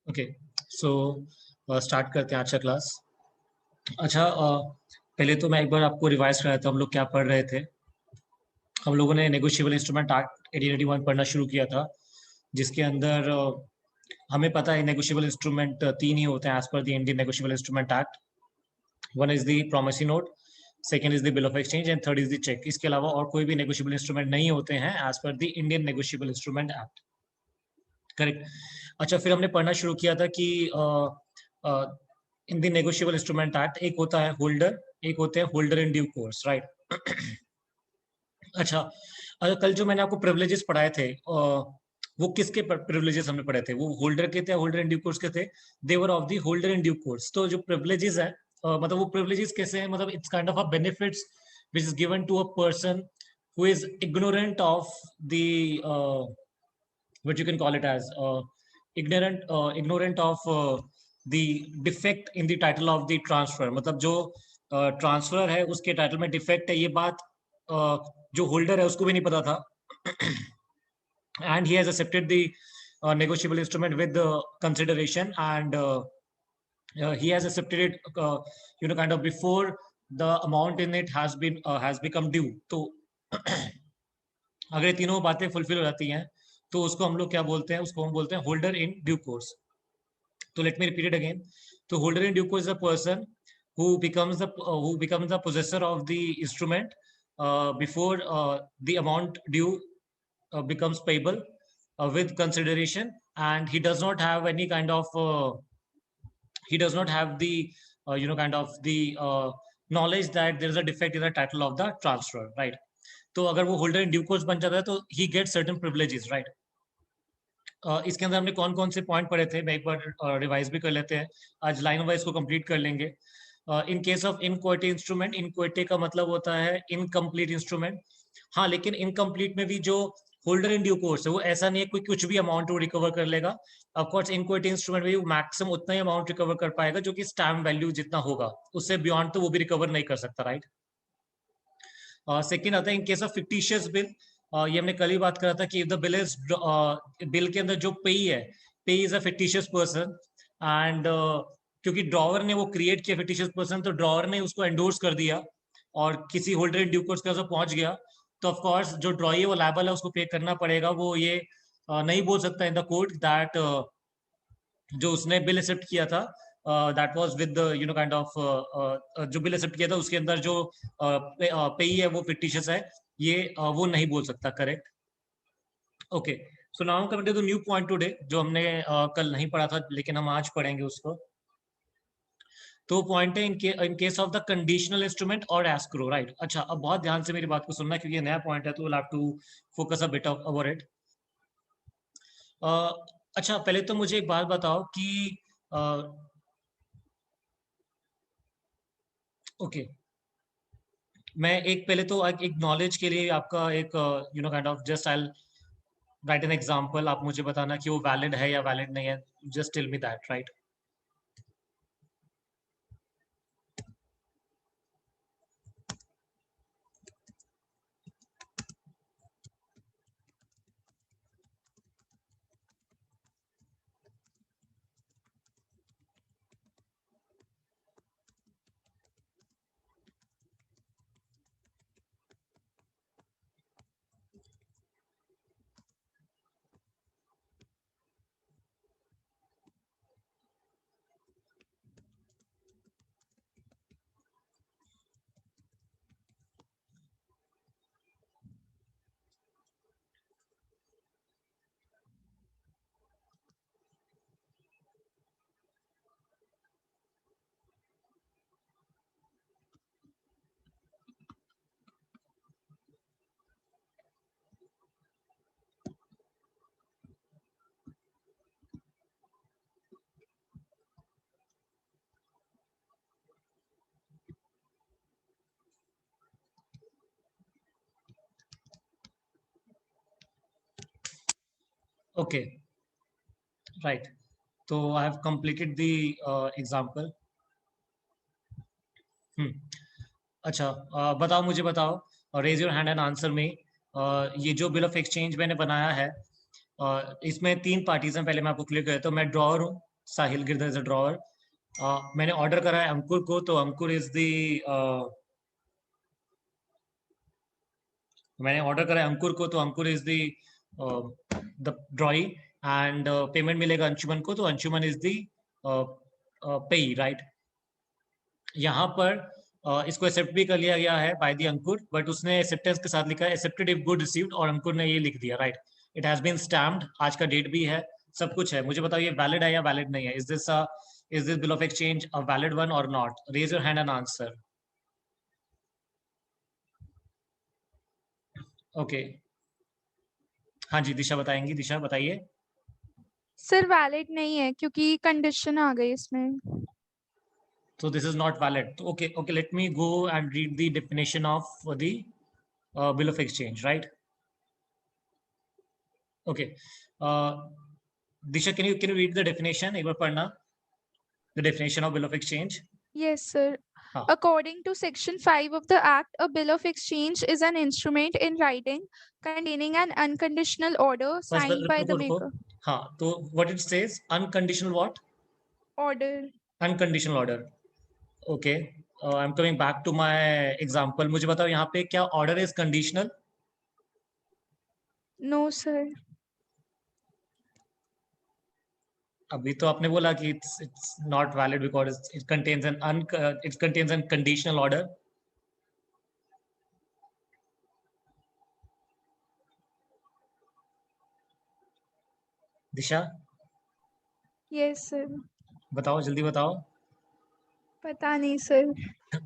Okay, so start करते हैं आज का क्लास। अच्छा, पहले तो मैं एक बार आपको रिवाइज कराया था हम लोग क्या पढ़ रहे थे। हम लोगों ने नेगोशिएबल इंस्ट्रूमेंट एक्ट 1881 पढ़ना शुरू किया था, जिसके अंदर हमें पता है नेगोशिएबल इंस्ट्रूमेंट तीन ही होते हैं as per the Indian negotiable instrument act. One is the promissory note, second is the bill of exchange and third is the cheque. इसके अलावा और कोई भी नेगोशिएबल इंस्ट्रूमेंट नहीं होते हैं as per the Indian negotiable instrument act. Correct. अच्छा, फिर हमने पढ़ना शुरू किया था कि in the negotiable instrument act एक होता है होल्डर, एक होते हैं holder in due course, right. अच्छा, कल जो मैंने आपको प्रिविलेजेस पढ़ाए थे, वो किसके प्रिविलेजेस हमने पढ़े थे? वो होल्डर के थे, होल्डर इन ड्यू कोर्स के थे। They were of the holder in due course. तो जो प्रिविलेजेस है, मतलब वो प्रिविलेजेस कैसे हैं, मतलब it's kind of a benefits which is given to a person who is ignorant of the what you can call it as ignorant of the defect in the title of the transfer। मतलब जो transfer है उसके title में defect है, ये बात जो holder है उसको भी नहीं पता था। and he has accepted the negotiable instrument with the consideration, and he has accepted it kind of before the amount in it has become due। तो अगर ये तीनों बातें फुलफिल हो जाती हैं तो उसको हम लोग क्या बोलते हैं? उसको हम बोलते हैं होल्डर इन ड्यू कोर्स। तो let me repeat it again. तो holder in due course is a person who becomes the possessor of the instrument before the amount due becomes payable with consideration, and he does not have the kind of the knowledge that there is a defect in the title of the transfer, right? तो अगर वो holder in due course बन जाता है तो ही gate certain privileges, right. इसके अंदर हमने कौन कौन से पॉइंट पढ़े थे, मैं एक बार रिवाइज भी कर लेते हैं। आज लाइन वाइज को कंप्लीट कर लेंगे। इन केस ऑफ इनक्वेटे इंस्ट्रूमेंट, इनक्वेटे का मतलब होता है इनकम्प्लीट इंस्ट्रूमेंट। हाँ, लेकिन इनकम्प्लीट में भी जो होल्डर इन ड्यू कोर्स है वो ऐसा नहीं है कोई कुछ भी अमाउंट वो रिकवर कर लेगा। ऑफकोर्स इनक्वेटे इंस्ट्रूमेंट में मैक्सिमम उतना ही अमाउंट रिकवर कर पाएगा जो कि स्टैम्प वैल्यू जितना होगा, उससे बियॉन्ड तो वो भी रिकवर नहीं कर सकता, राइट। सेकेंड आता है in case of fictitious bill. ये हमने कल ही बात करा था कि द बिल इज बिल के अंदर जो पेई है, पेई is a fictitious person, and क्योंकि ड्रॉवर ने वो क्रिएट किया फिक्टिशियस पर्सन, तो ड्रॉवर ने उसको एंडोर्स कर दिया और किसी होल्डर इन ड्यू कोर्स के पहुंच गया, तो ऑफ कोर्स जो ड्रॉई है वो लायबल है, उसको पे करना पड़ेगा। वो ये नहीं बोल सकता इन द कोर्ट दैट जो उसने बिल एक्सेप्ट किया था that was with kind of जो बिल एक्सेप्ट किया था उसके अंदर जो पेई है वो फिक्टिशियस है, ये वो नहीं बोल सकता, correct. Okay, so now coming to the new point today, जो हमने कल नहीं पढ़ा था लेकिन हम आज पढ़ेंगे उसको। तो पॉइंट है in case of the conditional instrument और एस्क्रो, राइट। अच्छा, अब बहुत ध्यान से मेरी बात को सुनना क्योंकि ये नया पॉइंट है, तो will have to focus a bit of about it. अच्छा, पहले तो मुझे एक बात बताओ कि ओके, मैं एक पहले तो एक नॉलेज के लिए आपका एक kind of just I right an example, आप मुझे बताना कि वो वैलिड है या वैलिड नहीं है। Just tell me that, right. Okay, right. तो I have completed the example. अच्छा, बताओ, मुझे बताओ, raise your hand and answer में। ये जो बिल ऑफ एक्सचेंज मैंने बनाया है, इसमें तीन पार्टीज हैं, पहले मैं आपको क्लियर कर देता हूँ। मैं ड्रॉअर हूँ, Sahil Girdhar is a drawer. मैंने ऑर्डर करा है अंकुर को, तो अंकुर इज द मैंने ऑर्डर करा है अंकुर को, तो Ankur is the drawee. And payment मिलेगा अंशुमन को, तो Anshuman is the payee, right. यहाँ पर इसको एक्सेप्ट भी कर लिया गया है बाय द अंकुर, बट उसने एक्सेप्टेंस के साथ लिखा है एक्सेप्टेड इफ गुड रिसीव्ड, और अंकुर ने ये लिख दिया, right. It has been stamped, आज का डेट भी है, सब कुछ है. मुझे बताओ ये वैलिड है या वैलिड नहीं है. Is this bill of exchange a valid one और not? Raise your hand and answer. Okay, हाँ जी, दिशा बताएंगी. दिशा बताइए. सर वैलिड नहीं है क्योंकि कंडीशन आ गई इसमें. So this is not valid. Okay, let me go and read the definition of the bill of exchange, right? Okay. Disha, can you read the definition? एक बार पढ़ना. The definition of bill of exchange. Yes, sir. हाँ. According to Section 5 of the Act, a bill of exchange is an instrument in writing containing an unconditional order signed by the maker. हाँ, तो what it says? Unconditional what? Order. Unconditional order. Okay. I'm coming back to my example. मुझे बताओ यहाँ पे क्या order is conditional? No, sir. अभी तो आपने बोला कि it's not valid because it contains an conditional order. Disha. Yes, sir. बताओ, जल्दी बताओ. पता नहीं सर.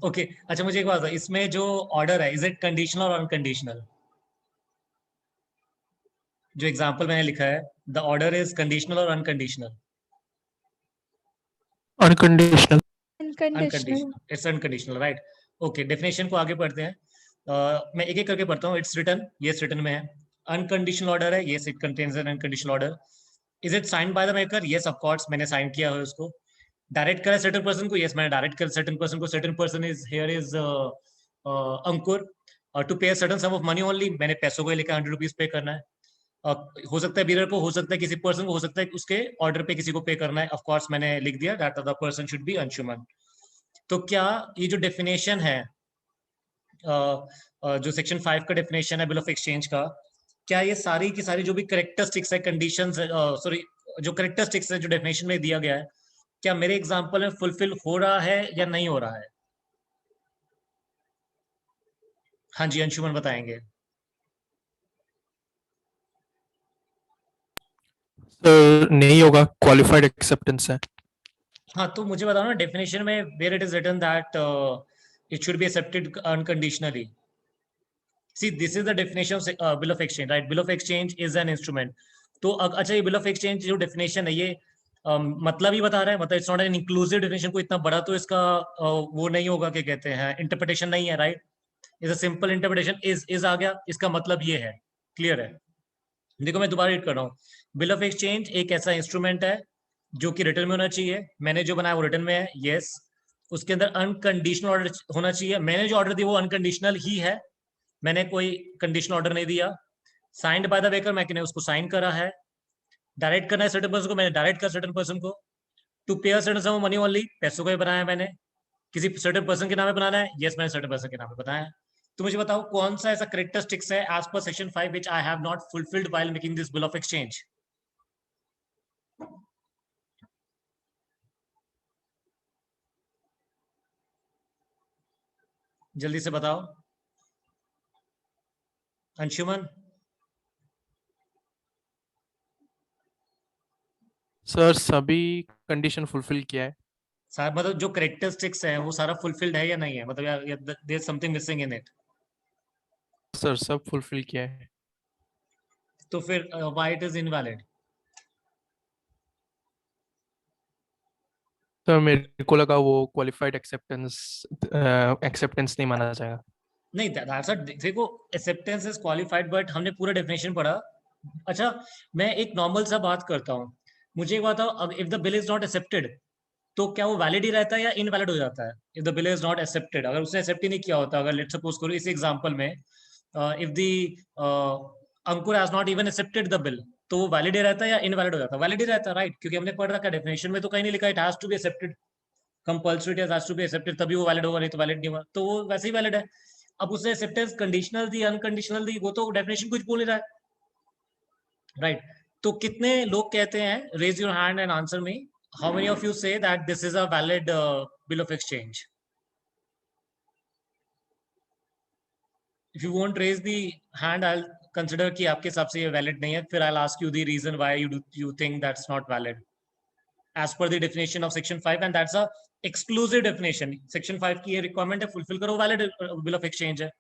ओके, अच्छा मुझे एक बात बताओ, इसमें जो ऑर्डर है इज इट कंडीशनल और अनकंडीशनल? जो एग्जांपल मैंने लिखा है, द ऑर्डर इज कंडीशनल और unconditional? Unconditional. Unconditional. It's unconditional, right. Okay, definition को आगे पढ़ते हैं. मैं एक एक करके पढ़ता हूँ. इट्स रिटन, यस रिटन में है. अनकंडीशनल ऑर्डर है, yes it contains an unconditional order. Is it signed by the maker? Yes of course, मैंने साइन किया है उसको. डायरेक्ट करा सर्टेन पर्सन को? यस मैंने डायरेक्ट कर सर्टेन पर्सन को. Certain person is here is Ankur. To pay certain sum of money only, मैंने पैसों को लिखा 100 रुपीज पे करना है. हो सकता है बीरर को, हो सकता है किसी पर्सन को, हो सकता है उसके ऑर्डर पे किसी को पे करना है. ऑफ कोर्स मैंने लिख दिया that the person should be Anshuman. तो क्या ये जो डेफिनेशन है, जो सेक्शन 5 का डेफिनेशन है बिल ऑफ एक्सचेंज का, क्या ये सारी की सारी जो भी करेक्टरिस्टिक्स है, कंडीशंस, सॉरी जो करेक्टरिस्टिक्स है जो डेफिनेशन में दिया गया है, क्या मेरे एग्जांपल में फुलफिल हो रहा है या नहीं हो रहा है? हाँ जी, अंशुमन बताएंगे. सर नहीं होगा, क्वालिफाइड एक्सेप्टेंस है. हाँ, तो मुझे बताओ ना डेफिनेशन में where it is written that it should be accepted unconditionally. See this is the definition of bill of exchange, right. Bill of exchange is an instrument. तो अच्छा, ये बिल ऑफ एक्सचेंज जो डेफिनेशन है, ये मतलब ही बता रहा है, मतलब it's not an inclusive definition. को इतना बड़ा तो इसका वो नहीं होगा, क्या कहते हैं, इंटरप्रिटेशन नहीं है, right. Is a simple interpretation. Is आ गया, इसका मतलब ये है. क्लियर है? देखो मैं दोबारा रीड कर रहा हूँ. बिल ऑफ एक्सचेंज एक ऐसा इंस्ट्रूमेंट है जो कि रिटर्न में होना चाहिए. मैंने जो बनाया वो रिटर्न में है, यस. उसके अंदर अनकंडीशनल ऑर्डर होना चाहिए. मैंने जो ऑर्डर दिया वो अनकंडीशनल ही है, मैंने कोई कंडीशनल ऑर्डर नहीं दिया. साइंड बाय द मेकर, मैंने उसको साइन करा है. डायरेक्ट करना है सर्टेन पर्सन को, मैंने डायरेक्ट कर सर्टेन पर्सन को. To pay certain some money only, पैसों को ही बनाया मैंने. किसी सर्टेन पर्सन के नाम पे बनाना है, यस मैंने सर्टेन पर्सन के नाम पे बनाया. तो मुझे बताओ कौन सा ऐसा करेक्टरिस्टिक्स है as per section 5 which I have not fulfilled while making this bill of exchange? जल्दी से बताओ. अंशुमन. सर सभी कंडीशन फुलफिल किया है. सर मतलब जो करेक्टरिस्टिक्स है वो सारा फुलफिल्ड है या नहीं है? मतलब यार there is something missing in it. Sir सब फुलफिल किया है. तो फिर व्हाई इट इज इनवैलिड? तो मेरे को लगा वो क्वालिफाइड एक्सेप्टेंस नहीं माना जाएगा. नहीं, दैट्स देखो, एक्सेप्टेंस इज क्वालिफाइड, बट हमने पूरा डेफिनेशन पढ़ा. अच्छा, मैं एक नॉर्मल सा बात करता हूँ. मुझे एक बात बताओ, if the bill is not accepted, तो क्या वो वैलिड ही रहता है या इनवैलिड हो जाता है? If the bill is not accepted, अगर उसने एक्सेप्ट ही नहीं किया होता, अगर लेट्स सपोज करो इस एग्जांपल में, if the Ankur has not even accepted the bill, तो वो वैलिड रहता है या इनवैलिड हो जाता है? वैलिड ही रहता है, राइट? क्योंकि हमने पढ़ रखा है डेफिनेशन में, तो कहीं नहीं लिखा it has to be accepted, compulsory it has to be accepted, तभी वो वैलिड होगा, नहीं तो वैलिड नहीं हुआ, तो वो वैसे ही वैलिड है। अब उसने एक्सेप्टेंस कंडीशनल दी, अनकंडीशनल दी, वो तो डेफिनेशन कुछ बोल नहीं रहा है, राइट? तो कितने लोग कहते हैं, raise your hand and answer me, how many of you say that this is a valid bill of exchange? If you won't raise the hand, I'll consider कि आपके हिसाब से ये valid नहीं है, फिर I'll ask you the reason why you think that's not valid as per the definition of section 5, and that's a exclusive definition. section 5 की ये requirement है, fulfill करो, valid bill of exchange है।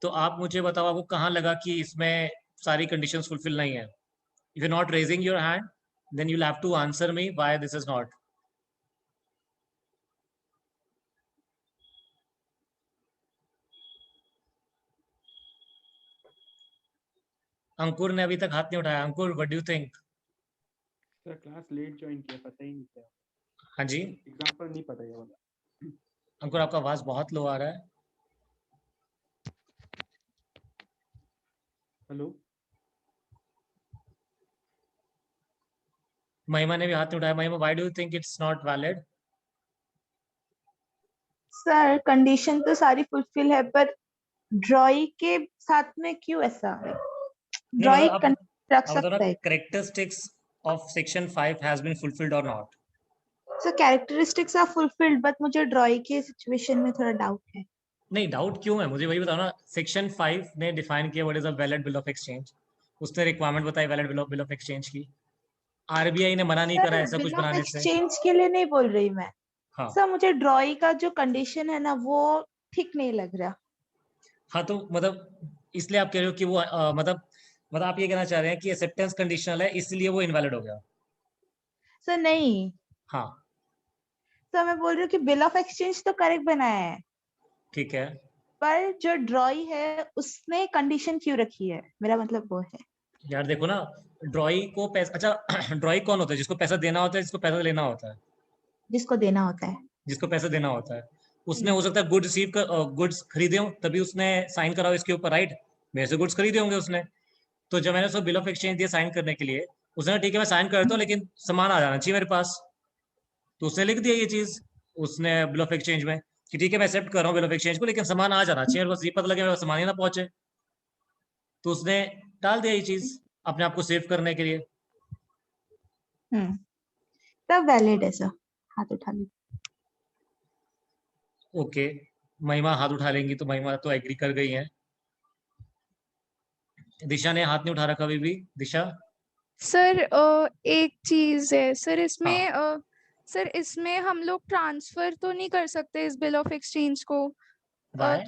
तो आप मुझे बताओ, आपको कहाँ लगा कि इसमें सारी conditions fulfill नहीं है? If you're not raising your hand, then you'll have to answer me why this is not. अंकुर ने अभी तक हाथ नहीं उठाया। Ankur, what do you think? Sir class late join किया, पता ही नहीं था। हाँ जी, एग्जांपल नहीं पता ये वाला। अंकुर आपका आवाज बहुत लो आ रहा है। हेलो, महिमा ने भी हाथ नहीं उठाया। महिमा, why do you think it's not valid? Sir condition तो सारी फुलफिल है, पर ड्रॉई के साथ में क्यों ऐसा है? ड्रॉई मतलब आप रख बताओ सकता ना, है। characteristics of section 5 has been fulfilled or not? Sir characteristics are fulfilled, but मुझे ड्रॉई के सिचुएशन में थोड़ा डाउट है। नहीं, डाउट क्यों है? मुझे वही बताओ ना। सेक्शन 5 ने डिफाइन किया what is a valid bill of exchange, उसने रिक्वायरमेंट बताई वैलिड बिल ऑफ एक्सचेंज की। आरबीआई ने मना नहीं करा ऐसा कुछ बिल ऑफ बनाने से। एक्सचेंज के लिए नहीं बोल रही मैं। हाँ सर मुझे ड्रॉई का जो कंडीशन है ना, वो ठीक नहीं लग रहा। हाँ, तो मतलब इसलिए आप कह रहे हो कि वो मतलब आप ये कहना चाह रहे हैं कि एक्सेप्टेंस कंडीशनल है, इसलिए वो इनवैलिड हो गया? सर नहीं, हाँ सर मैं बोल रही हूँ कि बिल ऑफ एक्सचेंज तो करेक्ट बनाया है, ठीक है। पर जो ड्रॉई है उसने कंडीशन क्यों रखी है, मेरा मतलब वो है। यार देखो ना, ड्रॉई को पैसा, अच्छा ड्रॉई कौन होता है? जिसको पैसा देना होता है, जिसको पैसा लेना होता है? जिसको देना होता है। जिसको पैसा देना होता है। उसने हो सकता है गुड्स रिसीव कर, गुड्स खरीदे हो, तभी उसने साइन करा हो इसके ऊपर, राइट? मेरे से गुड्स खरीदे होंगे उसने, तो जब मैंने उसको बिल ऑफ एक्सचेंज दिया साइन करने के लिए, उसने ठीक है मैं साइन करता हूँ, लेकिन सामान आ जाना चाहिए मेरे पास, तो उसने लिख दिया ये चीज उसने बिल ऑफ एक्सचेंज में कि ठीक है मैं एक्सेप्ट कर रहा हूँ बिल ऑफ एक्सचेंज को, लेकिन सामान आ जाना चाहिए, बस ये पता लगे मेरे पास सामान ही ना पहुंचे, तो उसने डाल दिया ये चीज अपने आप को सेव करने के लिए। तब वैलिड है सर, हाथ उठा ली। ओके, महिमा हाथ उठा लेंगी, तो महिमा तो एग्री कर गई हैं। दिशा ने हाथ नहीं उठा रखा अभी भी। दिशा? सर एक चीज है सर, इसमें सर इसमें हम लोग ट्रांसफर तो नहीं कर सकते इस बिल ऑफ एक्सचेंज को, Why?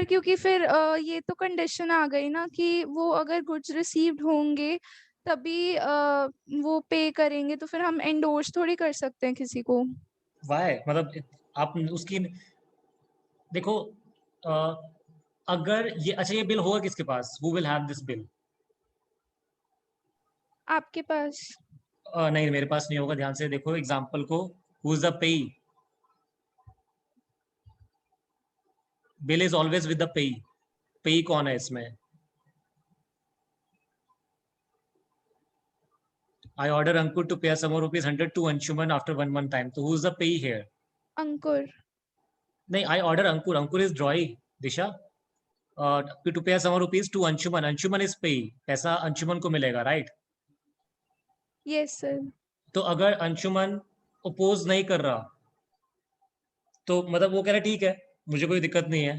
क्योंकि फिर ये तो कंडीशन आ गई ना कि वो अगर गुड्स रिसीव्ड होंगे तभी वो पे करेंगे, तो फिर हम एंडोर्स थोड़ी कर सकते हैं किसी को। Why? मतलब आप उसकी देखो, अगर ये, अच्छा ये बिल होगा किसके पास? Who will have this bill? आपके पास। नहीं, मेरे पास नहीं होगा। ध्यान से देखो एग्जाम्पल को, who is the payee? Bill is always with the payee. Payee कौन है इसमें? I order Ankur to pay a sum of ₹100 to Anshuman after 1 month time. So who is the payee here? अंकुर। नहीं, I order Ankur. Ankur is drawee. Disha? To pay a sum of rupees to Anshuman. Anshuman is payee. पैसा अंशुमन को मिलेगा, right? Yes sir. तो अगर Anshuman oppose नहीं कर रहा, तो मतलब वो कह रहा है ठीक है मुझे कोई दिक्कत नहीं है,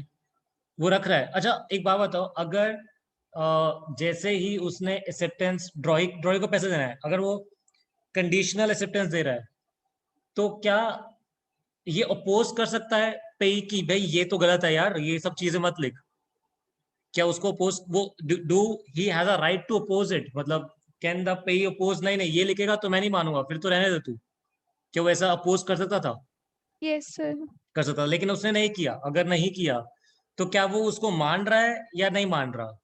वो रख रहा है। अच्छा एक बात बताओ, अगर जैसे ही उसने एक्सेप्टेंस, ड्रॉई को पैसे देना है, अगर वो कंडीशनल एक्सेप्टेंस दे रहा है, तो क्या ये अपोज कर सकता है पे की भाई ये तो गलत है यार, ये सब चीजें मत लिख? क्या उसको अपोज, वो do he has a right to oppose it? मतलब कैन द पे अपोज? नहीं ये लिखेगा तो मैं नहीं मानूंगा, फिर तो रहने दे तू। क्या वो ऐसा अपोज कर सकता था? Yes sir. कर सकता था, लेकिन उसने नहीं किया। अगर नहीं किया तो क्या वो उसको मान रहा है या नहीं मान रहा?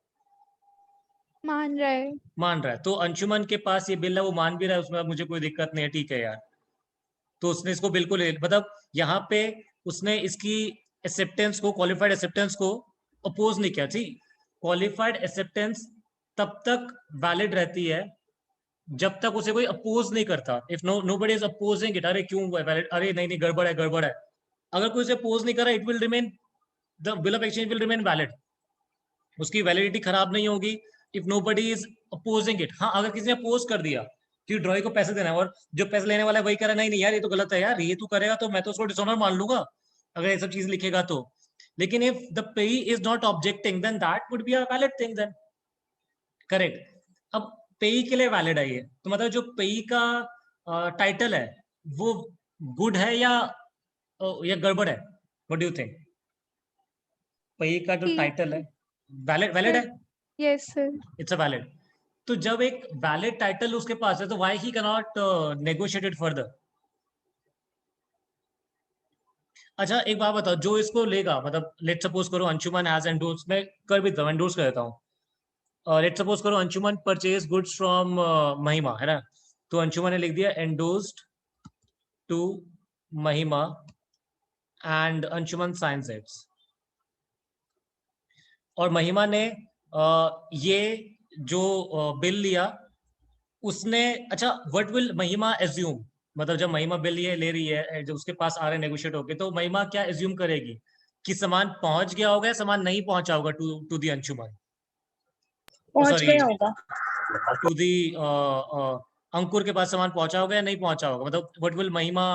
मान रहा है। मान रहा है। तो अंशुमन के पास ये बिल है, वो मान भी रहा है, उसमें मुझे कोई दिक्कत नहीं है, ठीक है यार। तो उसने इसको बिल्कुल, मतलब यहाँ पे उसने इसकी एक्सेप्टेंस को, क्वालिफाइड एक्सेप्टेंस को अपोज नहीं किया। जी, क्वालिफाइड एक्सेप्टेंस तब तक वैलिड रहती है जब तक उसे कोई अपोज नहीं करता। If nobody is opposing it, अरे क्यों वैलिड, अरे नहीं नहीं गड़बड़ है गड़बड़ है, अगर कोई उसे अपोज नहीं कर रहा, it will remain, the bill of exchange will remain valid, उसकी वैलिडिटी खराब नहीं होगी if nobody is opposing it. हाँ, अगर किसी ने अपोज कर दिया कि ड्रॉई को पैसे देना है और जो पैसे लेने वाला है वही कह रहा है नहीं नहीं यार ये तो गलत है यार, ये तू करेगा तो मैं तो उसको डिसऑनर मान लूंगा अगर ये सब चीज लिखेगा तो। लेकिन if the payee is not objecting then that would be a valid thing then, correct. अब पेई के लिए वैलिड है ये, तो मतलब जो पेई का टाइटल है वो गुड है या गड़बड़ है, व्हाट डू यू थिंक? पेई का जो ठीक टाइटल है वैलिड वैलिड है, yes sir. It's a valid. तो जब एक वैलिड टाइटल उसके पास है तो why he can not negotiate it further? अच्छा एक बात बताओ, जो इसको लेगा, मतलब लेट सपोज करो अंशुमन हैज एंडोर्स, मैं कर भी देता एंडोर्स कर देता हूँ, लेट सपोज करो अंशुमन परचेज गुड्स फ्रॉम महिमा, है ना, तो अंशुमन ने लिख दिया एंडोर्स्ड टू महिमा एंड अंशुमन साइंस इट्स, और महिमा ने ये जो बिल लिया उसने, अच्छा व्हाट विल महिमा एज्यूम, मतलब जब महिमा बिल ये ले रही है, जब उसके पास आ रहे नेगोशिएट होके, तो महिमा क्या एज्यूम करेगी कि सामान पहुंच गया होगा या सामान नहीं पहुंचा होगा टू दी अंशुमन, पहुंच सॉरी गया होगा। टू दी अंकुर के पास सामान पहुंचा होगा या नहीं पहुंचा होगा, मतलब व्हाट विल महिमा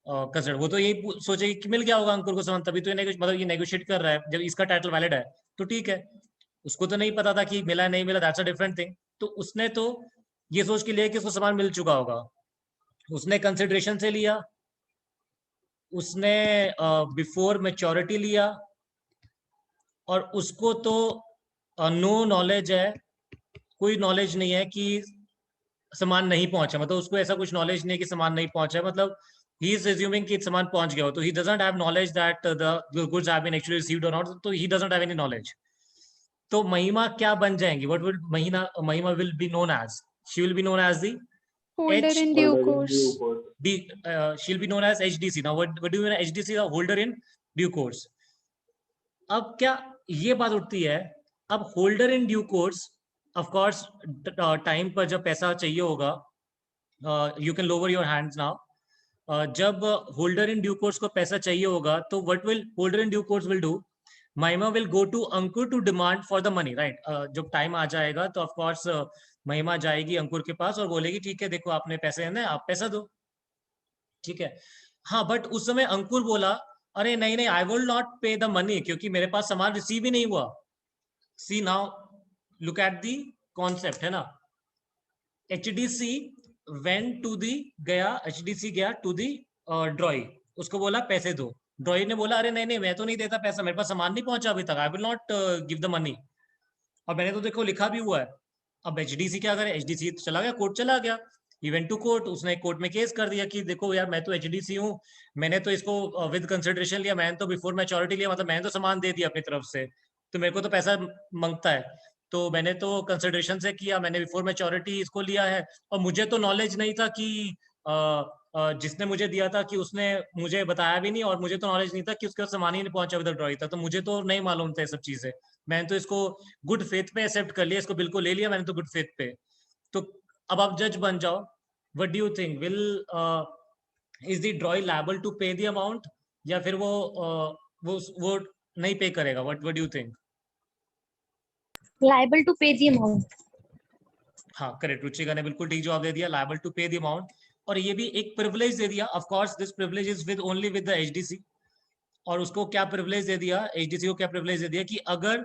कंसिडर? वो तो यही सोचेगी कि मिल गया होगा अंकुर को सामान, तभी तो ये मतलब ये नेगोशिएट कर रहा है, जब इसका टाइटल वैलिड है तो ठीक है। उसको तो नहीं पता था कि मिला नहीं मिला, दैट्स अ डिफरेंट थिंग। तो उसने तो ये सोच के लिया कि उसको सामान मिल चुका होगा, उसने कंसिडरेशन से लिया, उसने बिफोर मैच्योरिटी लिया, और उसको तो नो नॉलेज है, कोई नॉलेज नहीं है कि सामान नहीं पहुंचा, मतलब उसको ऐसा कुछ नॉलेज नहीं है कि सामान नहीं पहुंचा, मतलब he is assuming कि सामान पहुंच गया हो, तो he doesn't have knowledge that the goods have been actually received or not, तो he doesn't have any knowledge। तो महिमा क्या बन जाएंगी? what will महिमा will be known as? she will be known as the holder in due course. she'll be known as HDC। now what do you mean HDC? the holder in due course। अब क्या ये बात उठती है, अब holder in due course, of course time पर जब पैसा चाहिए होगा, you can lower your hands now, जब होल्डर इन ड्यू कोर्स को पैसा चाहिए होगा तो what will holder in due course will do? Mahima will go to Ankur to demand for the money, right. जब टाइम आ जाएगा तो ऑफ कोर्स महिमा जाएगी अंकुर के पास और बोलेगी ठीक है देखो आपने पैसे है ना, आप पैसा दो, ठीक है। हाँ बट उस समय अंकुर बोला अरे नहीं नहीं I will not pay the money, क्योंकि मेरे पास सामान रिसीव ही नहीं हुआ। See now look at the concept, है ना। HDC वेंट टू दी, गया HDC गया टू दी ड्रॉई, उसको बोला पैसे दो, ड्रॉई ने बोला अरे नहीं नहीं मैं तो नहीं देता पैसा, मेरे पास सामान नहीं पहुंचा अभी तक, आई will not give the money, और मैंने तो देखो लिखा भी हुआ है। अब HDC क्या करे? HDC चला गया, कोर्ट चला गया, इवेंट टू कोर्ट, उसने कोर्ट में केस कर दिया कि देखो यार मैं तो HDC हूँ, मैंने तो इसको विद कंसिडरेशन लिया, मैंने तो बिफोर मैच्योरिटी लिया, मतलब मैंने तो सामान दे दिया अपनी तरफ से, तो मेरे को तो पैसा मांगता है, तो मैंने तो कंसिडरेशन से किया, मैंने बिफोर मैच्योरिटी इसको लिया है, और मुझे तो नॉलेज नहीं था कि जिसने मुझे दिया था कि उसने मुझे बताया भी नहीं, और मुझे तो नॉलेज नहीं था कि उसके सामान ही नहीं पहुंचा विद ड्रॉई था, तो मुझे तो नहीं मालूम था ये सब चीजें, मैंने तो इसको गुड फेथ पे एक्सेप्ट कर लिया, इसको बिल्कुल ले लिया मैंने तो गुड फेथ पे। तो अब आप जज बन जाओ, what do you think, will is the drawee liable to pay the amount, या फिर वो नहीं पे करेगा? What do you think? Liable to pay the amount। हाँ करेक्ट, रुचिका ने बिल्कुल ठीक जवाब दे दिया, liable to pay the amount, और ये भी एक प्रिविलेज दे दिया, of course this privilege is with only with the HDC, और उसको क्या प्रिविलेज दे दिया, HDC को क्या प्रिविलेज दे दिया कि अगर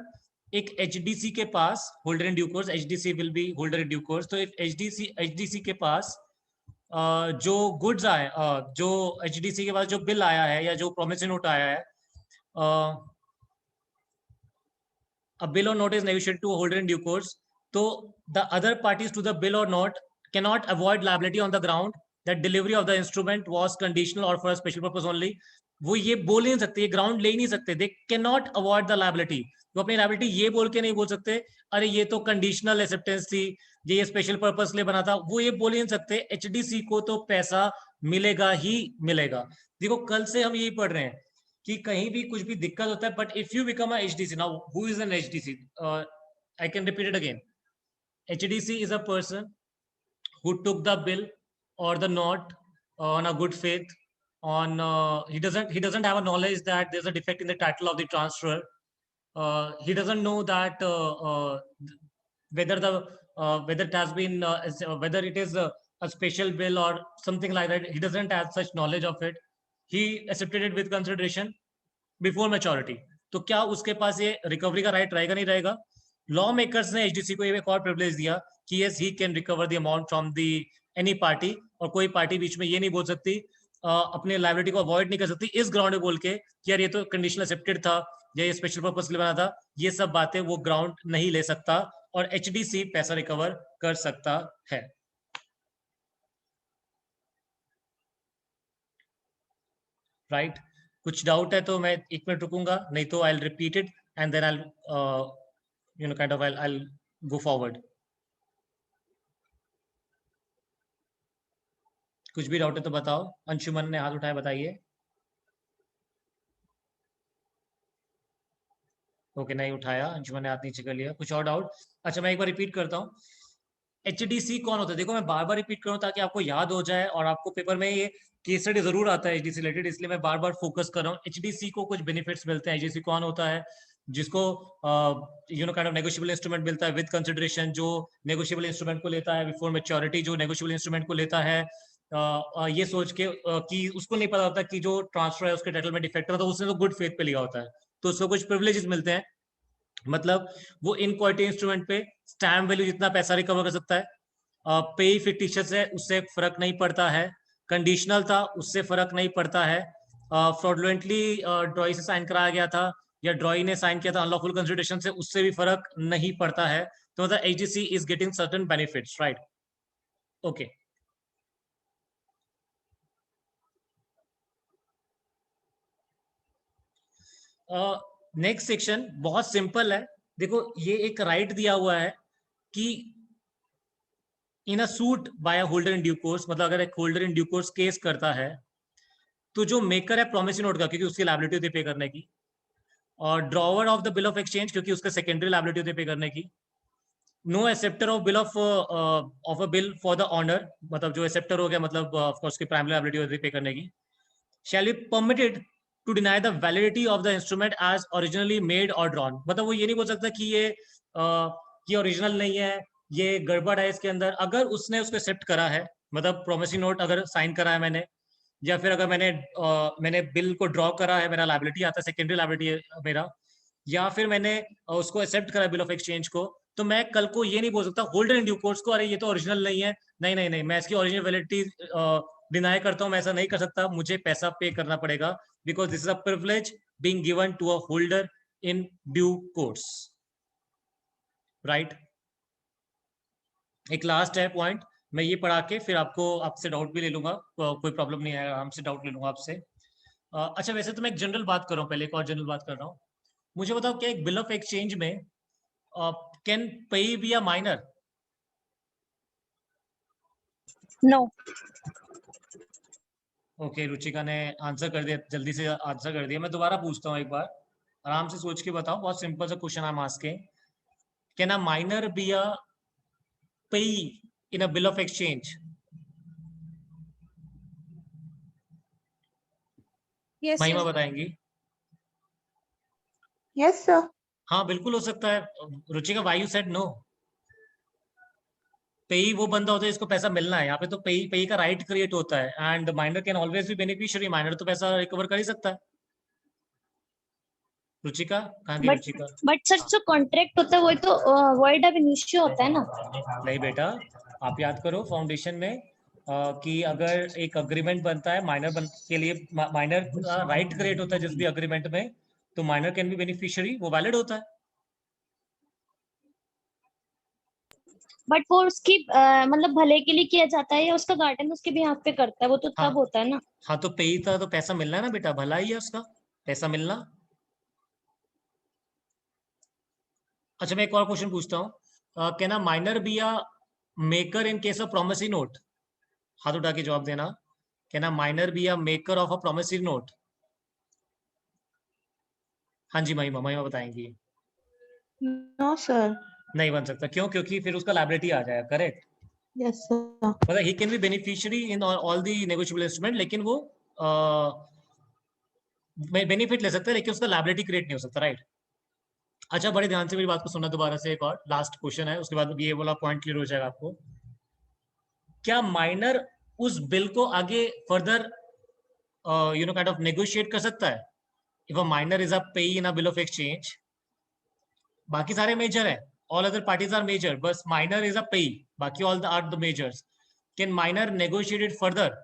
एक HDC के पास holder in due course, HDC will be holder in due course, तो इफ HDC के पास जो गुड्स आए, जो HDC के पास जो बिल आया है या जो प्रोमिसरी नोट आया है, a bill or note is negotiated to a holder in due course, so the other parties to the bill or note cannot avoid liability on the ground that delivery of the instrument was conditional or for a special purpose only। वो ये बोल नहीं सकते, ये ground ले नहीं सकते, they cannot avoid the liability, वो अपनी लायबिलिटी ये बोल के नहीं बोल सकते अरे ये तो कंडीशनल एक्सेप्टेंस थी, ये स्पेशल पर्पस के लिए बना था, वो ये बोल ही नहीं सकते। HDC को तो पैसा मिलेगा ही मिलेगा। देखो कल से हम यही पढ़ रहे हैं कि कहीं भी कुछ भी दिक्कत होता है, but if you become a HDC, now who is an HDC? I can repeat it again. HDC is a person who took the bill or the note on a good faith. He doesn't have a knowledge that there's a defect in the title of the transfer. He doesn't know that whether it has been whether it is a special bill or something like that. He doesn't have such knowledge of it. He accepted it with consideration before maturity. तो क्या उसके पास ये recovery का right रहेगा, नहीं रहेगा? Law makers ने HDC को एक और प्रिविलेज दिया कि yes he can recover the amount from the any party, और कोई पार्टी बीच में ये नहीं बोल सकती, अपने लायबिलिटी को अवॉइड नहीं कर सकती इस ग्राउंड पे बोल के कि यार ये तो कंडीशनल एक्सेप्टेड था या ये स्पेशल पर्पस के लिए बना था. ये सब बातें वो ग्राउंड नहीं ले सकता और एचडीसी पैसा रिकवर कर सकता है. राइट? कुछ डाउट है तो मैं 1 मिनट रुकूंगा, नहीं तो I will repeat it and then I will go forward. कुछ भी डाउट है तो बताओ. अंशुमन ने हाथ उठाया, बताइए. ओके, नहीं उठाया. अंशुमन ने हाथ नीचे कर लिया. कुछ और डाउट? अच्छा, मैं एक बार रिपीट करता हूँ. एचडीसी कौन होता है? देखो, मैं बार बार रिपीट करूँ ताकि आपको याद हो जाए, और आपको पेपर में ये केस स्टडी जरूर आता है एचडीसी रिलेटेड, इसलिए मैं बार बार फोकस कर रहा हूँ. एचडीसी को कुछ बेनिफिट्स मिलते हैं. एचडीसी कौन होता है? जिसको काइंड ऑफ नेगोशिएबल इंस्ट्रूमेंट मिलता है विद कंसिडरेशन, जो नेगोशिएबल इंस्ट्रूमेंट को लेता है बिफोर मैच्योरिटी, जो नेगोशिएबल इंस्ट्रूमेंट को लेता है ये सोच के कि उसको नहीं पता होता कि जो ट्रांसफर है उसके टाइटल में डिफेक्ट है, तो उसने तो गुड फेथ पे लिया होता है, तो उसको कुछ प्रिविलेजेस मिलते हैं. मतलब वो इन क्वालिटी इंस्ट्रूमेंट पे स्टैम्प वैल्यू जितना पैसा रिकवर कर सकता है. पे फिक्टिशियस है, उससे फर्क नहीं पड़ता है. कंडीशनल था, उससे फर्क नहीं पड़ता है. फ्रॉडुलेंटली ड्रॉई से साइन कराया गया था या ड्रॉई ने साइन किया था अनलॉफुल कंसिडरेशन से, उससे भी फर्क नहीं पड़ता है. तो मतलब HDC is getting certain benefits. Right? Okay. Next section बहुत सिंपल है. देखो, ये एक राइट दिया हुआ है कि in a suit by a holder in due course, मतलब अगर एक holder in due course case करता है तो जो मेकर है प्रोमिसरी नोट का, क्योंकि उसकी लायबिलिटी होती है पे करने की, और drawer of the bill of exchange, क्योंकि उसका सेकेंडरी लायबिलिटी होती है पे करने की. No acceptor of bill of a bill for the honour, मतलब जो एक्सेप्टर हो गया, मतलब ऑफ कोर्स की प्राइमरी लायबिलिटी होती है पे करने की. Shall be permitted to deny the validity of the instrument as originally made और ड्रॉन. मतलब वो ये नहीं बोल सकता कि ये ओरिजिनल नहीं है, ये गड़बड़ है इसके अंदर. अगर उसने उसको एक्सेप्ट करा है, मतलब प्रोमिसरी नोट अगर साइन करा है मैंने, या फिर अगर मैंने बिल को ड्रॉ करा है, मेरा लायबिलिटी आता है, सेकेंडरी लायबिलिटी है मेरा, या फिर मैंने उसको एक्सेप्ट करा बिल ऑफ एक्सचेंज को, तो मैं कल को ये नहीं बोल सकता होल्डर इन ड्यू कोर्स को, अरे ये तो ओरिजिनल नहीं है, नहीं नहीं नहीं, मैं इसकी ओरिजिनल वैलिडिटी डिनाई करता हूं, मैं ऐसा नहीं कर सकता, मुझे पैसा पे करना पड़ेगा, because this is a privilege being given to a holder in due course. Right? एक लास्ट है पॉइंट, मैं ये पढ़ा के फिर आपसे डाउट भी ले लूंगा, कोई प्रॉब्लम नहीं है, आराम से डाउट ले लूंगा आपसे. अच्छा, वैसे तो मैं एक जनरल बात कर रहा हूँ, पहले एक और जनरल बात कर रहा हूँ. मुझे बताओ, क्या एक बिल ऑफ एक्सचेंज में can payee be a minor? No. Okay, Ruchika ने आंसर कर दिया, जल्दी से आंसर कर दिया. मैं दोबारा पूछता हूँ एक बार, आराम से सोच के बताओ. बहुत सिंपल सा question I am asking. Can a minor be a payee in a bill of exchange? Yes, Mahima yes. बताएंगी. Yes, sir. हाँ, बिल्कुल हो सकता है. Ruchika, why you said no? Payee वो बंदा होता है जिसको पैसा मिलना है. यहाँ पे तो पेई का राइट क्रिएट होता है, and minor can always be beneficiary. Minor तो पैसा रिकवर कर ही सकता है. रुचिका कहाँ गई? रुचिका बट सर जो कॉन्ट्रैक्ट होता है वो तो वर्ड ऑफ इनिशियो होता है ना. नहीं बेटा, आप याद करो फाउंडेशन में कि अगर एक अग्रीमेंट बनता है माइनर के लिए, माइनर राइट क्रिएट होता है जिस भी अग्रीमेंट में, तो माइनर कैन बी बेनिफिशियरी, वो वैलिड होता है. बट वो उसकी मतलब भले के लिए किया जाता है या उसका गार्डन उसके भी हाथ पे करता है, वो तो हाँ. तब होता है ना. हाँ, तो पेई था तो पैसा मिलना है ना बेटा, भला ही है उसका पैसा मिलना. अच्छा, मैं एक और क्वेश्चन पूछता हूँ. Can a minor be a maker in case of promissory note? हाथ उठा के जवाब देना. Can a minor be a maker of a promissory note? हाँ जी, महिमा बताएंगी. No, sir. नहीं बन सकता, क्यों? क्योंकि फिर उसका लायबिलिटी आ जाएगा, करेक्ट? Yes sir. मतलब he can be beneficiary in all the negotiable instrument, लेकिन वो बेनिफिट ले सकता है लेकिन उसका लायबिलिटी क्रिएट नहीं हो सकता, राइट? अच्छा, बड़े ध्यान से मेरी बात को सुनना दोबारा से, एक और लास्ट क्वेश्चन है, उसके बाद ये वाला पॉइंट क्लियर हो जाएगा आपको। क्या माइनर उस बिल को आगे फर्दर काइंड ऑफ नेगोशिएट कर सकता है? If a minor is a payee in a bill of exchange, बाकी सारे मेजर है, all other parties are major, बस माइनर इज अ पेई, बाकी all are the majors. Can minor negotiate it further?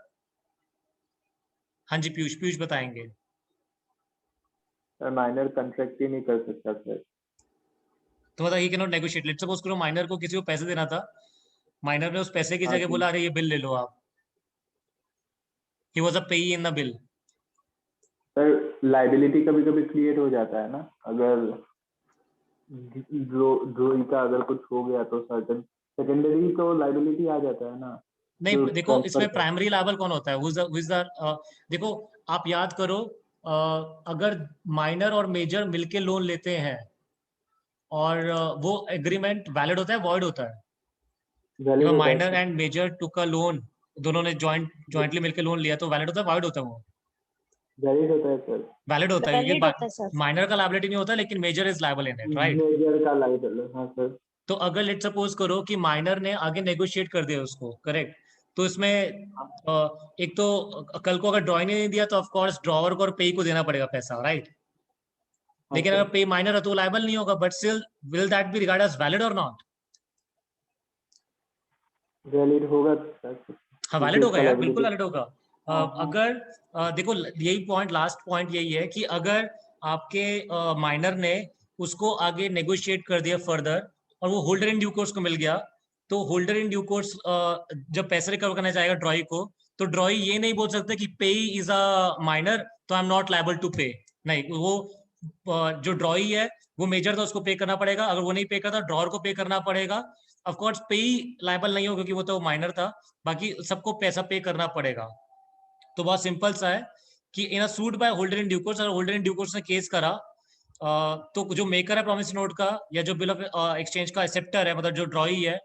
हाँ जी, पीयूष बताएंगे। सर माइनर कॉन्ट्रैक्ट ही नहीं कर सकता सर। तो मतलब he can not negotiate. Let's suppose करो माइनर को किसी को पैसे देना था, माइनर ने उस पैसे की हाँ जगह जी। बोला, अरे ये बिल ले लो आप, he was a payee in the bill. Sir liability कभी कभी क्रिएट हो जाता है ना, अगर ड्रॉई का अगर कुछ हो गया तो सर्टेन सेकेंडरी तो लाइबिलिटी आ जाता है ना। नहीं, जो देखो ट्रांसफर इसमें कर प्राइमरी लायबल कौन होता है? who is the, देखो आप याद करो, अगर माइनर और मेजर मिलके लोन लेते हैं और वो एग्रीमेंट वैलिड होता है, वॉइड होता है? वैलिड होता है minor sir. And major took a loan, दोनों ने जॉइंटली मिलके लोन लिया, तो वैलिड होता है, वॉइड होता है? वो वैलिड होता है सर। वैलिड होता है, वैलिड क्योंकि होता है सर। माइनर का लायबिलिटी नहीं होता लेकिन major is liable in it, right? Major का लाइबिलिटी, हाँ सर। तो अगर लेट सपोज करो कि माइनर ने आगे नेगोशिएट कर दिया उसको, करेक्ट, तो इसमें एक तो कल को अगर ड्रॉ नहीं दिया तो ऑफ कोर्स ड्रॉवर को और पे को देना पड़ेगा पैसा, राइट? हाँ लेकिन सर। अगर पे माइनर है तो लायबल नहीं होगा, but still will that be regard as valid और नॉट? वैलिड होगा सर। हाँ, क्योंकि वैलिड होगा उसका यार, बिल्कुल लाइबिलिटी। वैलिड होगा। हाँ हाँ। अगर देखो यही पॉइंट, लास्ट पॉइंट यही है कि अगर आपके माइनर ने उसको आगे नेगोशिएट कर दिया फर्दर और वो होल्डर इन ड्यू कोर्स को मिल गया, तो होल्डर इन ड्यू कोर्स जब पैसे रिकवर करना चाहेगा ड्रॉई को, तो ड्रॉई ये नहीं बोल सकता कि पे इज अ माइनर तो I am not liable to pay. नहीं, वो जो ड्रॉई है वो मेजर था, उसको पे करना पड़ेगा, अगर वो नहीं पे करता ड्रॉर को पे करना पड़ेगा। ऑफ कोर्स पे ही लायबल नहीं हो क्योंकि वो तो माइनर था, बाकी सबको पैसा पे करना पड़ेगा। तो बहुत सिंपल सा है कि in a suit by holder in due course, अगर होल्डर इन ड्यू कोर्स ने केस करा, तो जो मेकर है प्रॉमिस नोट का या जो बिल ऑफ एक्सचेंज का एक्सेप्टर है, मतलब जो ड्रॉई है,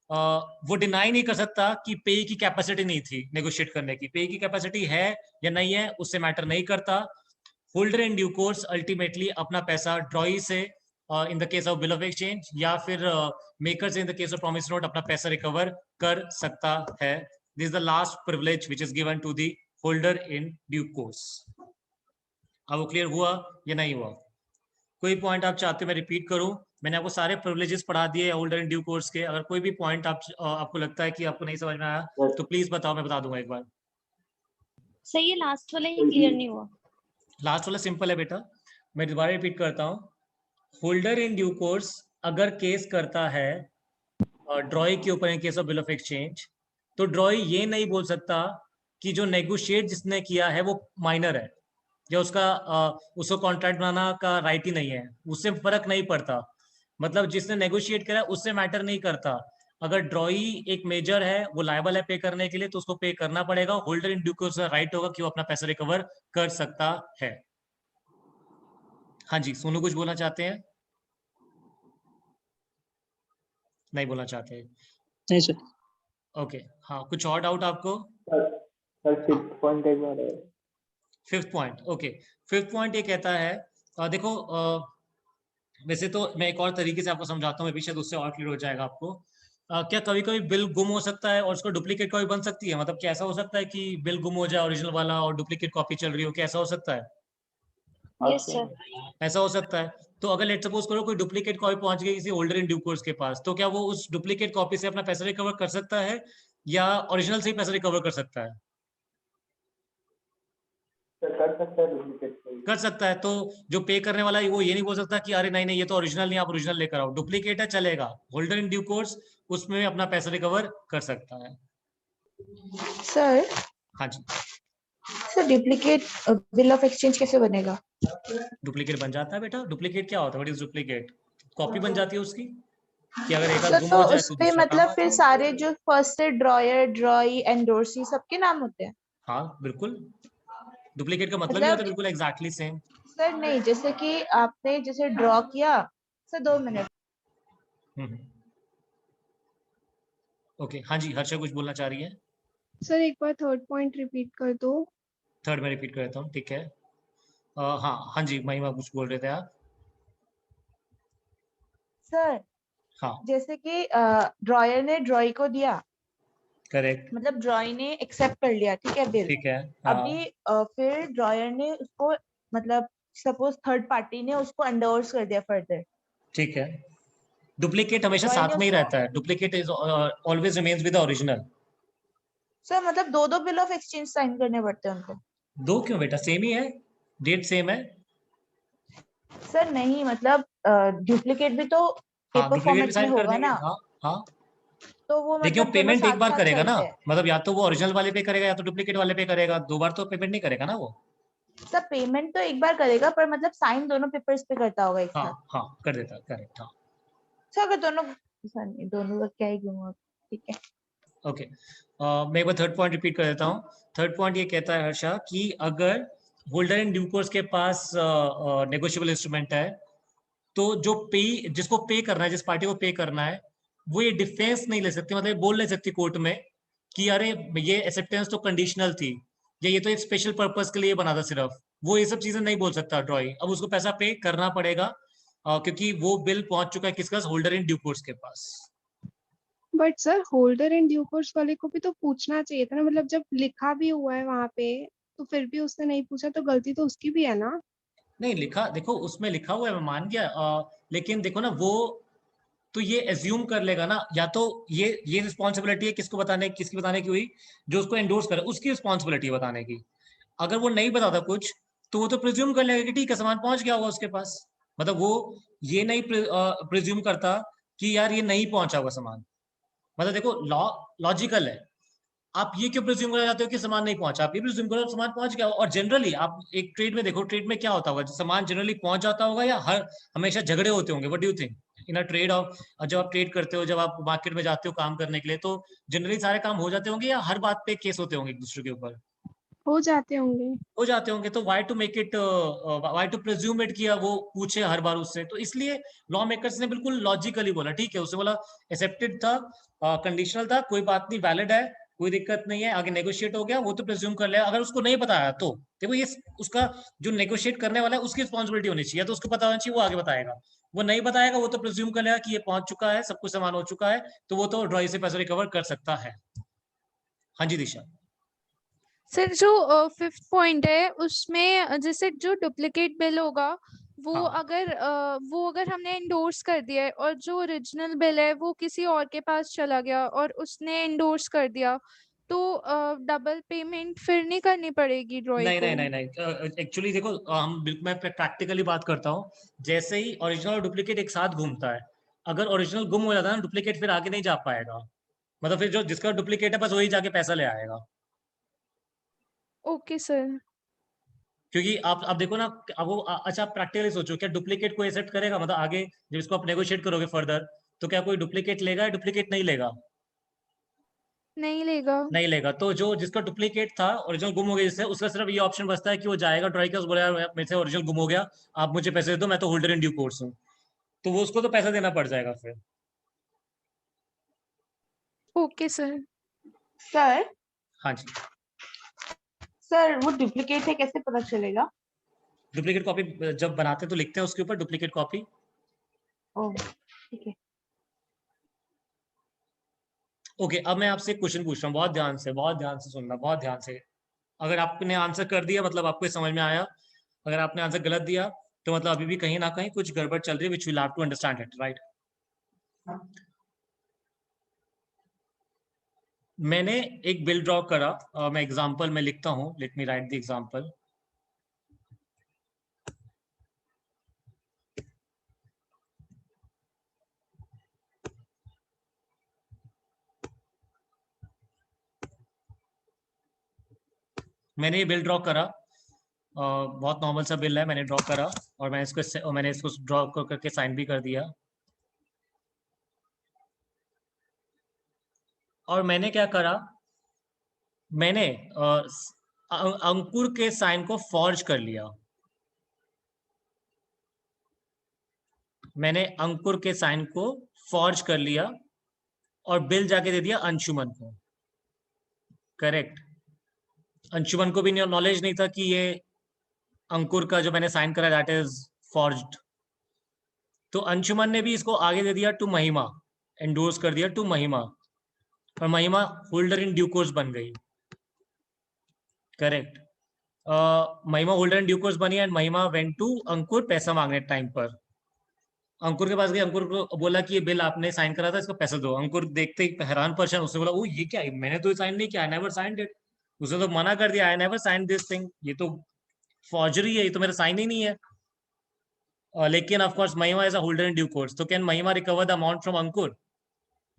वो डिनाई नहीं कर सकता कि पे की कैपेसिटी नहीं थी नेगोशिएट करने की। पे की कैपेसिटी है या नहीं है उससे मैटर नहीं करता। Holder in due course ultimately अपना पैसा ड्रॉई से in the case of bill of exchange या फिर मेकर से in the case of promise note अपना पैसा रिकवर कर सकता है। This is the last privilege which is given to the holder in due course. अब वो क्लियर हुआ या नहीं हुआ? कोई पॉइंट आप चाहते हो मैं रिपीट करूं? मैंने आपको सारे प्रिविलेजेस पढ़ा दिए होल्डर इन ड्यू कोर्स के। अगर कोई भी पॉइंट आपको लगता है कि आपको नहीं समझ में आया तो प्लीज बताओ, मैं बता दूंगा एक बार। सही है, लास्ट वाला ही क्लियर नहीं हुआ। लास्ट वाला सिंपल है बेटा, मैं दोबारा रिपीट करता हूँ। होल्डर इन ड्यू कोर्स अगर केस करता है ड्रॉई के ऊपर इन case of bill of exchange, तो ड्रॉई ये नहीं बोल सकता कि जो नेगोशिएट जिसने किया है वो माइनर है या उसको कॉन्ट्रैक्ट बनाना का राइट ही नहीं है, उससे फर्क नहीं पड़ता। मतलब जिसने नेगोशिएट करा उससे मैटर नहीं करता। अगर ड्रॉई एक मेजर है, वो लायबल है पे करने के लिए, तो उसको पे करना पड़ेगा। Holder in due course right होगा कि वो अपना पैसा रिकवर कर सकता है। हाँ जी, सोनू कुछ बोलना चाहते हैं? नहीं बोलना चाहते? नहीं सर। ओके, हाँ, कुछ और डाउट आपको? सर फिफ्थ पॉइंट एक बार है। Fifth point, okay. Fifth point ये कहता है, देखो वैसे तो मैं एक और तरीके से आपको समझाता हूँ, मैं भी शायद उससे और क्लियर हो जाएगा आपको। क्या कभी कभी बिल गुम हो सकता है और उसको डुप्लीकेट कॉपी बन सकती है? मतलब क्या ऐसा हो सकता है कि बिल गुम हो जाए ओरिजिनल वाला और डुप्लीकेट कॉपी चल रही हो? क्या ऐसा हो सकता है? Yes sir. ऐसा हो सकता है। तो अगर लेट सपोज करो कोई डुप्लीकेट कॉपी पहुंच गई किसी होल्डर इन ड्यू कोर्स के पास, तो क्या वो उस डुप्लीकेट कॉपी से अपना पैसा रिकवर कर सकता है या ओरिजिनल से ही पैसा रिकवर कर सकता है? कर सकता है डुप्लीकेट कोई। कर सकता है। तो जो पे करने वाला है वो ये नहीं बोल सकता कि अरे नहीं नहीं ये तो ओरिजिनल नहीं, आप ओरिजिनल लेकर आओ, डुप्लीकेट है चलेगा। होल्डर इन ड्यू कोर्स उसमें भी अपना पैसा रिकवर कर सकता है। सर हाँ जी, sir duplicate bill of exchange कैसे बनेगा? डुप्लीकेट बन जाता है बेटा। डुप्लीकेट क्या होता है? What is duplicate? कॉपी बन जाती है उसकी, कि अगर एक आध सर गुम तो हो जाए उस तो पे दूसरा काम मतलब आ फिर जाए। सारे जो फर्स्ट से ड्रॉयर, ड्रॉई, एंडोर्सी सबके नाम होते हैं? हाँ बिल्कुल, डुप्लीकेट का मतलब ही होता मतलब है बिल्कुल एग्जैक्टली सेम। सर नहीं, जैसे कि आपने जैसे ड्रॉ किया, सर 2 मिनट, ओके, हाँ जी, हर्षा कुछ बोलना चाह रही है? सर एक बार थर्ड पॉइंट रिपीट कर दो। थर्ड में रिपीट कर देता हूँ, ठीक है। हाँ हाँ जी, महिमा कुछ बोल रहे थे आप? सर हाँ, जैसे कि ड्रॉयर ने ड्रॉई को दिया, करेक्ट, मतलब ड्रॉई ने एक्सेप्ट कर लिया, ठीक है बिल। ठीक है। हाँ, अभी फिर ड्रॉयर ने उसको, मतलब सपोज थर्ड पार्टी ने उसको एंडोर्स कर दिया फर्दर। ठीक है। डुप्लीकेट हमेशा ड्रॉई ने साथ में ही उसको, रहता है, duplicate is always remains with the original. Sir मतलब दो दो बिल ऑफ एक्सचेंज साइन करने पड़ते हैं उनको? दो क्यों बेटा, सेम ही है, डेट सेम है। सर नहीं, मतलब डुप्लीकेट भी तो हाँ, पेपर डुप्लीकेट भी फॉर्मेट में साइन कर होगा देंगे। ना, हाँ हाँ, तो वो देखिए वो मतलब दोनों पेमेंट एक साथ बार साथ करेगा ना, चलते हैं। मतलब या तो वो ओरिजिनल वाले पे करेगा या तो डुप्लीकेट वाले पे करेगा, दो बार तो पेमेंट नहीं करेगा ना वो। सर पेमेंट तो एक बार करेगा, पर मतलब साइन दोनों पेपर्स पे करता होगा एक हाँ साथ। हाँ, कर देता, करेक्ट, हाँ। सर अगर दोनों, सर नहीं, दोनों का क्या ही घूमा, ठीक है। ओके, मैं एक बार थर्ड पॉइंट रिपीट कर देता हूँ। थर्ड पॉइंट ये कहता है हर्षा कि अगर होल्डर इन ड्यू कोर्स के पास नेगोशिएबल इंस्ट्रूमेंट है, तो जो पे, जिसको पे करना है, जिस पार्टी को पे करना है, वो ये डिफेंस नहीं ले सकती, मतलब ये बोल नहीं सकती कोर्ट में कि अरे ये एक्सेप्टेंस तो कंडीशनल थी, या ये तो एक स्पेशल पर्पस के लिए बना था सिर्फ। वो ये सब चीजें नहीं बोल सकता ड्रॉई, अब उसको पैसा पे करना पड़ेगा, क्योंकि वो बिल पहुंच चुका है किसके पास, होल्डर इन ड्यू कोर्स के पास। But sir holder and due course वाले को भी तो पूछना चाहिए था ना, मतलब जब लिखा भी हुआ है वहां पे तो फिर भी उसने नहीं पूछा, तो गलती तो उसकी भी है ना। नहीं लिखा, देखो उसमें लिखा हुआ है, मैं मान गया, लेकिन देखो ना, वो तो ये एज्यूम कर लेगा ना, या तो ये रिस्पॉन्सिबिलिटी है किसको बताने, किसकी बताने की हुई, जो उसको एंडोर्स करे उसकी रिस्पॉन्सिबिलिटी है बताने की। अगर वो नहीं बताता कुछ, तो वो तो प्रिज्यूम कर लेगा कि ठीक है सामान पहुंच गया होगा उसके पास। मतलब वो ये नहीं प्रिज्यूम करता कि यार ये नहीं पहुंचा होगा सामान। मतलब देखो लॉ लॉजिकल है, आप ये क्यों प्रिज्यूम करना चाहते हो कि सामान नहीं पहुंचा, आप ये प्रिज्यूम करो सामान पहुंच गया। और जनरली आप एक ट्रेड में देखो, ट्रेड में क्या होता होगा, सामान जनरली पहुंच जाता होगा या हर हमेशा झगड़े होते होंगे, what do you think in a trade off, जब आप ट्रेड करते हो, जब आप मार्केट में जाते हो काम करने के लिए, तो जनरली सारे काम हो जाते होंगे या हर बात पे केस होते होंगे एक दूसरे के ऊपर? हो जाते होंगे। हो जाते होंगे, तो why to make it, why to presume it किया वो पूछे हर बार उससे। तो इसलिए लॉ मेकर्स ने बिल्कुल लॉजिकली बोला, ठीक है, उसने बोला एक्सेप्टेड था, कंडीशनल था, कोई बात नहीं, वैलिड है, कोई दिक्कत नहीं है, आगे नेगोशिएट हो गया, वो तो प्रिज्यूम कर लिया। अगर उसको नहीं बताया तो देखो ये उसका, जो नेगोशिएट करने वाला है उसकी रिस्पॉन्सिबिलिटी होनी चाहिए, तो उसको पता होना चाहिए, वो आगे बताएगा। वो नहीं बताएगा, वो तो प्रिज्यूम कर लेगा कि ये पहुंच चुका है, सब कुछ सामान हो चुका है, तो वो तो ड्रॉई से पैसा रिकवर कर सकता है। हाँ जी दिशा। सर जो फिफ्थ पॉइंट है उसमें जैसे जो डुप्लीकेट बिल होगा वो हाँ, अगर हमने एंडोर्स कर दिया है और जो ओरिजिनल बिल है वो किसी और के पास चला गया और उसने एंडोर्स कर दिया, तो डबल पेमेंट फिर नहीं करनी पड़ेगी ड्रॉई नहीं को। नहीं नहीं नहीं, एक्चुअली देखो, हम बिल्कुल, मैं प्रैक्टिकली बात करता हूँ। जैसे ही ओरिजिनल और डुप्लीकेट एक साथ घूमता है, अगर ओरिजिनल गुम हो जाता है ना, डुप्लीकेट फिर आगे नहीं जा पाएगा। मतलब फिर जो जिसका डुप्लीकेट है बस वही जाके पैसा ले आएगा। Okay sir. क्योंकि आप देखो ना, अब वो अच्छा आप प्रैक्टिकली सोचो, क्या डुप्लीकेट को एक्सेप्ट करेगा? मतलब आगे जब इसको आप नेगोशिएट करोगे फर्दर, तो क्या कोई डुप्लीकेट लेगा या डुप्लीकेट नहीं लेगा? नहीं लेगा। नहीं लेगा। तो जो जिसका डुप्लीकेट था, ओरिजिनल गुम हो गया जिससे, उसका सिर्फ ये ऑप्शन बचता है कि वो जाएगा ड्रॉई के पास, बोलेगा मेरे से ओरिजिनल गुम हो गया, आप मुझे पैसे दे दो, मैं तो होल्डर इन ड्यू कोर्स हूँ। तो वो उसको तो पैसा देना पड़ जाएगा फिर। Okay sir. सर हाँ जी, सर वो डुप्लीकेट है कैसे पता चलेगा? डुप्लीकेट कॉपी जब बनाते हैं तो लिखते हैं उसके ऊपर डुप्लीकेट कॉपी। ओह ठीक है। ओके, अब मैं आपसे एक क्वेश्चन पूछ रहा हूँ, बहुत ध्यान से सुनना, बहुत ध्यान से। अगर आपने आंसर कर दिया मतलब आपको ये समझ में आया, अगर आपने आंसर गलत दिया तो मतलब अभी भी कहीं ना कहीं कुछ गड़बड़ चल रही है, which will have to understand it, right? मैंने एक बिल ड्रॉ करा, मैं एग्जांपल में लिखता हूँ, late me right the example. मैंने ये बिल ड्रॉ करा, बहुत नॉर्मल सा बिल है, मैंने ड्रॉ करा और मैंने इसको ड्रॉ करके साइन भी कर दिया। और मैंने क्या करा, मैंने अंकुर के साइन को फॉर्ज कर लिया। मैंने अंकुर के साइन को फॉर्ज कर लिया और बिल जाके दे दिया अंशुमन को, करेक्ट। अंशुमन को भी नॉलेज नहीं था कि ये अंकुर का जो मैंने साइन करा दैट इज फॉर्ज्ड। तो अंशुमन ने भी इसको आगे दे दिया टू महिमा, एंडोर्स कर दिया टू महिमा, और महिमा होल्डर इन ड्यू कोर्स बन गई, करेक्ट। महिमा होल्डर इन ड्यू कोर्स बनी एंड महिमा वेंट टू अंकुर पैसा मांगने टाइम पर। अंकुर के पास गई, अंकुर को बोला कि ये बिल आपने साइन करा था, इसका पैसा दो। अंकुर देखते ही हैरान परेशान, उसने बोला ओ ये क्या है, मैंने तो साइन नहीं किया, आई नेवर साइंड इट। उसने तो मना कर दिया, I never signed this thing, ये तो फॉर्जरी है, ये तो मेरा साइन ही नहीं है। लेकिन of course Mahima is a holder in due course, तो can Mahima recover the amount from Ankur?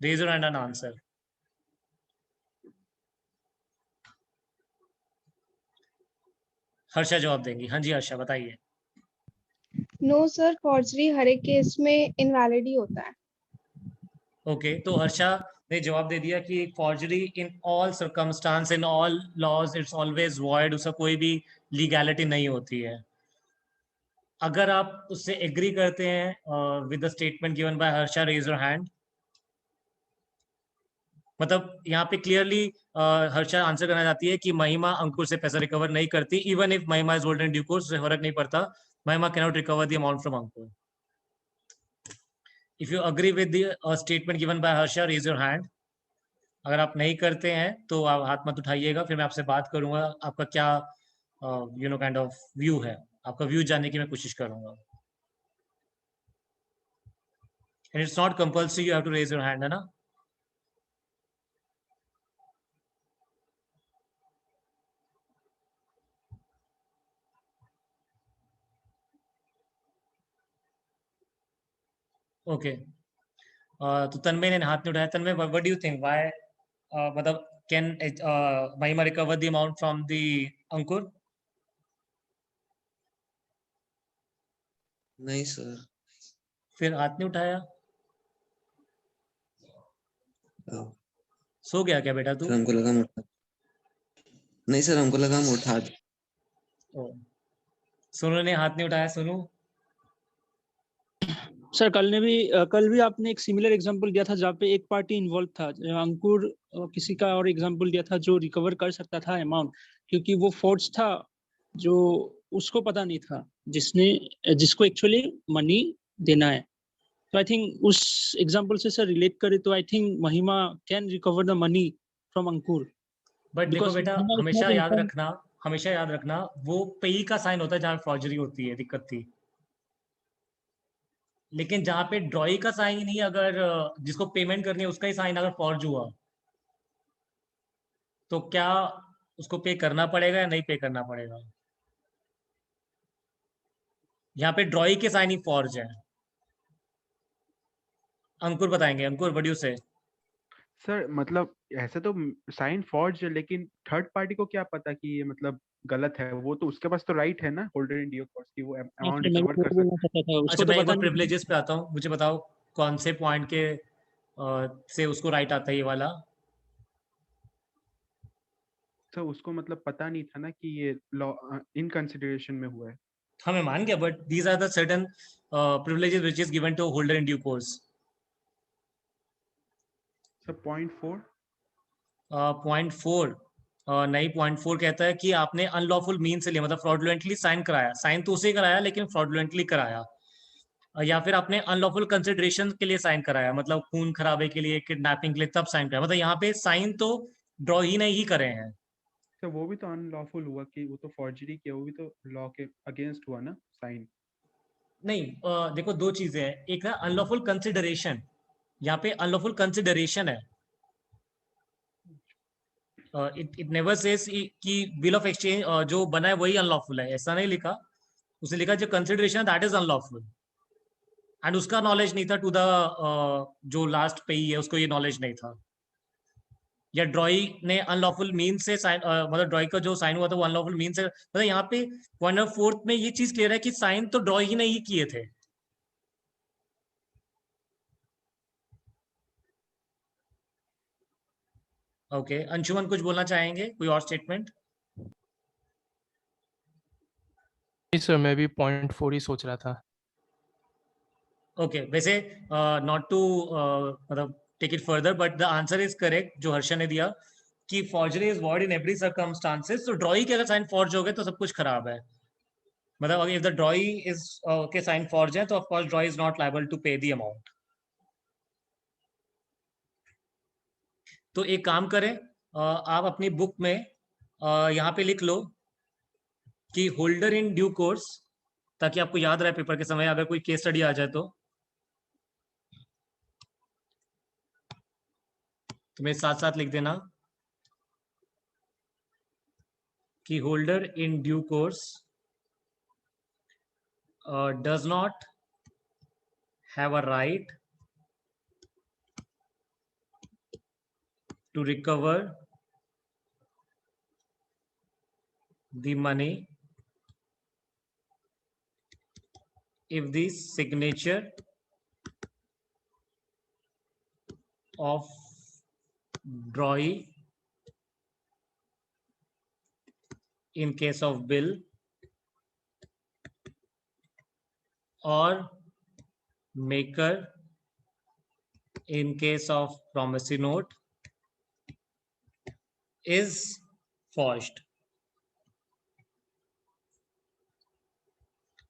Raise your hand and answer. Harsha जवाब देंगी। हाँ जी हर्षा बताइए। नो सर, फॉर्जरी हर एक केस में इनवैलिड ही होता है। ओके, तो हर्षा ने जवाब दे दिया कि forgery in all circumstance, in all laws, it's always void, उसका कोई भी लीगैलिटी नहीं होती है। अगर आप उससे एग्री करते हैं with the statement given by Harsha, raise your hand. मतलब यहाँ पे क्लियरली हर्षा आंसर करना चाहती है कि महिमा अंकुर से पैसा रिकवर नहीं करती, even if Mahima is holder in due course, फर्क नहीं पड़ता, Mahima can not recover the amount from Ankur. If you agree with the statement given by Harsha, raise your hand. अगर आप नहीं करते हैं तो आप हाथ मत उठाइएगा, फिर मैं आपसे बात करूंगा आपका क्या you know kind of view है, आपका व्यू जानने की मैं कोशिश करूंगा। And it's not compulsory, you have to raise your hand, है ना? ओके, तो तन्मय ने हाथ नहीं उठाया। Tanmay, what do you think, why मतलब can Mahima recover the amount from the Ankur? नहीं सर। फिर हाथ नहीं उठाया, अ, सो गया क्या बेटा तू? सर हमको लगा हम उठा, नहीं सर हमको लगा हम उठा। सोनू ने हाथ नहीं उठाया। सोनू? सर कल भी आपने एक सिमिलर एग्जांपल दिया था जहाँ पे एक पार्टी इन्वॉल्व था, अंकुर किसी का और एग्जांपल दिया था जो रिकवर कर सकता था अमाउंट, क्योंकि वो फोर्स था जो उसको पता नहीं था जिसको एक्चुअली मनी देना है। तो आई थिंक उस एग्जांपल से सर रिलेट करे तो आई थिंक महिमा can recover the money from Ankur. But देखो Because बेटा, महिमा is हमेशा not याद informed. रखना वो पेई का साइन होता है जहाँ फॉर्जरी होती है, दिक्कत थी। लेकिन जहाँ पे ड्रॉई का साइन ही, अगर जिसको पेमेंट करनी है उसका ही साइन अगर फॉर्ज हुआ, तो क्या उसको पे करना पड़ेगा या नहीं पे करना पड़ेगा? यहाँ पे ड्रॉई के साइन ही फॉर्ज है। अंकुर बताएंगे। अंकुर, व्हाट डू यू से? सर मतलब ऐसे तो साइन फॉर्ज है, लेकिन थर्ड पार्टी को क्या पता कि ये मतलब गलत है? वो तो उसके पास तो राइट है ना होल्डर इन ड्यू कोर्स की, वो अमाउंट मैं रिकवर कर बोलना सकता है। चाहता था, उसको अच्छा, तो मैं एक पता बार नहीं। प्रिविलेजेस पे आता हूँ, मुझे बताओ कौन से पॉइंट के से उसको राइट आता है ये वाला? तो उसको मतलब पता नहीं था ना कि ये लॉ इन कंसिडरेशन में हुआ है। हाँ मैं मान गया, but these are the certain privileges which is given to a holder in due course. Sir point 4 point 4 नहीं, पॉइंट 4 कहता है कि आपने अनलॉफुल मीन से लिया, मतलब फ्रॉडुलेंटली साइन कराया। साइन तो उसे कराया लेकिन फ्रॉडुलेंटली कराया। या फिर आपने अनलॉफुल कंसिडरेशन के लिए साइन कराया, मतलब खून खराबे के लिए, किडनैपिंग के लिए, तब साइन कराया। मतलब यहाँ पे साइन तो ड्रॉ ही नहीं ही करे हैं। तो वो भी तो अनलॉफुल हुआ कि वो तो फॉर्जरी किया, वो भी तो लॉ के अगेंस्ट हुआ ना साइन। नहीं, देखो दो चीजें हैं, एक है अनलॉफुल कंसिडरेशन, यहाँ पे अनलॉफुल कंसिडरेशन है। इट नेवर सेज कि बिल ऑफ एक्सचेंज जो बना है वही अनलॉफुल है, ऐसा नहीं लिखा। उसने लिखा जो consideration that is unlawful, and उसका नॉलेज नहीं था टू द जो लास्ट पे ही है, उसको ये नॉलेज नहीं था। या ड्रॉई ने अनलॉफुल मीन से साइन, मतलब ड्रॉई का जो साइन हुआ था वो अनलॉफुल मीन से, मतलब यहाँ पे पॉइंट नंबर 4 में ये चीज क्लियर है कि साइन तो ड्रॉई ही नहीं किए थे। ओके, अंशुमन कुछ बोलना चाहेंगे, कोई और स्टेटमेंट? नहीं सर, मैं भी पॉइंट 4 ही सोच रहा था। ओके वैसे नॉट टू मतलब take it further but the answer is correct जो हर्षा ने दिया कि forgery is void in every circumstances. तो ड्रॉई के अगर साइन फॉर्ज हो गए तो सब कुछ खराब है। मतलब अगर इफ द ड्रॉई इज के साइन फॉर्ज है तो of course drawee is not liable to pay the amount. तो एक काम करें, आप अपनी बुक में यहाँ पे लिख लो कि होल्डर इन ड्यू कोर्स, ताकि आपको याद रहे पेपर के समय अगर कोई केस स्टडी आ जाए तो मेरे साथ साथ लिख देना कि holder in due course does not have a right to recover the money if the signature of drawee in case of bill or maker in case of promissory note is forged।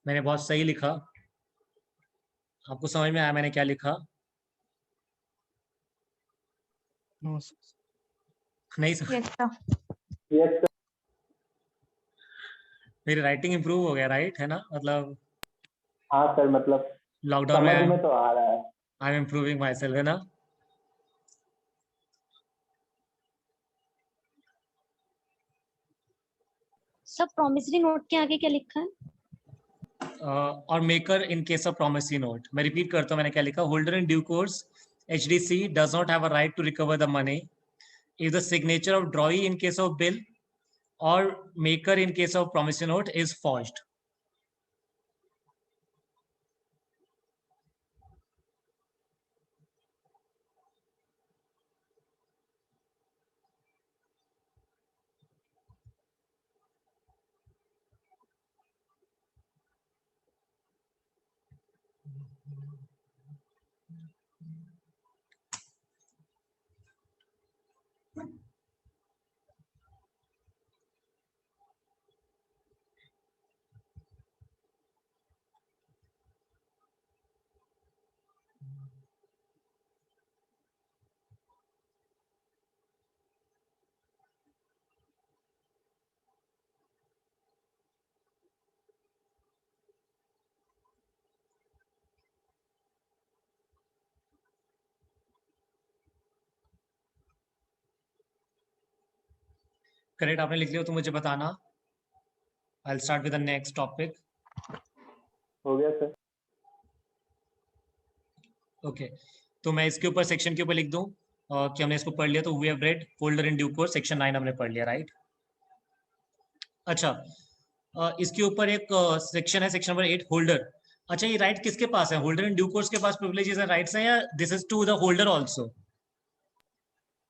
मैंने बहुत सही लिखा, आपको समझ में आया मैंने क्या लिखा? नहीं sir. Yes, sir. Yes, sir. मेरी राइटिंग इंप्रूव हो गया, राइट है ना? मतलब हाँ सर, मतलब लॉकडाउन समझ में में तो आ रहा है। I am improving my self, है ना? सब प्रॉमिसरी नोट के आगे क्या लिखा है? और maker in case of promissory note. मैं रिपीट करता हूँ मैंने क्या लिखा। Holder in due course HDC does not have a right to recover the money if the signature of drawee in case of bill or maker in case of promissory note is forged। Correct आपने लिख लिया तो मुझे बताना। I will start with the next topic. हो गया sir. Okay तो मैं इसके ऊपर सेक्शन के ऊपर लिख दूं कि हमने इसको पढ़ लिया। तो we have read holder in due course section 9 हमने पढ़ लिया, राइट? अच्छा इसके ऊपर एक सेक्शन है, सेक्शन नंबर 8 होल्डर। अच्छा ये राइट किसके पास है? होल्डर इन ड्यू कोर्स के पास प्रिविलेजेस एंड राइट्स हैं या this is to the holder also?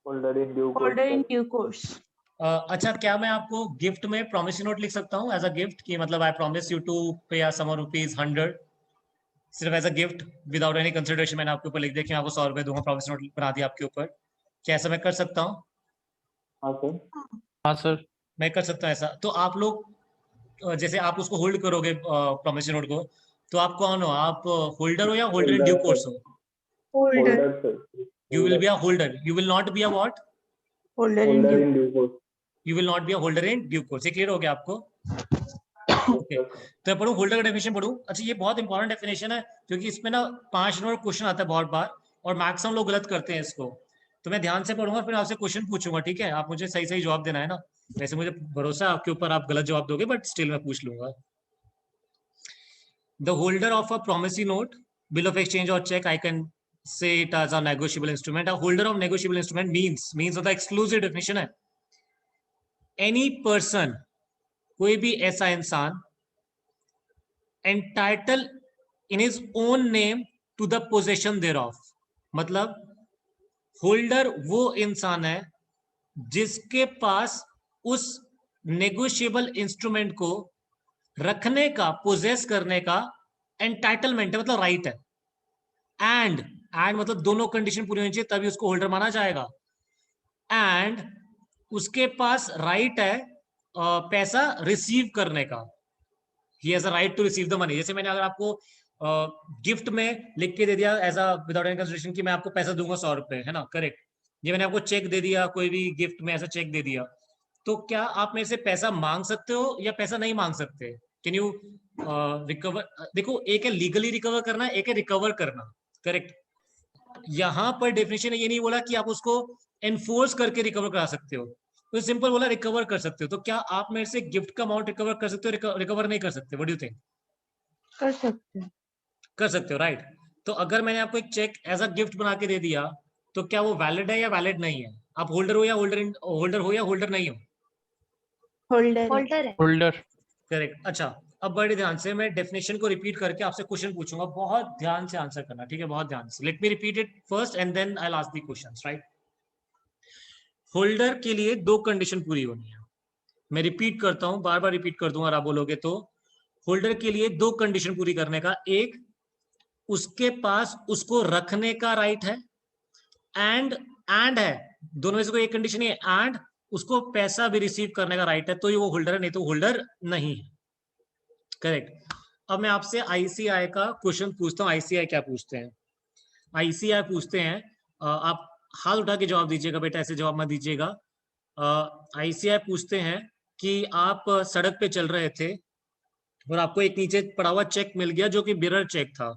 Holder in due course. Holder in due course. अच्छा क्या मैं आपको गिफ्ट में प्रॉमिसरी नोट लिख सकता हूँ एज अ गिफ्ट कि मतलब आई प्रॉमिस यू टू पे सम ₹100 सिर्फ as a gift without any consideration? मैंने आपके ऊपर लिख दिया कि मैं आपको 100 रुपए दूंगा, प्रॉमिसरी नोट बना दिया आपके ऊपर। क्या ऐसा मैं कर सकता हूँ? हाँ सर। हाँ सर। मैं कर सकता हूँ ऐसा। तो आप लोग जैसे आप उसको होल्ड करोगे प्रॉमिसरी नोट को, तो आप कौन हो? आप होल्डर हो या होल्डर इन ड्यू कोर्स हो? Holder. Holder sir. You will be a holder. You will not be a what? Holder in holder due. In due course. You will not be a holder in due course। ये clear हो गया आपको? Okay तो मैं पढ़ूं holder का definition पढ़ूं। अच्छा ये बहुत इंपॉर्टेंट डेफिनेशन है क्योंकि इसमें ना 5 नंबर क्वेश्चन आता है बहुत बार और मैक्सिमम लोग गलत करते हैं इसको। तो मैं ध्यान से पढ़ूंगा फिर आपसे क्वेश्चन पूछूंगा, ठीक है? आप मुझे सही सही जवाब देना है ना। वैसे मुझे भरोसा है आपके ऊपर, आप गलत जवाब दोगे बट स्टिल मैं पूछ लूंगा। The holder of a promissory note, bill of exchange or check, I can say it as a negotiable instrument। A holder of negotiable instrument means of the exclusive definition है any person, कोई भी ऐसा इंसान entitled in his own name to the possession thereof। मतलब holder वो इंसान है जिसके पास उस नेगोशिएबल इंस्ट्रूमेंट को रखने का, पोजेस करने का एंटाइटलमेंट है, मतलब राइट है। एंड मतलब दोनों कंडीशन पूरी होनी चाहिए तभी उसको होल्डर माना जाएगा। एंड उसके पास राइट है पैसा रिसीव करने का, he has a right to receive the money. जैसे मैंने अगर आपको गिफ्ट में लिख के दे दिया as a without any consideration कि मैं आपको पैसा दूंगा 100 रुपए, है ना, करेक्ट। ये मैंने आपको चेक दे दिया, कोई भी गिफ्ट में ऐसा चेक दे दिया, तो क्या आप मेरे से पैसा मांग सकते हो या पैसा नहीं मांग सकते? Can you recover? देखो, एक है लीगली रिकवर करना, एक है रिकवर करना, करेक्ट। यहां पर डेफिनेशन ये नहीं बोला कि आप उसको एनफोर्स करके रिकवर करा सकते हो, तो सिंपल बोला रिकवर कर सकते हो। तो क्या आप मेरे से गिफ्ट का अमाउंट रिकवर कर सकते हो, रिकवर नहीं कर सकते? What do you think? कर सकते हैं। कर सकते हो, राइट। तो अगर मैंने आपको एक चेक एज अ गिफ्ट बना के दे दिया, तो क्या वो वैलिड है या वैलिड नहीं है? आप होल्डर हो या होल्डर नहीं हो? होल्डर होल्डर है। होल्डर। करेक्ट। अच्छा, अब बड़े ध्यान से मैं डेफिनेशन को रिपीट करके आपसे क्वेश्चन पूछूंगा, बहुत ध्यान से आंसर करना, ठीक है? बहुत ध्यान से। Let me repeat it first and then I will ask the questions, right. Holder के लिए दो कंडीशन पूरी होनी है। मैं रिपीट करता हूं, बार बार रिपीट कर दूंगा, अगर आप बोलोगे तो। होल्डर के लिए दो कंडीशन पूरी करने का, एक उसके पास उसको रखने का राइट है, एंड है, दोनों में से कोई एक कंडीशन है, एंड उसको पैसा भी रिसीव करने का राइट है, तो ये वो होल्डर है, नहीं तो होल्डर नहीं है। करेक्ट। अब मैं आपसे आईसीआई का क्वेश्चन पूछता हूं। आईसीआई क्या पूछते हैं? आईसीआई पूछते हैं, आप हाथ उठा के जवाब दीजिएगा बेटा, ऐसे जवाब मत दीजिएगा। आईसीआई पूछते हैं कि आप सड़क पे चल रहे थे और आपको एक नीचे पड़ा हुआ चेक मिल गया जो कि बिरर चेक था,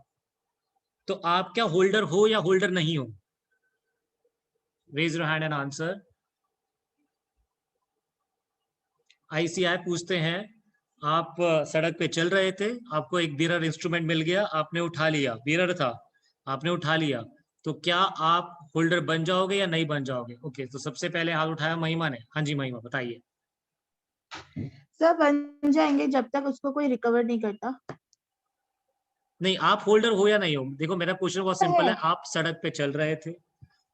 तो आप क्या होल्डर हो या होल्डर नहीं हो? Raise your hand and answer. ICI पूछते हैं, आप सड़क पे चल रहे थे, आपको एक बिरर इंस्ट्रूमेंट मिल गया, आपने उठा लिया, बिरर था, आपने उठा लिया, तो क्या आप होल्डर बन जाओगे या नहीं बन जाओगे? ओके, तो सबसे पहले हाथ उठाया महिमा ने। हाँ जी महिमा, बताइए। सर बन जाएंगे जब तक उसको कोई रिकवर नहीं करता। नहीं, आप होल्डर हो या नहीं हो? देखो, मेरा क्वेश्चन बहुत सिंपल है। आप सड़क पे चल रहे थे,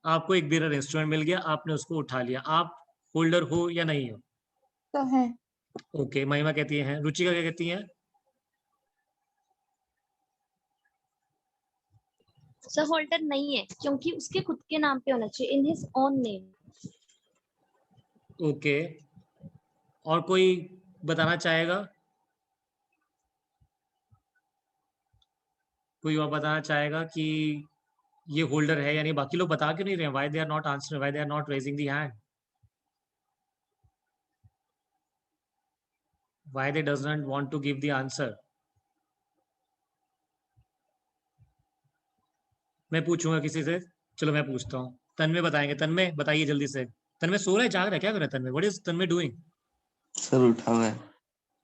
आपको एक बिरर इंस्ट्रूमेंट मिल गया, आपने उसको उठा लिया, आप होल्डर हो या नहीं हो? तो है। ओके, महिमा कहती है। रुचिका क्या कहती है? सर होल्डर नहीं है, क्योंकि उसके खुद के नाम पे होना चाहिए, in his own name. Okay, और कोई बताना चाहेगा? कोई और बताना चाहेगा कि ये होल्डर है या नहीं? बाकी लोग बता क्यों नहीं रहे? Why they are not answering, why they are not raising the hand, why they doesn't want to give the answer? मैं पूछूंगा किसी से, चलो मैं पूछता हूँ। तन्मय बताएंगे। तन्मय बताइए जल्दी से। तन्मय सो रहा है, जाग रहा है, क्या कर रहा है Tanmay? What is Tanmay doing? Sir उठा हुआ है।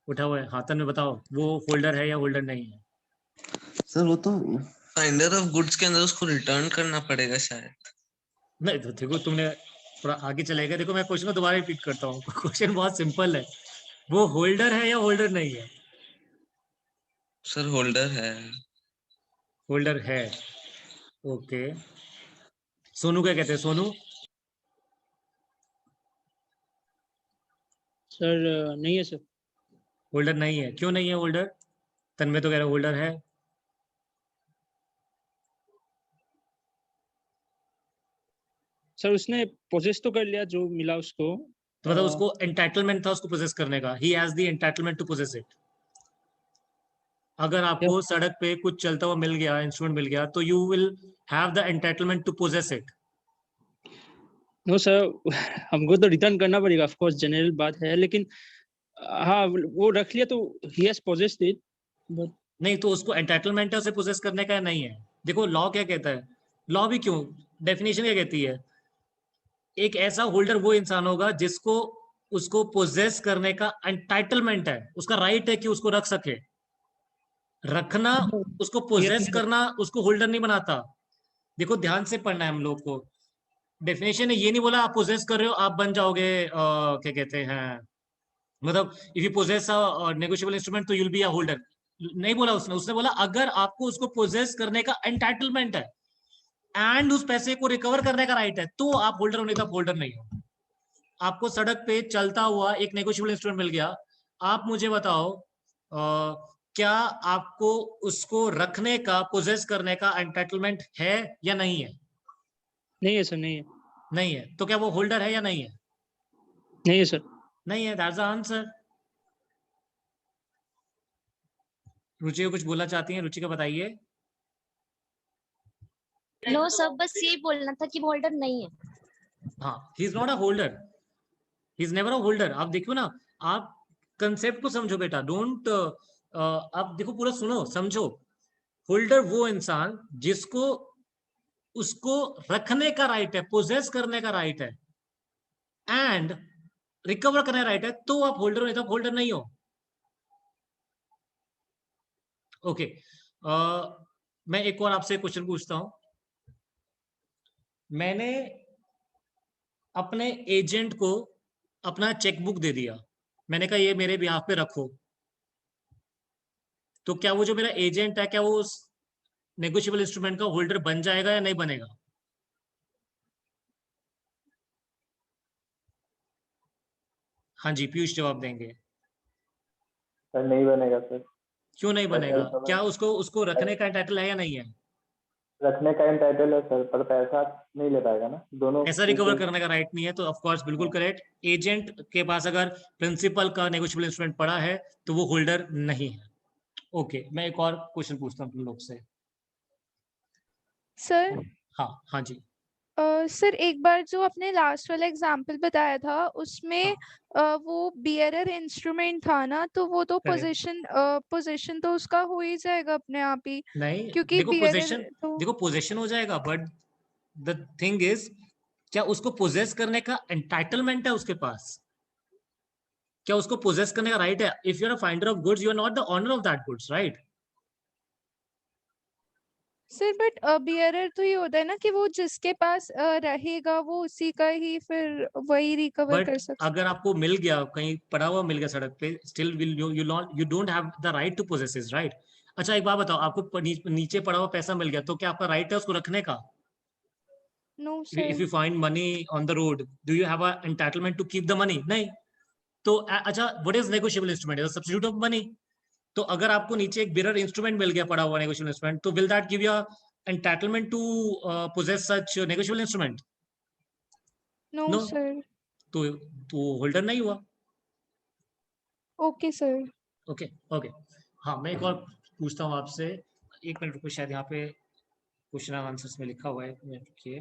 उठा हुआ है। हाँ तन्मय बताओ, वो होल्डर है या होल्डर नहीं है? सर वो तो फाइंडर ऑफ गुड्स के अंदर उसको रिटर्न करना पड़ेगा शायद। नहीं तो देखो, तुमने थोड़ा आगे चले गए। देखो, मैं क्वेश्चन को दोबारा रिपीट करता हूँ। क्वेश्चन बहुत सिंपल है, वो होल्डर है या होल्डर नहीं है? सर होल्डर है। होल्डर है। ओके, सोनू क्या कहते हैं? सोनू? सर नहीं है सर। होल्डर नहीं है। क्यों नहीं है होल्डर? तन्मय तो कह रहा होल्डर है। सर उसने पोजेस तो कर लिया जो मिला उसको। तो मतलब उसको एंटाइटलमेंट था उसको पोजेस करने का। He has the entitlement to possess it. अगर आपको सड़क पे कुछ चलता हुआ मिल गया, इंस्ट्रूमेंट मिल गया, तो you will have the entitlement to possess it. No sir, हमको तो रिटर्न करना पड़ेगा, ऑफ कोर्स जनरल बात है, लेकिन हाँ वो रख लिया तो he has possessed it, but नहीं, तो उसको एंटाइटलमेंट है उसे पोजेस करने का, नहीं है। देखो लॉ क्या कहता है, लॉ भी क्यों, डेफिनेशन क्या कहती है, एक ऐसा होल्डर वो इंसान होगा जिसको उसको पोजेस करने का एंटाइटलमेंट है, उसका राइट है कि उसको रख सके। रखना, उसको पोजेस करना उसको होल्डर नहीं बनाता। देखो ध्यान से पढ़ना है हम लोग को। डेफिनेशन ने ये नहीं बोला आप पोजेस कर रहे हो आप बन जाओगे क्या कहते हैं, मतलब if you possess a negotiable instrument तो you will be a holder, नहीं बोला उसने। उसने बोला अगर आपको उसको पोजेस करने का एंटाइटलमेंट है एंड उस पैसे को रिकवर करने का राइट है, तो आप होल्डर हो, नहीं तो आप होल्डर नहीं हो। आपको सड़क पे चलता हुआ एक नेगोशिएबल इंस्ट्रूमेंट मिल गया, आप मुझे बताओ क्या आपको उसको रखने का, पोजेस करने का एंटाइटलमेंट है या नहीं है? नहीं है सर, नहीं है। नहीं है। तो क्या वो होल्डर है या नहीं है? नहीं है सर। नहीं है, दैट्स द आंसर। रुचि को कुछ बोलना चाहती हैं? रुचि का बताइए। नो सर, बस ये बोलना था कि होल्डर नहीं है। हाँ, ही is not a holder, he is never a holder. आप देखो ना, आप कंसेप्ट को समझो बेटा, डोंट आप देखो, पूरा सुनो, समझो। होल्डर वो इंसान जिसको उसको रखने का राइट है, पोजेस करने का राइट है एंड रिकवर करने का राइट है, तो आप होल्डर हो, नहीं तो आप होल्डर नहीं हो। ओके, मैं एक और आपसे क्वेश्चन पूछता हूं। मैंने अपने एजेंट को अपना चेकबुक दे दिया, मैंने कहा ये मेरे बिहाफ पे रखो, तो क्या वो जो मेरा एजेंट है, क्या वो उस नेगोशिएबल इंस्ट्रूमेंट का होल्डर बन जाएगा या नहीं बनेगा? हाँ जी, पीयूष जवाब देंगे। सर नहीं बनेगा सर। क्यों नहीं बनेगा? पैसा क्या उसको रखने का टाइटल है या नहीं है? रखने का टाइटल है सर, पर पैसा नहीं ले पाएगा ना, दोनों ऐसा रिकवर करने का राइट नहीं है, तो ऑफ कोर्स बिल्कुल करेक्ट। एजेंट के पास अगर प्रिंसिपल का नेगोशिएबल इंस्ट्रूमेंट पड़ा है तो वो होल्डर नहीं है। ओके, मैं एक और क्वेश्चन पूछता हूँ तुम लोग से। सर हाँ जी। सर एक बार जो आपने लास्ट वाला एग्जाम्पल बताया था उसमें वो बियरर इंस्ट्रूमेंट था ना, तो वो तो Correct. पोजीशन तो उसका हो ही जाएगा अपने आप ही, नहीं, क्योंकि देखो बियरर पोजेशन, तो देखो पोजेशन हो जाएगा, बट द थिंग इज, क्या उसको पोजेस करने का एंटाइटलमेंट है उसके पास? क्या उसको पोजेस करने का राइट है? If you are a finder of goods, you are not the owner of that goods, right? Sir but bearer तो ये होता है ना कि वो जिसके पास रहेगा वो उसी का ही फिर वही रिकवर बट कर सकता। अगर आपको मिल गया, कहीं पड़ा हुआ मिल गया सड़क पे, still will you don't have the right to possess it, right? अच्छा एक बात बताओ, आपको नीचे पड़ा हुआ पैसा मिल गया, तो क्या आपका राइट है उसको रखने का? No If sir. you find money on the road, do you have an entitlement to keep the money? नहीं। तो अच्छा, what is negotiable instrument? Is a substitute of money. तो अगर आपको नीचे एक बिरर इंस्ट्रूमेंट मिल गया पड़ा हुआ negotiable instrument, तो will that give you entitlement to possess such negotiable instrument? No No. Sir. तो होल्डर नहीं हुआ। Okay sir. ओके ओके, हाँ मैं एक और पूछता हूँ आपसे, एक मिनट रुको, शायद यहाँ पे क्वेश्चन आंसर्स में लिखा हुआ है, रुकिए।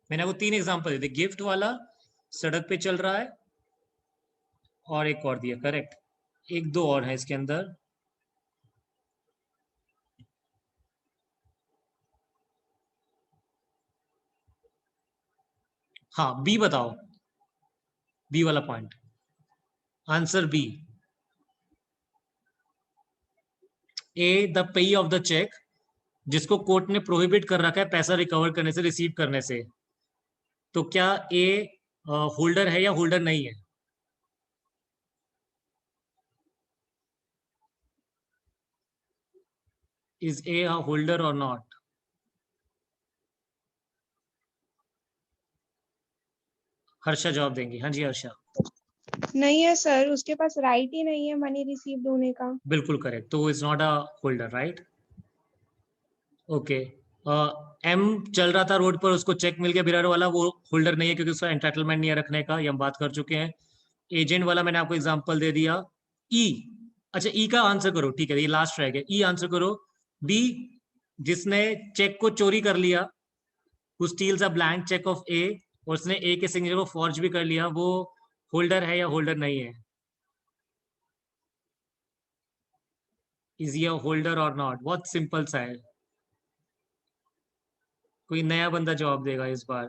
मैंने आपको 3 एग्जांपल दे दिए, गिफ्ट वाला, सड़क पे चल रहा है, और एक और दिया, करेक्ट। एक दो और है इसके अंदर। हाँ, बी बताओ, बी वाला point, answer B. A the payee of the cheque, जिसको कोर्ट ने प्रोहिबिट कर रखा है पैसा रिकवर करने से, रिसीव करने से, तो क्या ए होल्डर है या होल्डर नहीं है? इज ए अ होल्डर और नॉट? हर्षा जवाब देंगी। हाँ जी हर्षा। नहीं है सर, उसके पास राइट ही नहीं है मनी रिसीव्ड होने का। बिल्कुल करेक्ट, तो is not a holder, right? Okay, एम चल रहा था रोड पर, उसको चेक मिल गया बिरार वाला, वो होल्डर नहीं है क्योंकि उसका एंटाइटलमेंट नहीं है रखने का, ये हम बात कर चुके हैं। एजेंट वाला मैंने आपको एग्जांपल दे दिया। ई, अच्छा ई का आंसर करो, ठीक है, ये लास्ट रह गया, ई आंसर करो। बी, जिसने चेक को चोरी कर लिया, who steals a blank check of A, और उसने ए के सिग्नेचर को फॉर्ज भी कर लिया, वो होल्डर है या होल्डर नहीं है? इज ये होल्डर और नॉट? बहुत सिंपल सा है, कोई नया बंदा जवाब देगा इस बार?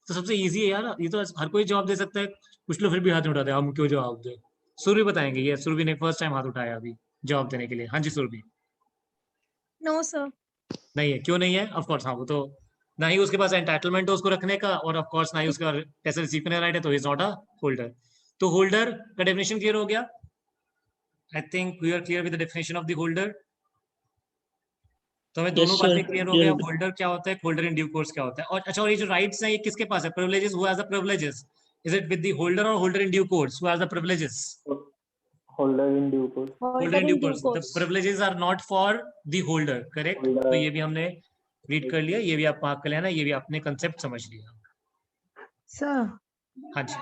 तो सबसे इजी है यार, ये तो हर कोई जवाब दे सकता है। कुछ लोग फिर भी हाथ नहीं उठाते, हम क्यों जवाब दे। सुरभि बताएंगे, ये सुरभि ने फर्स्ट टाइम हाथ उठाया अभी जवाब देने के लिए। हाँ जी सुरभि। No sir. नहीं है, क्यों नहीं है? ऑफ कोर्स, हाँ वो तो, ना ही उसके पास एंटाइटलमेंट है उसको रखने का, और ऑफ कोर्स ना ही उसका पैसे रिसीव करने का राइट है, तो इज नॉट अ होल्डर। तो होल्डर का डेफिनेशन क्लियर हो गया। I think we are clear with the definition of the holder. तो हमें Yes, दोनों sir. बातें क्लियर हो गया, Clear. होल्डर क्या होता है, होल्डर इन ड्यू कोर्स क्या होता है। और अच्छा, और ये जो राइट्स हैं ये किसके पास है, privileges, who has the privileges, is it with the holder और holder in due course, who has the privileges? Holder in due course. Holder in due course, the privileges are not for the holder, correct. तो ये भी हमने read कर लिया, ये भी आप मार्क कर लेना, ये भी आपने कंसेप्ट समझ लिया। सर हाँ जी,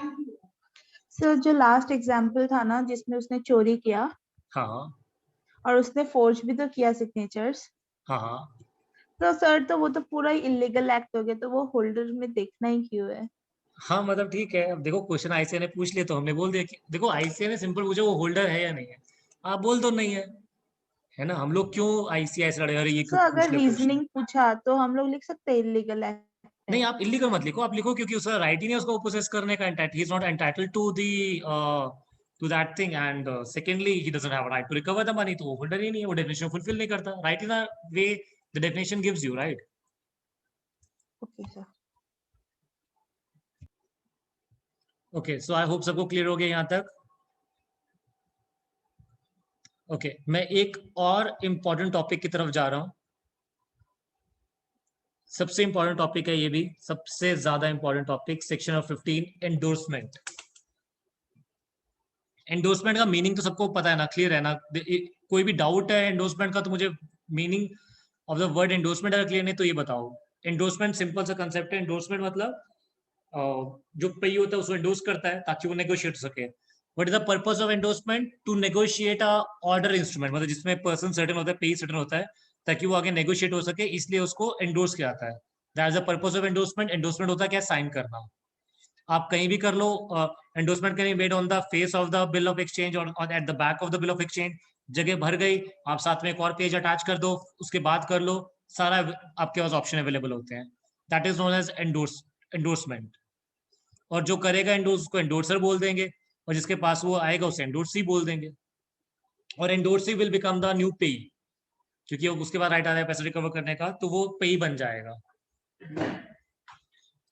सर जो लास्ट एग्जांपल था ना जिसमें उसने चोरी किया हाँ और उसने फोर्ज भी तो किया सिग्नेचर्स, हाँ हाँ। तो सर तो वो तो पूरा ही इलीगल एक्ट हो गया, तो वो होल्डर में देखना ही क्यों है? हाँ मतलब ठीक है, अब देखो क्वेश्चन आईसीए ने पूछ लिया तो हमने बोल दिया कि देखो आईसीए ने सिंपल पूछा वो होल्डर है या नहीं है, आप बोल दो नहीं है ना। हम लोग क्यों आईसीआई से लड़े, अरे ये सर क्यों अगर पूछ ले क्वेश्चन। रीजनिंग पूछा तो हम लोग लिख सकते हैं इलीगल एक्ट नहीं, आप इलीगल मत लिखो, आप लिखो क्योंकि उसका राइट ही नहीं है उसको पोसेस करने का, he is not entitled to that thing, and secondly he doesn't have right to recover the money, तो वो होल्डर ही नहीं है, वो डेफिनेशन फुलफिल नहीं करता। Right in a way the definition gives you, right. Okay sir. Okay, so I hope सबको clear हो गया यहाँ तक। ओके, मैं एक और इम्पोर्टेंट टॉपिक की तरफ जा रहा हूं, सबसे इंपॉर्टेंट टॉपिक है ये भी, सबसे ज्यादा important topic, section of 15, endorsement. Endorsement का मीनिंग तो सबको पता है ना, क्लियर है ना? कोई भी डाउट है एंडोर्समेंट का तो मुझे meaning of the word endorsement अगर क्लियर नहीं तो ये बताओ। एंडोर्समेंट सिंपल सा कंसेप्ट है, एंडोर्समेंट मतलब जो पेई होता है उसको एंडोर्स करता है ताकि वो नेगोशिएट सके। What is the purpose of endorsement? To negotiate a order instrument, मतलब जिसमें पर्सन सर्टेन होता है, पेई सर्टेन होता है, ताकि वो आगे नेगोशिएट हो सके, इसलिए उसको एंडोर्स किया जाता है। That is the purpose of endorsement. Endorsement होता है क्या? साइन करना। आप कहीं भी कर लो, endorsement can be made on the face of the bill of exchange और at the back of the bill of exchange. जगह भर गई, आप साथ में एक और पेज अटैच कर दो, उसके बाद कर लो, सारा आपके पास ऑप्शन अवेलेबल होते हैं। That is known as endorsement. और जो करेगा एंडोर्स उसको एंडोर्सर बोल देंगे, और जिसके पास वो आएगा उसे एंडोर्सी बोल देंगे। और endorsee will become the new पेई, क्योंकि उसके बाद राइट आ जाएगा पैसे रिकवर करने का, तो वो पेई बन जाएगा।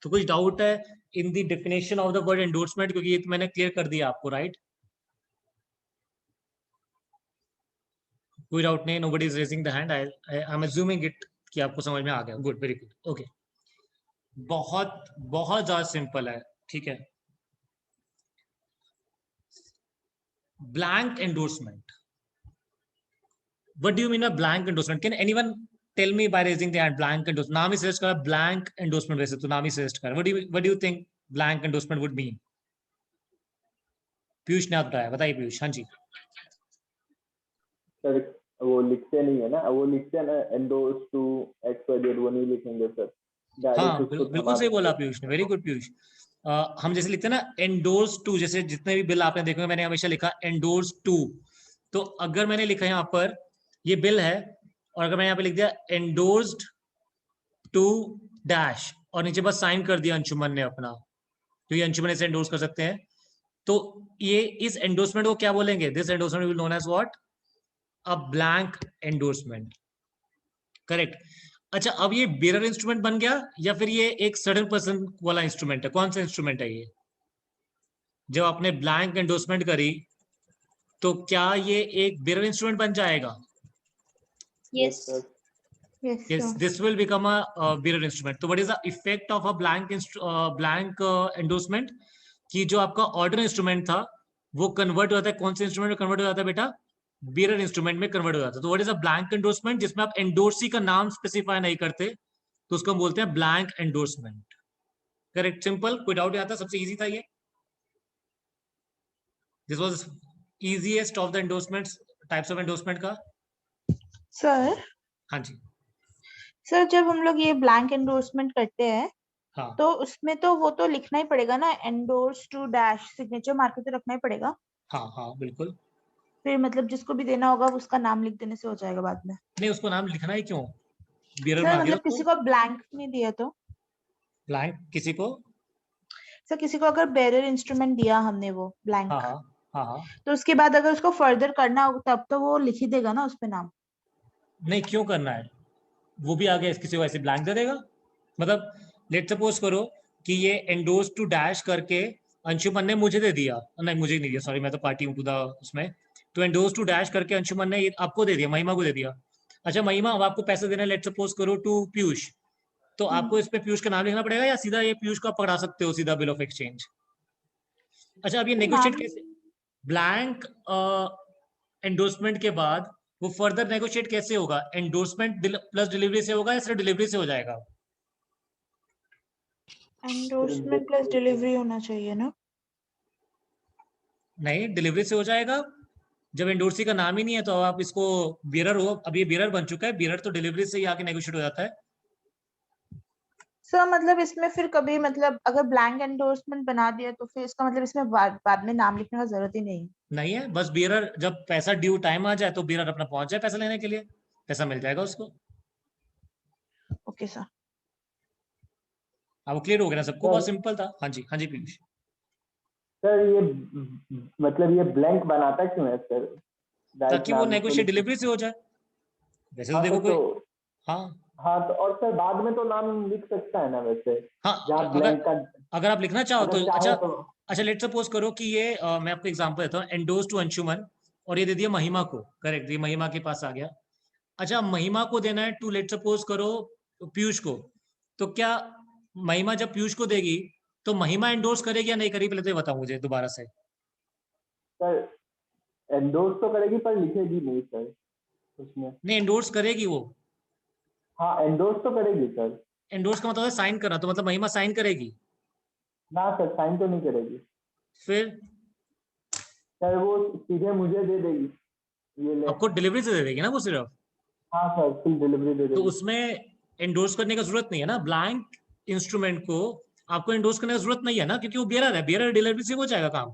तो कुछ डाउट है in the definition of the word endorsement? क्योंकि ये तो मैंने क्लियर कर दिया आपको, राइट? कोई डाउट नहीं, nobody is raising the hand, I am assuming it कि आपको समझ में आ गया। Good, very good, okay. बहुत बहुत ज्यादा सिंपल है, ठीक है। Blank endorsement, what do you mean by blank endorsement? Can anyone tell me by raising the hand? Blank endorsement, नाम ही सजेस्ट करा ब्लैंक एंडोर्समेंट, वैसे तो नाम ही सजेस्ट करा। What do you think blank endorsement would mean? Piyush ने आप बताया, बताइए पीयूष। हाँ जी सर वो लिखते नहीं है ना, वो लिखते हैं ना endorse to X Y Z, वो नहीं लिखेंगे सर। हाँ, बिल्कुल सही बोला पीयूष ने, वेरी गुड पीयूष। हम जैसे लिखते हैं ना एंडोर्स टू, जैसे जितने भी बिल आपने देखे मैंने हमेशा लिखा एंडोर्स टू। तो अगर मैंने लिखा यहाँ पर ये बिल है, और अगर मैं यहाँ पे लिख दिया एंडोर्स्ड टू डैश, और नीचे बस साइन कर दिया अंशुमन ने अपना, तो ये अंशुमन इसे एंडोर्स कर सकते हैं, तो ये इस एंडोर्समेंट को क्या बोलेंगे? This endorsement will known as what? A blank endorsement, correct. अच्छा, अब ये बेरर इंस्ट्रूमेंट बन गया या फिर ये एक सडन पर्सन वाला इंस्ट्रूमेंट है? कौन सा इंस्ट्रूमेंट है ये? जब आपने ब्लैंक एंडोर्समेंट करी तो क्या ये एक बेरर इंस्ट्रूमेंट बन जाएगा? Yes Yes, this will become a bearer instrument. So what is the effect of a blank endorsement? कि जो आपका ऑर्डर इंस्ट्रूमेंट था वो कन्वर्ट हो जाता है, कौन से इंस्ट्रूमेंट में कन्वर्ट हो जाता है बेटा? बीरर इंस्ट्रूमेंट में कन्वर्ट हो जाता है। तो what is a blank endorsement? जिसमें आप एंडोर्सी का नाम स्पेसिफाई नहीं करते, तो उसको हम बोलते हैं ब्लैंक एंडोर्समेंट। करेक्ट, सिंपल, कोई डाउट नहीं आता, सबसे इजी था ये। This was easiest of the endorsements, types of endorsement का। सर हाँ जी, सर जब हम लोग ये ब्लैंक एंडोर्समेंट करते हैं हाँ तो उसमें तो वो तो लिखना ही पड़ेगा ना, endorse to dash, signature mark के तो रखना ही पड़ेगा। हाँ हाँ बिल्कुल। फिर मतलब जिसको भी देना होगा उसका नाम लिख देने से हो जाएगा बाद में? नहीं, उसको नाम लिखना ही क्यों? बीरर में सर आ गया मतलब किसी को ब्लैंक नहीं दिया तो? ब्लैंक किसी को? सर किसी को अगर बेरर इंस्ट्रूमेंट दिया हमने वो ब्लैंक, हाँ हाँ हाँ हाँ। तो उसके बाद अगर उसको फर्दर करना हो तब तो वो लिख ही देगा ना उसपे नाम। नहीं, क्यों करना है? वो भी आगे किसी को ऐसे ब्लैंक दे देगा। मतलब लेट सपोज करो कि ये एंडोर्स टू डैश करके अंशुमन ने मुझे दे दिया, नहीं मुझे नहीं दिया, सॉरी मैं तो पार्टी हूँ टू द उसमें। तो एंडोर्स टू डैश करके अंशुमन ने आपको दे दिया, महिमा को दे दिया। अच्छा महिमा, अब आपको पैसे देना है, लेट्स सपोज करो टू पीयूष, तो आपको इस पे पीयूष का नाम लिखना पड़ेगा या सीधा ये पीयूष को आप पकड़ा सकते हो सीधा बिल ऑफ एक्सचेंज? अच्छा, अब ये नेगोशिएट नाम कैसे, ब्लैंक एंडोर्समेंट के बाद वो फर्दर नेगोशिएट कैसे होगा? एंडोर्समेंट प्लस डिलीवरी से होगा या सिर्फ डिलीवरी से हो जाएगा? एंडोर्समेंट प्लस डिलीवरी होना चाहिए ना? नहीं, डिलीवरी से हो जाएगा। जब एंडोर्सी का नाम ही नहीं है तो आप इसको बियरर हो, अब ये बियरर बन चुका है, बियरर तो डिलीवरी से ही आके नेगोशिएट हो जाता है। सर मतलब इसमें फिर कभी मतलब अगर ब्लैंक एंडोर्समेंट बना दिया तो फिर इसका मतलब इसमें बाद में नाम लिखने का जरूरत ही नहीं। नहीं है, बस बियरर जब पैसा ड्यू टाइम आ जाए तो बियरर अपना पहुंच जाए पैसा लेने के लिए, पैसा मिल जाएगा उसको। Okay sir. अब क्लियर हो गया ना सबको? सर- बहुत सिंपल था। हाँ जी पीयूष। सर ये मतलब ये ब्लैंक बनाता क्यों है सर? Right ताकि वो नाम तो नेगोशिएट लिख- डिलीवरी से हो जाए। वैसे तो हाँ देखो सर, कोई, तो हाँ हाँ तो और सर बाद में तो नाम लिख सकता है ना वैसे, हाँ, जहाँ ब्लैंक का अगर आप लिखना चाहो अगर तो चाहे अच्छा। तो अच्छा लेट सपोज करो कि ये मैं आपको एग्जांपल देता हूँ, एंडोर्स टू अंशुमन, और ये दे दिया महिमा को, करेक्ट, ये महिमा के पास आ गया। अच्छा महिमा को देना है टू लेट सपोज करो पीयूष को, तो क्या महिमा जब पीयूष को देगी तो महिमा एंडोर्स करेगी या नहीं करेगी? पहले तो ये बताओ मुझे दोबारा से। सर एंडोर्स तो करेगी पर लिखेगी नहीं सर उसमें। नहीं, एंडोर्स करेगी वो। हाँ एंडोर्स तो करेगी सर। एंडोर्स का मतलब है साइन करना, तो मतलब महिमा साइन करेगी। ना सर साइन तो नहीं करेगी फिर सर, वो सीधे मुझे दे देगी, ये ले। आपको डिलीवरी से दे देगी ना वो सिर्फ, हाँ सर फुल डिलीवरी दे तो देगी। उसमें एंडोर्स करने का जरूरत नहीं है ना। ब्लैंक इंस्ट्रूमेंट को आपको एंडोर्स करने का जरूरत नहीं है ना, क्योंकि वो बियरर है, बियरर डिलीवरी से हो जाएगा काम।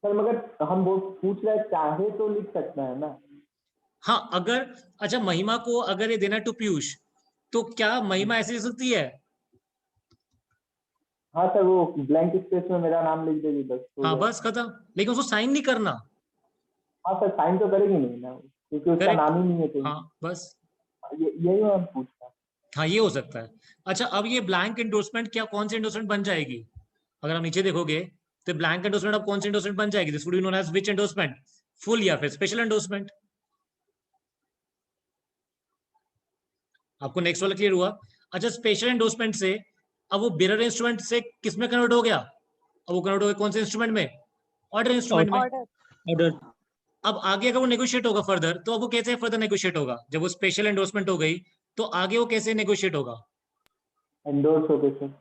सर मगर हम वो पूछ रहे हैं, चाहे तो लिख सकता है ना? हाँ अगर, अच्छा महिमा को अगर ये देना टू पीयूष, तो क्या महिमा ऐसे दे सकती है? हाँ सर, वो ब्लैंक स्पेस में मेरा नाम लिख देगी बस। हो हाँ गया। बस खत्म, लेकिन उसको साइन नहीं करना। हाँ सर साइन तो करेगी नहीं ना, क्योंकि उसका Correct. नाम ही नहीं है तो। हाँ बस, यही मैं पूछता। हाँ ये हो सकता है। अच्छा अब ये ब्लैंक एंडोर्समेंट क्या कौन सी एंडोर्समेंट बन जाएगी? अगर आप नीचे देखोगे तो ब्लैंक एंडोर्समेंट अब कौन सी एंडोर्समेंट बन जाएगी? This would be known as which endorsement? Full या फिर स्पेशल एंडोर्समेंट? आपको नेक्स्ट वाला क्लियर हुआ? अच्छा स्पेशल एंडोर्समेंट से अब वो बियरर इंस्ट्रूमेंट से किस में कन्वर्ट हो गया? अब वो कन्वर्ट हो गया कौन से इंस्ट्रूमेंट में? ऑर्डर इंस्ट्रूमेंट में। ऑर्डर। अब आगे अगर वो नेगोशिएट होगा फर्दर, तो अब वो कैसे फर्दर नेगोशिएट होगा? जब वो स्पेशल एंडोर्समेंट हो गई तो आगे वो कैसे नेगोशिएट होगा? एंडोर्स हो गए सर।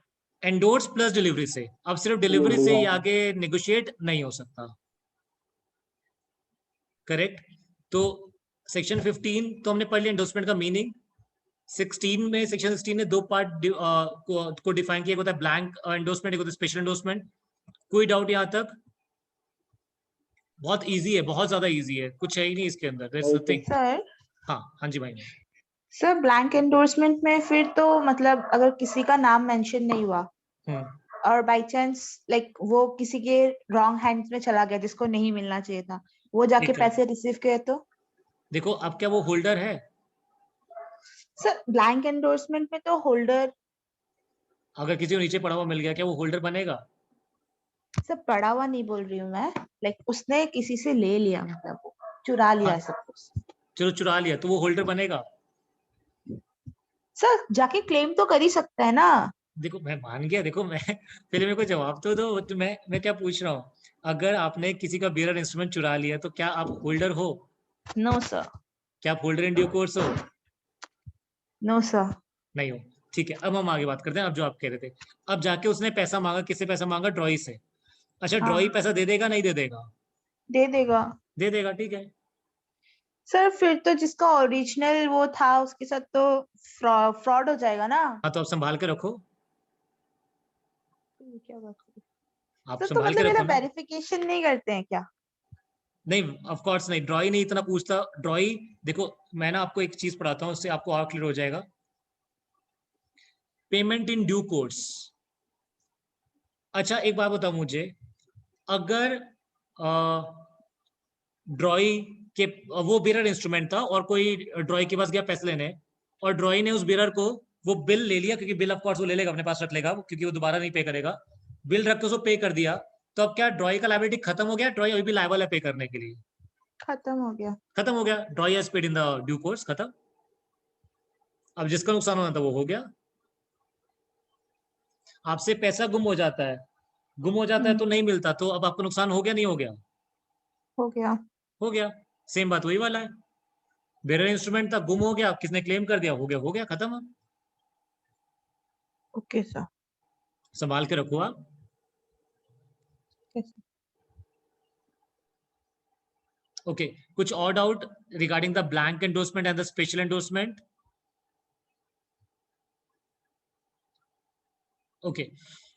एंडोर्स प्लस डिलीवरी से। अब सिर्फ डिलीवरी से ही हाँ। आगे नेगोशिएट नहीं हो सकता, करेक्ट? तो सेक्शन 15 तो हमने पढ़ लिया एंडोर्समेंट का मीनिंग। 16 में, सेक्शन 16 ने दो पार्ट को डिफाइन किया, एक होता है ब्लैंक एंडोर्समेंट, एक होता है स्पेशल एंडोर्समेंट। कोई डाउट यहाँ तक? बहुत इजी है, बहुत ज्यादा इजी है, कुछ है ही नहीं इसके अंदर। There's nothing. सर हाँ जी भाई। सर ब्लैंक एंडोर्समेंट में फिर तो मतलब अगर किसी का नाम मेंशन नहीं हुआ और बाय चांस लाइक वो किसी के रॉन्ग हैंड्स में चला गया जिसको नहीं मिलना चाहिए था, वो जाके ठीक है। पैसे रिसीव किए तो? देखो अब क्या वो होल्डर है? सर ब्लैंक एंडोर्समेंट में तो होल्डर, अगर किसी को नीचे पड़ा हुआ मिल गया, क्या वो होल्डर बनेगा? सर पड़ा हुआ नहीं बोल रही हूँ मैं, लाइक उसने किसी से ले लिया, मतलब वो चुरा लिया हाँ। सब कुछ। चलो चुरा लिया तो वो होल्डर बनेगा? सर जाके क्लेम तो कर ही सकता है ना। देखो मैं मान गया, देखो मैं पहले मेरे को जवाब तो दो, तो मैं क्या पूछ रहा हूँ, अगर आपने किसी का बियरर इंस्ट्रूमेंट चुरा लिया तो क्या आप होल्डर हो? No sir. क्या आप होल्डर इन ड्यू कोर्स हो? No sir. नहीं हो। ठीक है, अब हम आगे बात करते हैं। अब जो आप कह रहे थे, अब जाके उसने पैसा मांगा, किससे पैसा मांगा? ड्रॉई से। अच्छा हाँ। ड्रॉई पैसा दे देगा नहीं दे देगा? दे देगा। दे देगा, ठीक है। सर फिर तो जिसका ओरिजिनल वो था उसके साथ तो फ्रॉड हो जाएगा ना। हाँ तो आप संभाल के रखो, क्या बात कर? आप सर तो संभाल के मतलब मेरा रखो ना। वेरिफिकेशन नहीं करते हैं क्या? नहीं ऑफ कोर्स नहीं, ड्रॉई नहीं इतना पूछता। ड्रॉई देखो, मैं ना आपको एक चीज पढ़ाता हूँ, उससे आपको और क्लियर हो जाएगा। Payment in due course. अच्छा एक बात बताओ मुझे, अगर ड्रॉई के वो बियरर इंस्ट्रूमेंट था और कोई ड्रॉई के पास गया पैसे लेने, और ड्रॉई ने उस बियरर को वो बिल ले लिया, क्योंकि बिल ऑफ कोर्स वो ले लेगा, अपने पास रख लेगा, क्योंकि वो दोबारा नहीं पे करेगा, बिल रख के उसको पे कर दिया, तो अब क्या ड्रॉई का लायबिलिटी खत्म हो गया? ड्रॉई अभी भी लायबल है पे करने के लिए? खत्म हो गया। खत्म हो गया। Draw your speed in the due course, खत्म। अब जिसका नुकसान होना था वो हो गया। आपसे पैसा गुम हो जाता है, गुम हो जाता है तो नहीं मिलता, तो अब आपको नुकसान हो गया नहीं हो गया? हो गया। हो गया। सेम बात वही वाला है। बेरर इंस्ट्रूमेंट था, गुम हो गया, किसने क्लेम कर दिया, हो गया खत्म। Okay sir. संभाल के रखो आप। ओके, कुछ और doubt regarding the blank endorsement and the special endorsement? Okay,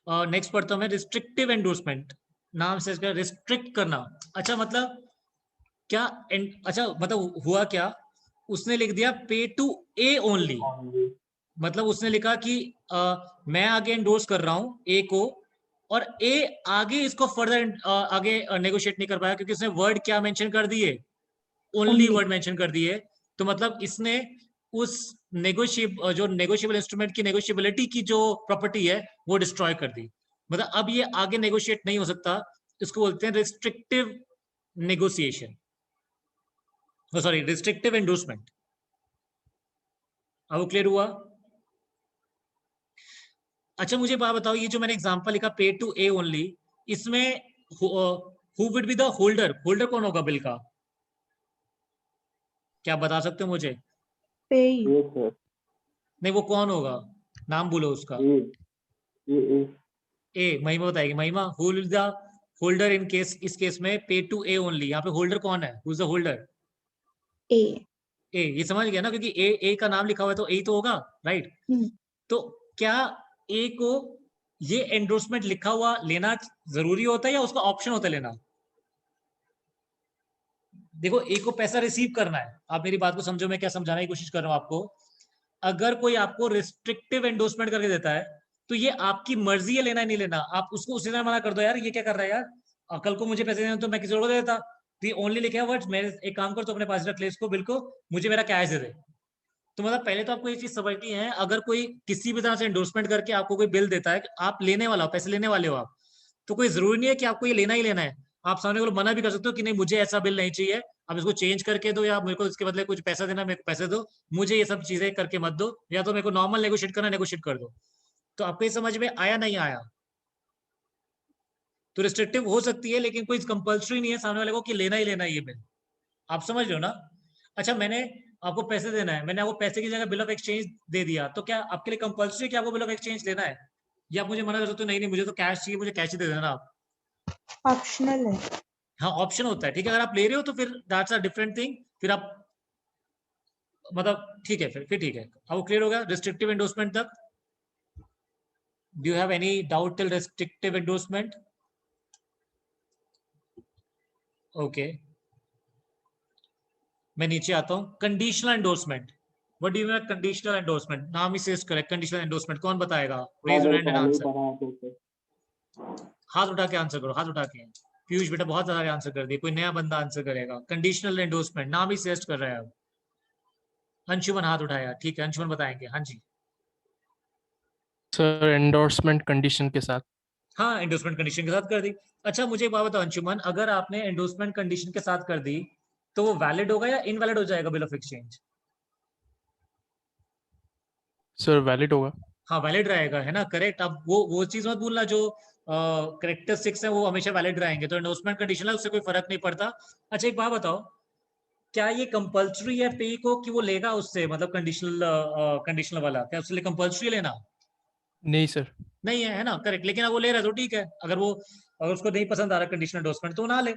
next पढ़ता हूं मैं, रिस्ट्रिक्टिव एंडोर्समेंट। नाम से इसका रिस्ट्रिक्ट करना। अच्छा मतलब क्या अच्छा मतलब हुआ क्या, उसने लिख दिया पे टू ए ओनली। मतलब उसने लिखा कि मैं आगे एंडोर्स कर रहा हूं ए को, और ए आगे इसको फर्दर आगे नेगोशिएट नहीं कर पाया, क्योंकि उसने वर्ड क्या मेंशन कर दिए, ओनली वर्ड मेंशन कर दिए। तो मतलब इसने उस जो नेगोशिएबल इंस्ट्रूमेंट की नेगोशिएबिलिटी की जो प्रॉपर्टी है वो डिस्ट्रॉय कर दी। मतलब अब ये आगे नेगोशिएट नहीं हो सकता। इसको बोलते हैं restrictive negotiation, sorry restrictive endorsement. अब क्लियर हुआ? अच्छा मुझे बात बताओ, ये जो मैंने एग्जांपल लिखा पे टू ए ओनली, इसमें who would be the holder? Holder कौन होगा बिल का? क्या आप बता सकते हो मुझे? नहीं, वो कौन होगा, नाम बोलो उसका। ए महिमा बताएगी। महिमा, who will the holder in case, इस केस में पे टू ए ओनली, यहाँ पे होल्डर कौन है? Who is the holder? A. A, ये समझ गया ना, क्योंकि ए का नाम लिखा हुआ है तो ए तो होगा, राइट? तो क्या ए को ये एंडोर्समेंट लिखा हुआ लेना जरूरी होता है या उसका ऑप्शन होता है लेना? देखो, ए को पैसा रिसीव करना है। आप मेरी बात को समझो, मैं क्या समझाने की कोशिश कर रहा हूं आपको। अगर कोई आपको रिस्ट्रिक्टिव एंडोर्समेंट करके देता है तो ये आपकी मर्जी है लेना है नहीं लेना। आप उसको उसी तरह मना कर दो, यार ये क्या कर रहा है यार, कल को मुझे पैसे देना तो मैं किसी और को दे देता। तो ओनली लिखे वर्ड्स, मेरे एक काम कर तो अपने पास रख ले इसको, बिल्कुल मुझे मेरा कैश दे दे। तो मतलब पहले तो आपको ये चीज समझनी है, अगर कोई किसी भी तरह से एंडोर्समेंट करके आपको कोई बिल देता है, आप लेने वाला हो, पैसे लेने वाले हो आप, तो कोई जरूरी नहीं है कि आपको ये लेना ही लेना है। आप सामने को मना भी कर सकते हो कि नहीं मुझे ऐसा बिल नहीं चाहिए, आप इसको चेंज करके दो, या मेरे को इसके बदले कुछ पैसा देना, मेरे को पैसे दो, मुझे ये सब चीजें करके मत दो, या तो मेरे को नॉर्मल नेगोशिएट करना, नेगोशिएट कर दो। तो आपको ये समझ में आया नहीं आया? तो रिस्ट्रिक्टिव हो सकती है, लेकिन कोई कंपल्सरी नहीं है सामने वाले को कि लेना ही लेना है ये बिल। आप समझ लो ना? अच्छा, मैंने आपको पैसे देना है, मैंने आपको पैसे की जगह बिल ऑफ एक्सचेंज दे दिया, तो क्या आपके लिए कंपल्सरी है कि आपको बिल ऑफ एक्सचेंज लेना है? या आप मुझे मना कर सकते हो, नहीं नहीं मुझे तो कैश चाहिए, मुझे कैश ही दे देना आप? ऑप्शनल है। हाँ, ऑप्शन होता है, ठीक है। अगर आप ले रहे हो तो फिर दैट्स अ डिफरेंट थिंग, फिर आप मतलब ठीक है, फिर ठीक है। अब क्लियर होगा रिस्ट्रिक्टिव एंडोर्समेंट तक? Do you have any doubt till restrictive endorsement? Okay, मैं नीचे आता हूँ। Conditional endorsement, what do you mean conditional endorsement? नाम ही से करेक्ट, कंडीशनल एंडोर्समेंट। कौन बताएगा? Raise your hand and answer. हाथ उठा के आंसर करो, हाथ उठा के। पीयूष बेटा बहुत ज्यादा आंसर कर दिए, कोई नया बंदा आंसर करेगा। कंडीशनल एंडोर्समेंट नाम ही सजेस्ट कर रहा है। अब अंशुमन हाथ उठाया, ठीक है, अंशुमन बताएंगे। हाँ जी सर, एंडोर्समेंट कंडीशन के साथ। हाँ, एंडोर्समेंट कंडीशन के साथ कर दी। अच्छा मुझे एक बात बताओ अंशुमन, अगर आपने एंडोर्समेंट कंडीशन के साथ कर दी तो वो वैलिड होगा या इनवैलिड हो जाएगा bill of exchange? Sir valid होगा। हाँ वैलिड रहेगा, है ना, करेक्ट। अब वो चीज मत भूलना, जो करेक्टरिस्टिक्स है वो हमेशा वैलिड रहेंगे। तो एंडोर्समेंट कंडीशन है, उससे कोई फर्क नहीं पड़ता। अच्छा एक बात बताओ, क्या ये कंपल्सरी है पे को कि वो लेगा उससे, मतलब कंडीशनल वाला, क्या उसके लिए कंपल्सरी लेना? नहीं सर। नहीं है, है ना, करेक्ट। लेकिन अगर वो ले रहा है तो ठीक है, अगर उसको नहीं पसंद आ रहा कंडीशनल एंडोर्समेंट तो ना ले।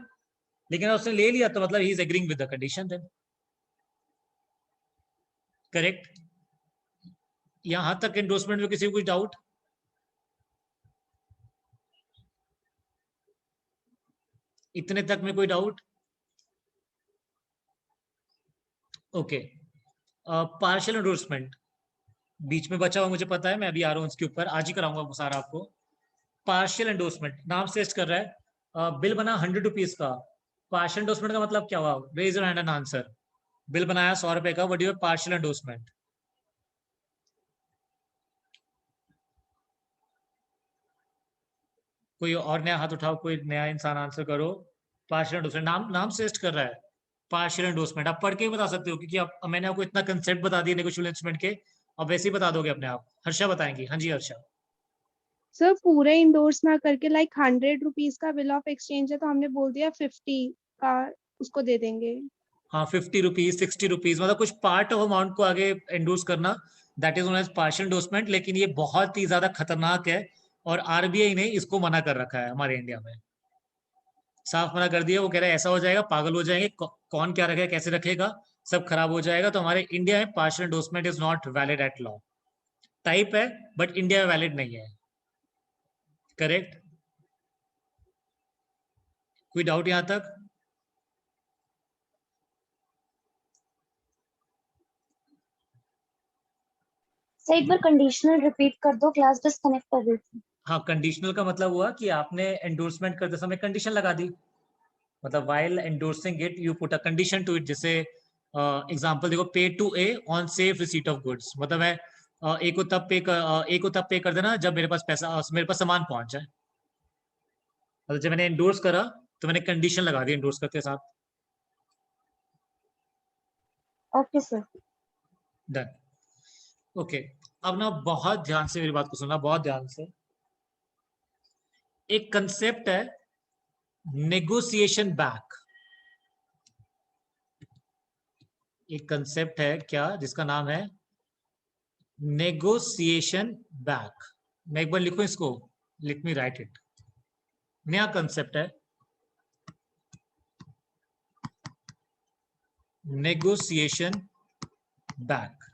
लेकिन अगर उसने ले लिया तो मतलब he is agreeing with the condition then, correct. यहां तक एंडोर्समेंट में किसी को कुछ डाउट? इतने तक में कोई डाउट? ओके, पार्शियल एंडोर्समेंट बीच में बचा हुआ मुझे पता है, मैं अभी आ रहा हूँ उसके ऊपर, आज ही कराऊंगा वो सारा आपको। पार्शियल एंडोर्समेंट नाम सजेस्ट कर रहा है, बिल बना 100 रुपीज का। पार्शियल एंडोर्समेंट का मतलब क्या हुआ? Raise your hand and answer. Bill बनाया 100 रुपए का, व्हाट इज पार्शियल एंडोर्समेंट? कोई और नया हाथ उठाओ, कोई नया इंसान आंसर करो। पार्शियल एंडोर्समेंट नाम सजेस्ट कर रहा है। पार्शियल एंडोर्समेंट आप पढ़ के ही बता सकते हो, क्योंकि अब मैंने आपको इतना कंसेप्ट बता दिया नेगोशिएबल इंस्ट्रूमेंट के, अब वैसे ही बता दोगे अपने आप। हर्षा बताएंगी। हाँ जी हर्षा। सर पूरे इंडोर्स ना करके लाइक 100 रुपीज का बिल ऑफ एक्सचेंज है तो हमने बोल दिया 50 का उसको दे देंगे। हाँ 50 रुपीज 60 रुपीज, मतलब कुछ पार्ट ऑफ अमाउंट को आगे एंडोर्स करना, that is known as partial endorsement. लेकिन ये बहुत ही ज्यादा खतरनाक है और आरबीआई ने इसको मना कर रखा है हमारे इंडिया में, साफ मना कर दिया। वो कह रहा है ऐसा हो जाएगा, पागल हो जाएंगे, कौन क्या रखेगा कैसे रखेगा, सब खराब हो जाएगा। तो हमारे इंडिया में partial endorsement is not valid at law. Type है बट इंडिया में वैलिड नहीं है। करेक्ट? कोई डाउट यहां तक? सर एक बार कंडीशनल रिपीट कर दो, क्लास डिस्कनेक्ट कर रही थी। हाँ, कंडीशनल का मतलब हुआ कि आपने एंडोर्समेंट करते समय कंडीशन लगा दी, मतलब while endorsing it you put a condition to it. जैसे एग्जांपल देखो, pay to A on safe receipt of goods, मतलब मैं ए को तब पे कर देना जब मेरे पास पैसा, मेरे पास सामान पहुंच जाए। मतलब जब मैंने एंडोर्स करा तो मैंने कंडीशन लगा दी एंडोर्स करते साथ। Okay sir. डन। ओके, अब ना बहुत ध्यान से मेरी बात को सुनना, बहुत ध्यान से। एक कंसेप्ट है नेगोशिएशन बैक। एक कंसेप्ट है क्या जिसका नाम है नेगोशिएशन बैक। मैं एक बार लिखूं इसको, लेट मी राइट इट। नया कंसेप्ट है नेगोशिएशन बैक।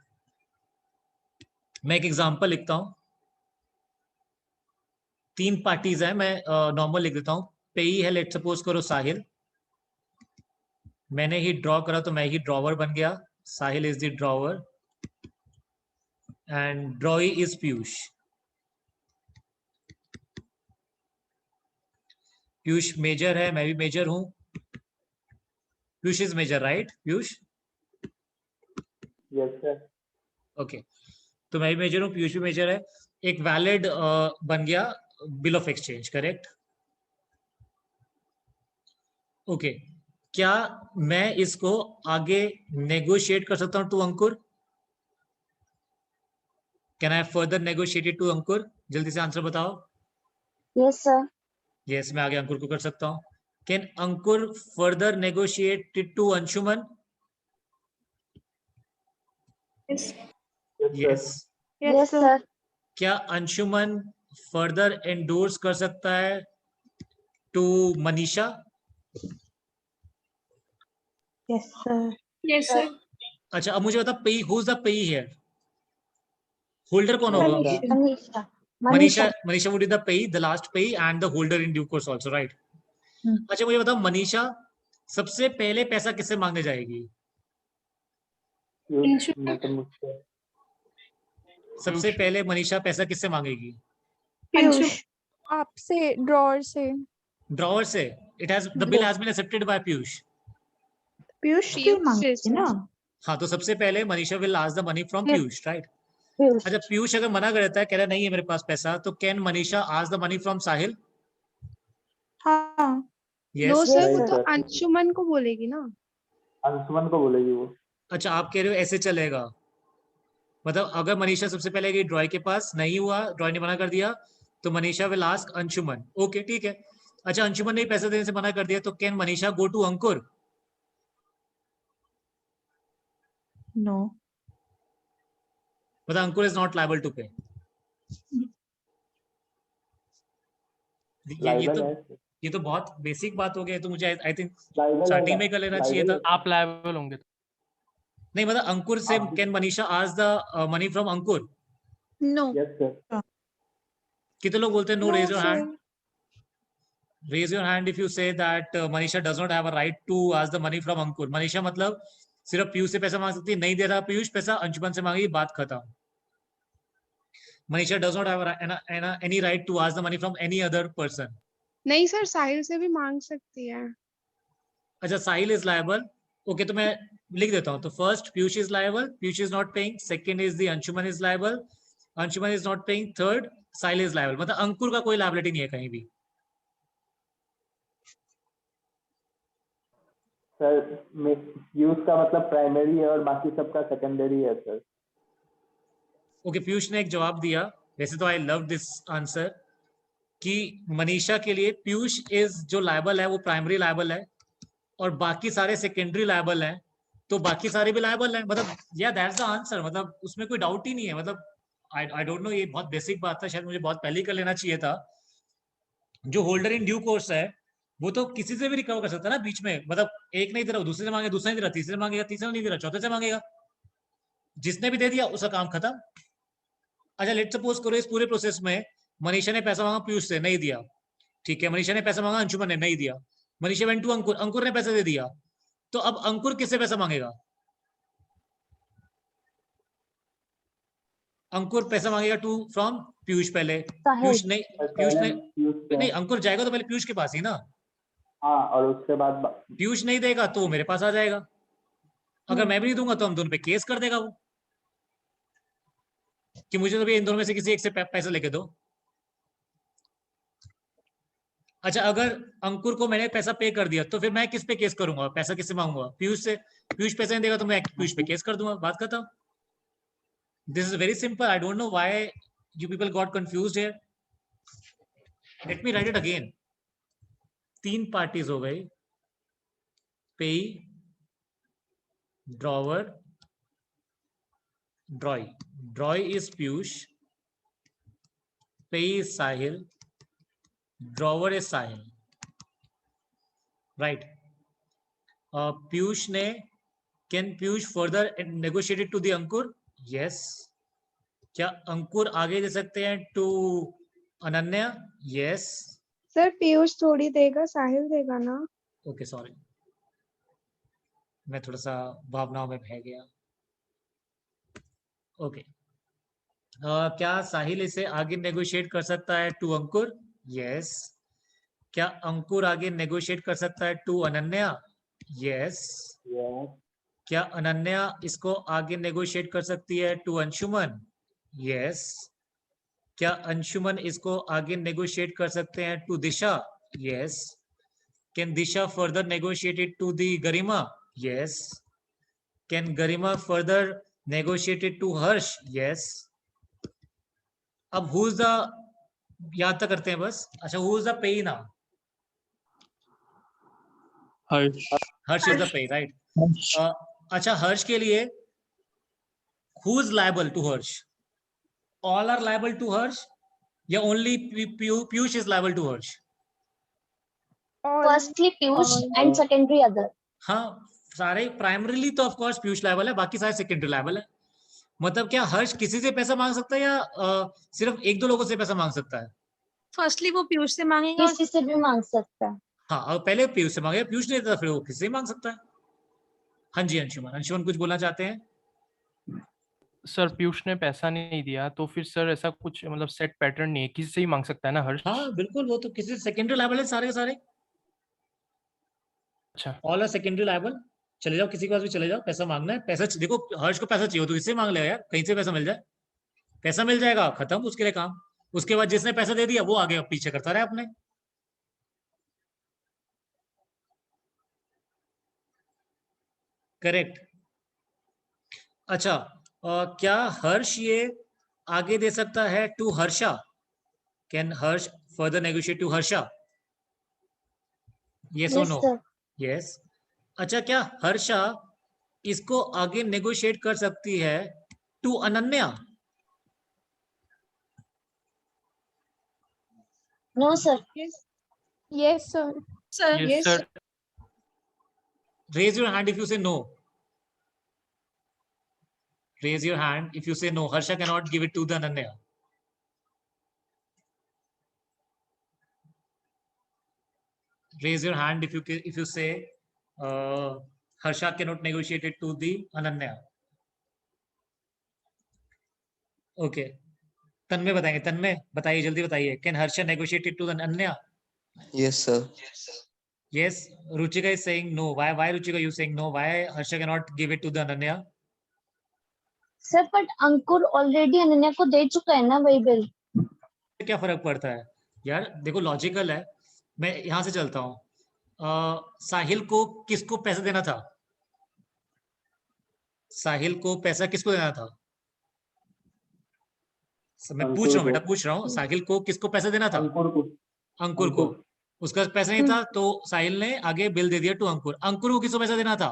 मैं एक एग्जांपल लिखता हूं। 3 पार्टीज है, मैं नॉर्मल लिख देता हूं। पेई है, लेट सपोज करो साहिल। मैंने ही ड्रॉ करा तो मैं ही ड्रॉवर बन गया, Sahil is the drawer and drawee is Piyush. Piyush major है, मैं भी मेजर हूं। Piyush is major, right Piyush? Yes sir. Okay, तो मैं भी मेजर हूं, पीयूष भी मेजर है। एक वैलिड बन गया bill of exchange, correct? Okay, क्या मैं इसको आगे नेगोशिएट कर सकता हूं to Ankur? Can I further negotiate to Ankur? जल्दी से आंसर बताओ। Yes sir. यस, मैं आगे अंकुर को कर सकता हूं। Can Ankur further negotiate to Anshuman? Yes. Yes sir. क्या अंशुमन फर्दर एंडोर्स कर सकता है to Manisha? Yes sir. Yes sir. अच्छा, अब मुझे बता, payee, who is the payee here? Holder कौन होगा? Manisha. Manisha. Manisha. Manisha would be the pay, the last pay and the holder in due course also, right? अच्छा मुझे बताओ, मनीषा सबसे पहले पैसा किससे मांगने जाएगी? सबसे पहले मनीषा पैसा किससे मांगेगी? पीयूष। आपसे, ड्रॉअर से। ड्रॉवर से। It has, the bill has been accepted by Piyush. Piyush क्यों मांगेगी ना? हाँ, तो सबसे पहले Manisha will ask the money from Piyush, right? Piyush. अच्छा, पीयूष अगर मना कर देता है, कह रहा नहीं है मेरे पास पैसा, तो can Manisha ask the money from Sahil? हाँ। No yes. सर, वो तो अंशुमन को बोलेगी ना। अंशुमन को बोलेगी वो। अच्छा, आप कह रहे हो ऐसे चलेगा, मतलब अगर मनीषा सबसे पहले गई ड्रॉय के पास, नहीं हुआ, ड्रॉय ने मना कर दिया, तो Manisha will ask Anshuman. Okay ठीक है। अच्छा, अंशुमन ने पैसे देने से मना कर दिया, तो can Manisha go to Ankur? No. मतलब Ankur is not liable to pay. ये तो बहुत बेसिक बात हो गई, तो मुझे आई थिंक स्टार्टिंग में कर लेना चाहिए था। आप लायबल होंगे। नहीं, मतलब अंकुर से can Manisha ask the money from Ankur? No. Yes sir. कितने लोग बोलते हैं no? No, raise your sir. Hand. Raise your hand if you say that Manisha does not have a right to ask the money from Ankur. Manisha मतलब सिर्फ पीयूष से पैसा मांग सकती है, नहीं दे रहा पीयूष पैसा, अंशुमन से मांगी, बात खत्म। Manisha does not have any right to ask the money from any other person. नहीं सर, साहिल से भी मांग सकती है। अच्छा, साहिल इज लायबल। ओके, तो मैं लिख देता हूँ। तो first Piyush is liable, Piyush is not paying. Second is the Anshuman is liable, Anshuman is not paying. Third Sahil is liable, मतलब अंकुर का कोई लायबिलिटी नहीं है कहीं भी। सर पीयूष का मतलब प्राइमरी है और बाकी सबका सेकेंडरी है सर। ओके, पीयूष ने एक जवाब दिया, वैसे तो आई लव दिस आंसर, कि मनीषा के लिए पीयूष इज जो लायबल है वो प्राइमरी लायबल है और बाकी सारे सेकेंडरी लायबल हैं, तो बाकी सारे भी लायबल हैं। मतलब या दैट्स द आंसर, मतलब उसमें कोई डाउट ही नहीं है। मतलब आई डोंट नो, ये बहुत बेसिक बात है, शायद मुझे बहुत पहले ही कर लेना चाहिए था। जो होल्डर इन ड्यू कोर्स है वो तो किसी से भी रिकवर कर सकता है ना बीच में, मतलब एक नहीं दे रहा दूसरे से मांगे, दूसरा नहीं दे रहा तीसरे से मांगेगा, तीसरा नहीं दे रहा चौथे से मांगेगा, जिसने भी दे दिया उसका काम खत्म। अच्छा, लेट सपोज करो इस पूरे प्रोसेस में मनीषा ने पैसा मांगा पीयूष से, नहीं दिया, ठीक है। मनीषा ने पैसा मांगा अंशुमन ने, नहीं दिया। मनीषा वेंट टू अंकुर, अंकुर ने पैसा दे दिया, तो अब अंकुर किससे पैसा मांगेगा? अंकुर पैसा मांगेगा टू फ्रॉम पीयूष पहले। पीयूष नहीं, अंकुर जाएगा तो पहले पीयूष के पास ही ना। हाँ, और उसके बाद पीयूष नहीं देगा तो वो मेरे पास आ जाएगा, अगर मैं भी नहीं दूंगा तो हम दोनों पे केस कर देगा वो, कि मुझे तो भी इन दोनों में से किसी एक से पैसा लेके दो। अच्छा, अगर अंकुर को मैंने पैसा पे कर दिया तो फिर मैं किस पे केस करूंगा? पैसा किससे मांगूंगा? पीयूष से। पीयूष पैसा नहीं देगा तो मैं पीयूष पे केस कर दूंगा, बात खत्म। This is very simple. I don't know why you people got confused here. Let me write it again. 3 parties हो गई, payee, drawer, drawee. Drawee is Piyush, payee is Sahil, drawer is Sahil, right. Piyush ने, can Piyush further negotiated to the Ankur? Yes. क्या अंकुर आगे दे सकते हैं to Ananya? Yes. Sir Piyush थोड़ी देगा, साहिल देगा ना। ओके, सॉरी, मैं थोड़ा सा भावनाओं में बह गया। ओके, क्या साहिल इसे आगे नेगोशिएट कर सकता है टू अंकुर? यस। क्या अंकुर आगे नेगोशिएट कर सकता है टू अनन्या? यस। क्या अनन्या इसको आगे नेगोशिएट कर सकती है टू अंशुमन? यस। क्या अंशुमन इसको आगे नेगोशिएट कर सकते हैं to Disha? Yes. Can Disha further negotiated to the Garima? Yes. Can Garima further negotiated to Harsh? Yes. अब हु इज द, याद तक करते हैं बस। अच्छा, who is the payee now? Harsh is the payee, right. अच्छा, हर्ष के लिए who is liable to Harsh? All are liable to Harsh या only Piyush is liable to Harsh? Firstly Piyush and secondary other. हाँ, सारे प्राइमरीली तो ऑफ कोर्स पीयूष लायबल है, बाकी सारे सेकेंडरी लायबल है। मतलब क्या हर्ष किसी से पैसा मांग सकता है या सिर्फ 1-2 लोगों से पैसा मांग सकता है? फर्स्टली वो पीयूष से मांगेगा, किसी से भी मांग सकता है। हाँ, और पहले पीयूष से मांगेगा, पीयूष नहीं देता फिर वो किसी से मांग सकता है। हाँ जी, अंशुमन, अंशुमन कुछ बोलना चाहते हैं? सर पीयूष ने पैसा नहीं दिया तो फिर सर ऐसा कुछ मतलब सेट पैटर्न नहीं है, किसी से ही मांग सकता है ना हर्ष? हाँ बिल्कुल, वो तो किसी सेकेंडरी लायबल है सारे के सारे। अच्छा, ऑल आर सेकेंडरी लायबल। चले जाओ, किसी के पास भी चले जाओ, पैसा मांगना है। पैसा देखो, हर्ष को पैसा चाहिए तो इससे मांग लेगा यार, कहीं से पैसा मिल जाए, पैसा मिल जाएगा, खत्म उसके लिए काम। उसके बाद जिसने पैसा दे दिया वो आगे पीछे करता रहे अपने। करेक्ट। अच्छा, क्या हर्ष ये आगे दे सकता है to Harsha? Can Harsh further negotiate to Harsha? Yes और नो? यस। अच्छा, क्या हर्षा इसको आगे नेगोशिएट कर सकती है to Ananya? No sir. Yes sir. Yes sir. Raise your hand if you say no. Raise your hand if you say no. Harsha cannot give it to the Ananya. Raise your hand if you say Harsha cannot negotiate it to the Ananya. Okay. तन्मय बताएंगे, तन्मय बताइए, जल्दी बताइए। Can Harsha negotiate it to the Ananya? Yes, sir. Yes. Ruchika is saying no. Why Ruchika you saying no? Why Harsha cannot give it to the Ananya? Sir but Ankur already Ananya को दे चुका है ना वही bill. क्या फर्क पड़ता है यार? देखो लॉजिकल है, मैं यहाँ से चलता हूँ। साहिल को किसको पैसा देना था? साहिल को पैसा किसको देना था? मैं पूछ रहा हूँ बेटा, पूछ रहा हूँ, साहिल को किसको पैसा देना था? अंकुर को। उसका पैसा नहीं था तो साहिल ने आगे बिल दे दिया टू अंकुर। अंकुर को किसको पैसा देना था?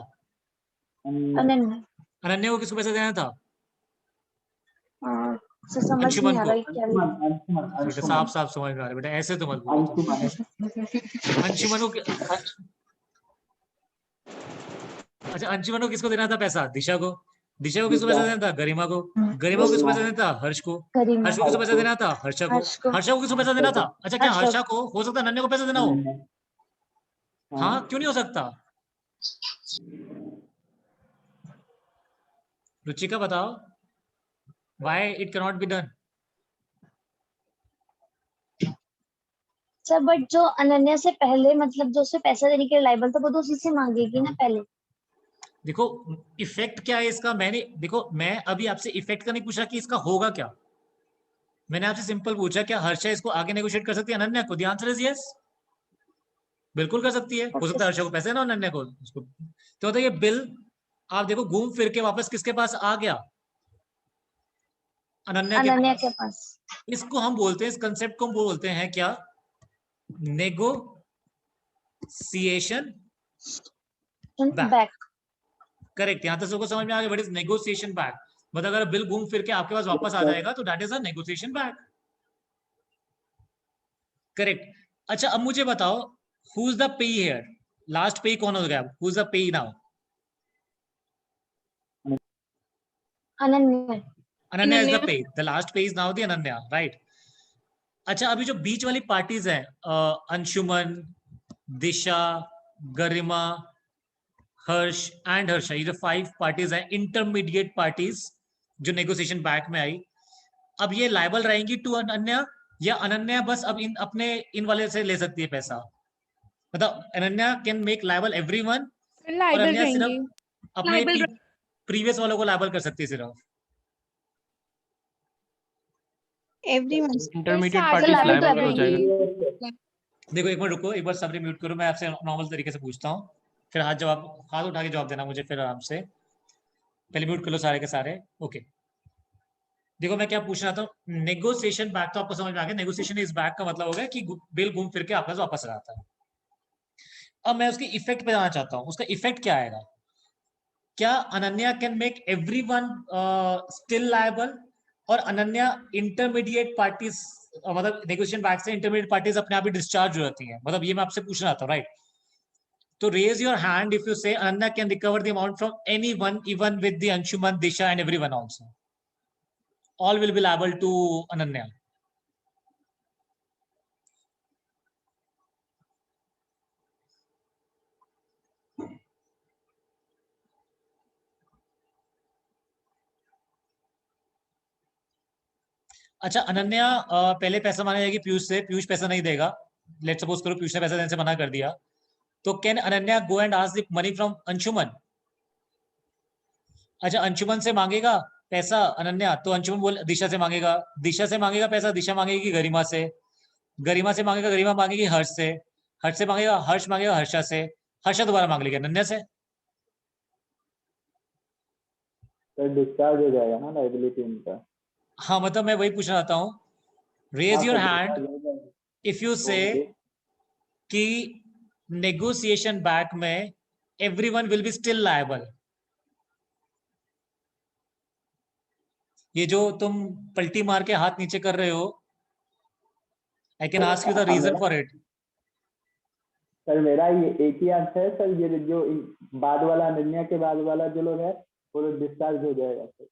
अनन्या को किसको पैसा देना था? समझ नहीं आ रहा है क्या बेटा साफ साफ समझ में आ रहा है बेटा, ऐसे तो मत बोलो। अंशुमन को अच्छा, अंशुमन को किसको देना था पैसा? दिशा को। दिशा को किसको पैसा देना था? गरिमा को। गरिमा को किसको पैसा देना था? हर्ष को। हर्ष को किसको पैसा देना था? हर्षा को। हर्षा को किसको पैसा देना था? अच्छा, क्या हर्षा को हो सकता है अनन्या को पैसा देना हो? हाँ, क्यों नहीं हो सकता? रुचिका बताओ, why it cannot be done? Sir but जो अनन्या से पहले मतलब जो उसे पैसा देने के लिए लायबल था वो तो उसी से मांगेगी ना पहले। देखो इफेक्ट क्या है इसका, मैं अभी आपसे इफेक्ट का नहीं पूछा कि इसका होगा क्या। मैंने आपसे सिंपल पूछा क्या हर्षा इसको आगे नेगोशिएट कर सकती है अनन्या को? द आंसर इज यस, बिल्कुल कर सकती है। हो सकता है हर्षा को पैसे ना अनन्या को उसको। तो ये बिल आप देखो घूम फिर के वापस किसके पास आ गया? अनन्या के पास। इसको हम बोलते हैं, इस कंसेप्ट को हम बोलते हैं क्या? Negotiation back. करेक्ट, यहां तक सबको समझ में आ गया? What is negotiation back? मतलब अगर बिल घूम फिर के आपके पास वापस आ जाएगा तो that is a negotiation back. Correct. अच्छा, अब मुझे बताओ who is the pay here? Last पे कौन हो गया? Who is the pay now? Ananya. Ananya is the pay. The last pay is now the Ananya, right? अच्छा, अभी जो बीच वाली पार्टीज हैं, अंशुमन, दिशा, गरिमा, हर्ष एंड हर्षा, ये जो 5 पार्टीज हैं, इंटरमीडिएट पार्टीज जो नेगोशिएशन बैक में आई, अब ये लायबल रहेंगी टू अनन्या या अनन्या बस अब इन वाले से ले सकती है पैसा? मतलब Ananya can make liable everyone और अनन्या सिर्फ अपने प्रीवियस वालों को लायबल कर सकती है सिर्फ? इंटरमीडिएट पार्टीज लायबल हो जाएगा। देखो एक मिनट रुको, एक बार सबने म्यूट करो, मैं आपसे नॉर्मल तरीके से पूछता हूँ, फिर हाथ उठा के जवाब देना मुझे फिर आराम से। पहले म्यूट कर लो सारे के सारे। ओके, देखो मैं क्या पूछ रहा था। नेगोशिएशन बैक तो आपको समझ में आ गया। नेगोशिएशन इज बैक का मतलब हो गया कि बिल घूम फिर के आपके पास वापस आ जाता है। अब मैं उसकी इफेक्ट पे जाना चाहता हूँ। उसका इफेक्ट क्या आएगा? क्या Ananya can make everyone still liable और अनन्या इंटरमीडिएट पार्टीज मतलब नेगोशिएशन बैक से इंटरमीडिएट पार्टीज अपने आप ही डिस्चार्ज हो जाती हैं? मतलब ये मैं आपसे पूछना था, राइट? तो raise your hand if you say Ananya can recover the amount from anyone, even with the Anshuman, Disha and everyone also. All will be liable to Ananya. अच्छा, अनन्या पहले पैसा मांगने जाएगी पीयूष से, पीयूष पैसा नहीं देगा। लेट्स सपोज करो पीयूष ने पैसा देने से मना कर दिया, तो can Ananya go and ask the money from Anshuman? अच्छा, अंशुमन से मांगेगा पैसा अनन्या तो अंशुमन बोल दिशा से मांगेगा, दिशा से मांगेगा पैसा, दिशा मांगेगी गरिमा से, गरिमा से मांगेगा, गरिमा मांगेगी हर्ष से, हर्ष से मांगेगा, हर्ष मांगेगा हर्षा से, हर्षा दोबारा मांग लेगी अनन्या से। तो डिस्चार्ज हो जाएगा ना लायबिलिटी उनका। हाँ, मतलब मैं वही पूछना चाहता हूँ। Raise your hand if you say कि नेगोशिएशन बैक में everyone will be still liable. ये जो तुम पलटी मार के हाथ नीचे कर रहे हो, I can ask you the reason for it. Sir मेरा ये एक ही आंसर है सर, ये जो बाद वाला अनन्या के बाद वाला जो लोग है वो लोग डिस्चार्ज हो जाएगा sir.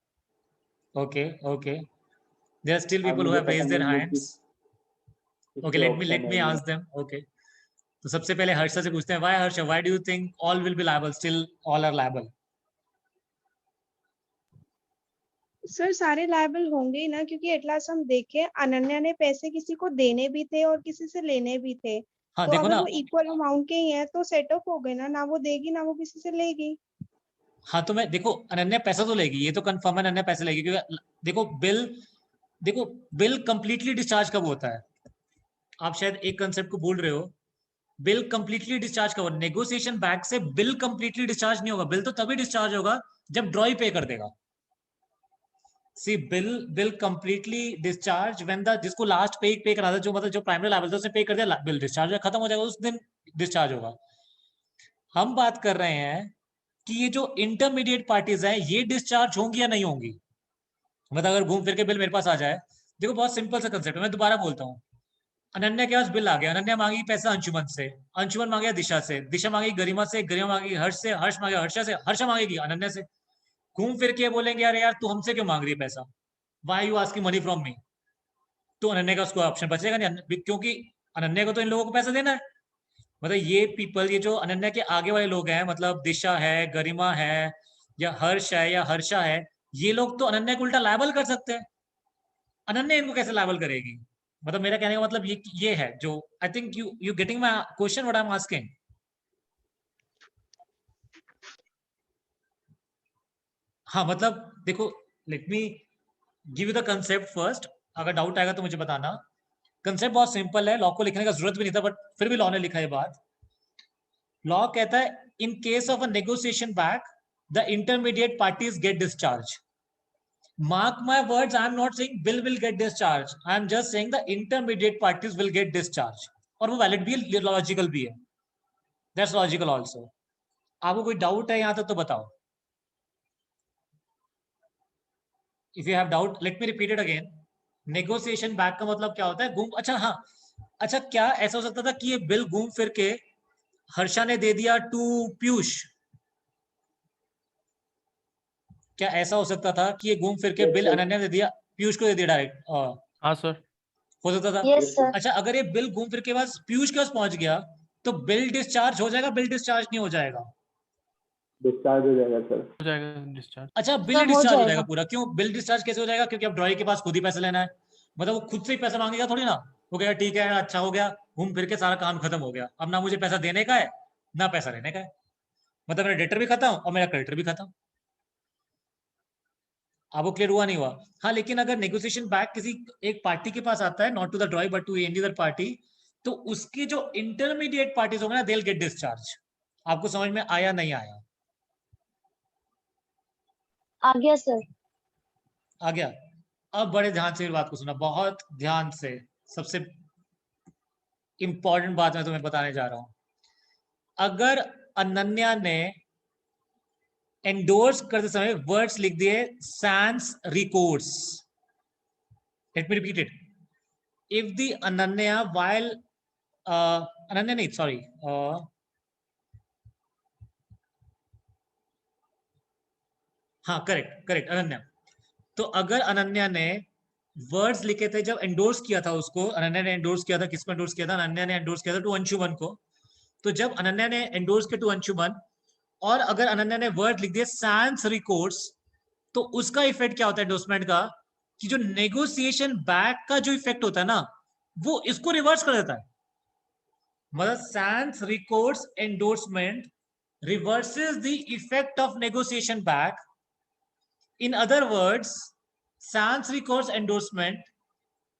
Okay, okay. There are still people who have raised their hands. Okay, let me ask them. Okay. तो सबसे पहले हर्षा से पूछते हैं, why Harsha, why do you think all will be liable? Still all are liable? Sir सारे liable होंगे ही ना, क्योंकि एटलास हम देखें अनन्या ने पैसे किसी को देने भी थे और किसी से लेने भी थे। हाँ, तो देखो अगर ना, वो इक्वल अमाउंट के ही हैं तो सेट ऑफ हो गए ना वो देगी ना वो किसी से लेगी। हाँ तो मैं देखो अनन्या पैसा तो लेगी, ये तो कंफर्म है अनन्या पैसे लेगी, क्योंकि देखो बिल कंप्लीटली डिस्चार्ज कब होता है? आप शायद एक कंसेप्ट को भूल रहे हो bill completely discharge cover, negotiation back से बिल कंप्लीटली डिस्चार्ज नहीं होगा, बिल तो तभी डिस्चार्ज होगा जब ड्रॉई पे कर देगा। See bill completely discharge when the, जिसको लास्ट पे करा था, जो मतलब जो प्राइमरी लायबल था उसने पे कर दिया, बिल डिस्चार्ज खत्म हो जाएगा, उस दिन डिस्चार्ज होगा। हम बात कर रहे हैं कि ये जो इंटरमीडिएट पार्टीज हैं ये डिस्चार्ज होंगी या नहीं होंगी। मतलब अगर घूम फिर के बिल मेरे पास आ जाए, देखो बहुत सिंपल सा कंसेप्ट है, मैं दोबारा बोलता हूँ। अनन्या के पास बिल आ गया, अनन्या मांगी पैसा अंशुमन से, अंशुमन मांगे दिशा से, दिशा मांगी गरिमा से, गरिमा मांगी हर्ष से, हर्ष मांगे हर्षा से, हर्षा मांगेगी अनन्या से। घूम फिर के बोलेंगे यार यार तू हमसे क्यों मांग रही है पैसा, why you asking money from me, तो अनन्या का उसको ऑप्शन बचेगा नहीं, क्योंकि अनन्या को तो इन लोगों को पैसा देना है। मतलब ये पीपल, ये जो अनन्या के आगे वाले लोग हैं, मतलब दिशा है, गरिमा है, या हर्ष है, या हर्षा है, ये लोग तो अनन्या को उल्टा लायबल कर सकते हैं। अनन्या इनको कैसे लायबल करेगी? मतलब मेरा कहने का मतलब ये है, जो I think you getting my question what I am asking. हाँ मतलब देखो, let me give you the concept first, अगर डाउट आएगा तो मुझे बताना। कंसेप्ट बहुत सिंपल है, लॉ को लिखने का जरूरत भी नहीं था, बट फिर भी लॉ ने लिखा है बात। लॉ कहता है in case of a negotiation back the intermediate parties get discharge. Mark my words, I am not saying bill will get discharged. I am just saying the intermediate parties will get discharged. और वो valid भी है, logical भी है. That's logical also. आपको कोई doubt है यहाँ तक तो बताओ. If you have doubt, let me repeat it again. Negotiation back का मतलब क्या होता है? घूम, अच्छा हाँ, अच्छा क्या ऐसा हो सकता था कि ये बिल घूम फिर के हर्षा ने दे दिया टू पीयूष? क्या ऐसा हो सकता था कि ये घूम फिर के बिल अनन्या ने दिया पीयूष को दे दिया डायरेक्ट? हाँ सर, हो सकता था। Yes sir. अच्छा अगर ये बिल घूम फिर के पास पीयूष के पास पहुंच गया तो बिल डिस्चार्ज हो जाएगा, बिल डिस्चार्ज नहीं हो जाएगा? डिस्चार्ज हो जाएगा सर। हो जाएगा डिस्चार्ज। अच्छा बिल सर, हो डिस्चार्ज हो जाएगा। जाएगा पूरा। क्यों बिल डिस्चार्ज कैसे हो जाएगा? क्योंकि अब ड्रॉई के पास खुद ही पैसा लेना है, मतलब वो खुद से ही पैसा मांगेगा थोड़ी ना। वो कहेगा ठीक है अच्छा हो गया, घूम फिर के सारा काम खत्म हो गया, अब ना मुझे पैसा देने का है ना पैसा लेने का है, मतलब मेरा डेटर भी खत्म और मेरा क्रेडिटर भी खत्म। आपको क्लियर हुआ नहीं हुआ? हाँ लेकिन अगर नेगोशिएशन बैक किसी एक पार्टी के पास आता है, not to the drawee but to any other party, तो उसकी जो इंटरमीडिएट पार्टीज होंगे ना, दे विल गेट डिस्चार्ज। आपको समझ में आया नहीं आया? आ गया सर। आ गया। अब बड़े ध्यान से बात को सुना, बहुत ध्यान से। सबसे इंपॉर्टेंट बात मैं तुम्हें बताने जा रहा हूं। अगर अनन्या ने एंडोर्स करते समय वर्ड्स लिख दिए sans recourse, let me repeat it. If the Ananya while Ananya नहीं sorry हाँ करेक्ट अनन्या। तो अगर अनन्या ने वर्ड्स लिखे थे जब एंडोर्स किया था उसको, अनन्या ने एंडोर्स किया था, किसको एंडोर्स किया था? अनन्या ने एंडोर्स किया था टू अंशुमन को। तो जब अनन्या ने एंडोर्स किया टू अंशुमन और अगर अनन्या ने वर्ड लिख दिया sans recourse, तो उसका इफेक्ट क्या होता है एंडोर्समेंट का? कि जो नेगोशिएशन बैक का जो इफेक्ट होता है ना, वो इसको रिवर्स कर देता है। मतलब sans recourse endorsement reverses the effect of negotiation back. In other words, sans recourse endorsement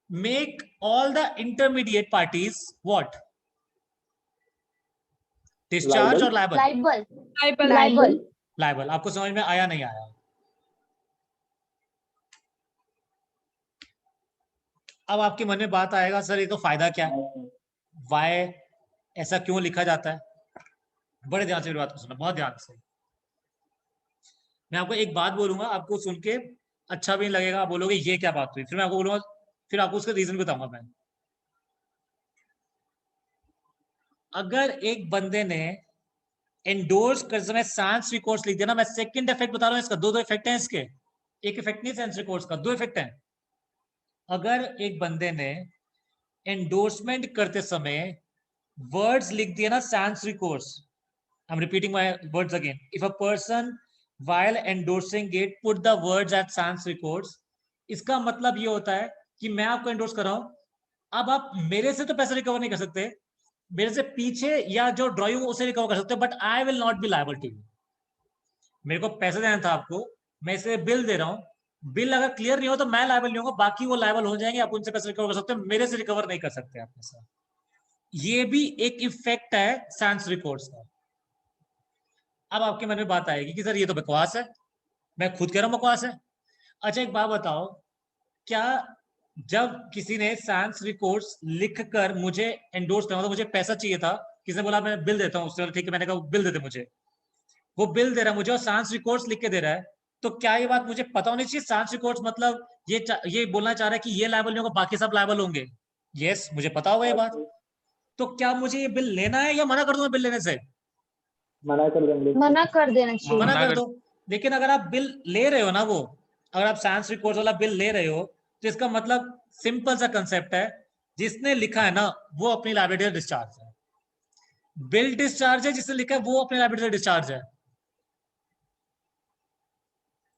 make all the intermediate parties what? Discharge or liable? Liable. आपको समझ में आया नहीं आया? अब आपके मन में बात आएगा सर ये तो फायदा क्या है, वाई ऐसा क्यों लिखा जाता है? बड़े ध्यान से मेरी बात को सुनना, बहुत ध्यान से। मैं आपको एक बात बोलूंगा, आपको सुन के अच्छा भी नहीं लगेगा, आप बोलोगे ये क्या बात हुई, फिर मैं आपको बोलूंगा, फिर आपको उसका रीजन बताऊंगा मैं। अगर एक बंदे ने एंडोर्स करते समय sans recourse लिख दिया ना, मैं सेकंड इफेक्ट बता रहा हूं इसका, दो इफेक्ट हैं इसके, एक इफेक्ट नहीं sans recourse का, दो इफेक्ट हैं। अगर एक बंदे ने एंडोर्समेंट करते समय वर्ड्स लिख दिया ना sans recourse, I'm repeating my words again. If a person while endorsing it put the words at sans recourse, इसका मतलब ये होता है कि मैं आपको एंडोर्स कर रहा हूं, अब आप मेरे से तो पैसा रिकवर नहीं कर सकते, मेरे से पीछे या जो ड्राइंग उसे रिकवर कर सकते हो, but I will not be liable to you. मेरे को पैसा देना था आपको, मैं इसे बिल दे रहा हूं, बिल अगर क्लियर नहीं हो तो मैं लायबल नहीं होगा, बाकी वो लायबल हो जाएंगे, आप उनसे पैसा रिकवर कर सकते हो, मेरे से रिकवर नहीं कर सकते आप पैसा। ये भी एक इफेक्ट है सैंस रिकॉर्ड्स का। अब आपके मन में बात आएगी कि सर ये तो बकवास है, मैं खुद कह रहा हूँ बकवास है। अच्छा एक बात बताओ, क्या जब किसी ने सैंस रिकॉर्ड्स लिखकर मुझे एंडोर्स करना, तो मुझे पैसा चाहिए था, किसी ने बोला मैं बिल देता हूँ उससे, ठीक है, मैंने कहा बिल दे दे मुझे, वो बिल दे रहा है मुझे और सैंस रिकॉर्ड्स लिख के दे रहा है, तो क्या ये बात मुझे पता होनी चाहिए सैंस रिकॉर्ड्स मतलब ये बोलना चाह रहा है कि ये लायबल नहीं होगा, बाकी सब लायबल होंगे? यस, मुझे पता होगा ये बात। तो क्या मुझे ये बिल लेना है या मना कर दूं बिल लेने से? मना कर देंगे, मना कर देना चाहिए। मना कर दो। लेकिन अगर आप बिल ले रहे हो ना, वो अगर आप सैंस रिकॉर्ड्स वाला बिल ले रहे हो, तो इसका मतलब सिंपल सा कंसेप्ट है, जिसने लिखा है ना वो अपनी लायबिलिटी से डिस्चार्ज है। बिल डिस्चार्ज है, जिसने लिखा है वो अपनी लायबिलिटी से डिस्चार्ज है।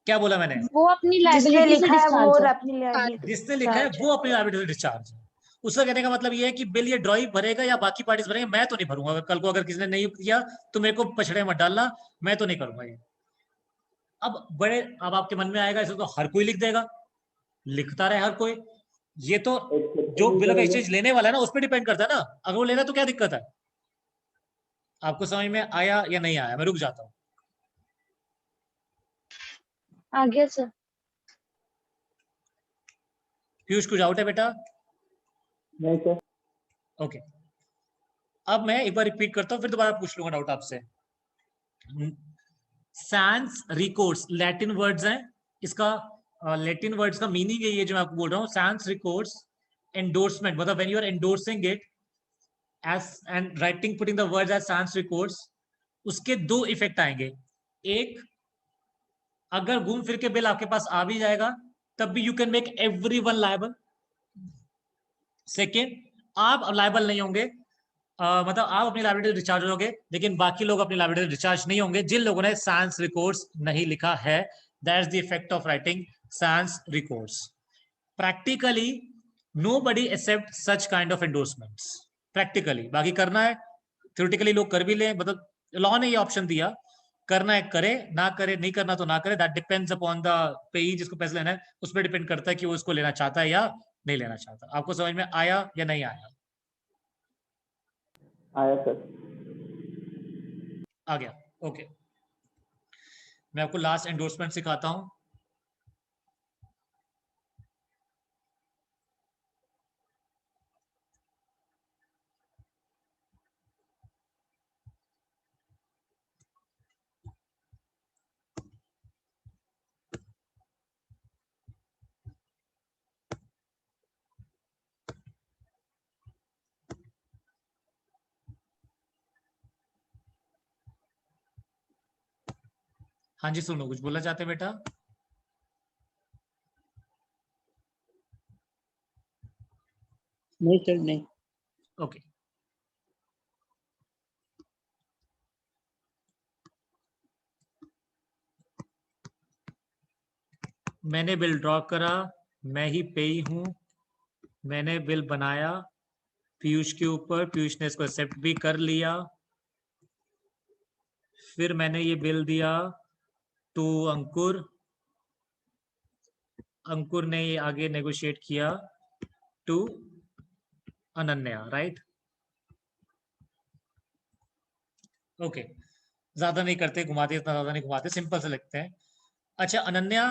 क्या बोला मैंने? वो अपनी जिसने लाइबिलिटी से लिखा है वो डिस्चार्ज है। अपनी liability जिसने लिखा है discharge वो अपनी लायबिलिटी से डिस्चार्ज है। उसका कहने का मतलब ये है कि बिल ये ड्रॉई भरेगा या बाकी पार्टीज भरेंगे, मैं तो नहीं भरूंगा। अगर कल को अगर किसी ने नहीं किया तो मेरे को पछड़े मत डालना, मैं तो नहीं करूंगा ये। अब आपके मन में आएगा इसे तो हर कोई लिख देगा, लिखता रहे हर कोई। ये तो जो बिल ऑफ एक्सचेंज लेने वाला है ना उस पर डिपेंड करता है ना, अगर वो लेना तो क्या दिक्कत है? आपको समझ में आया या नहीं आया? मैं रुक जाता हूँ। आ गया सर। पीयूष कुछ आउट है बेटा? नहीं सर। ओके, अब मैं एक बार रिपीट करता हूँ, फिर दोबारा पूछ लूंगा डाउट आपसे। सैंस रिकॉर्ड्स लैटिन वर्ड्स हैं, इसका लैटिन वर्ड्स का मीनिंग है ये जो मैं आपको बोल रहा हूँ। सैंस रिकॉर्ड्स एंडोर्समेंट, मतलब when you are endorsing it as and writing putting the words as sans records, उसके दो इफेक्ट आएंगे। एक, अगर घूम फिर के बिल आपके पास आ भी जाएगा तब भी you can make everyone liable. Second, आप लायबल नहीं होंगे, मतलब आप अपनी लायबिलिटी डिस्चार्ज होगे, लेकिन बाकी लोग अपनी लायबिलिटी डिस्चार्ज नहीं होंगे जिन लोगों ने सैंस रिकॉर्ड्स नहीं लिखा है। That is the effect of writing sans records. Practically nobody accept such kind of endorsements practically। बाकी करना है, theoretically लोग कर भी ले, मतलब लॉ ने ये ऑप्शन दिया, करना है करे, ना करे नहीं करना तो ना करे। दैट डिपेंड्स अपॉन द पेई, जिसको पैसे लेना है उस पर डिपेंड करता है कि वो इसको लेना चाहता है या नहीं लेना चाहता। आपको समझ में आया या नहीं आया? आया सर। आ गया, ओके। मैं आपको लास्ट एंडोर्समेंट सिखाता हूं। हाँ जी, सुनो, कुछ बोलना चाहते हैं बेटा? नहीं सर, नहीं। ओके, मैंने बिल ड्रॉ करा, मैं ही पेई हूं, मैंने बिल बनाया पीयूष के ऊपर, पीयूष ने इसको एक्सेप्ट भी कर लिया, फिर मैंने ये बिल दिया टू अंकुर, अंकुर ने ये आगे नेगोशिएट किया टू अनन्या, राइट? ओके, ज्यादा नहीं करते, घुमाते, इतना ज्यादा नहीं घुमाते, सिंपल से लिखते हैं। अच्छा, अनन्या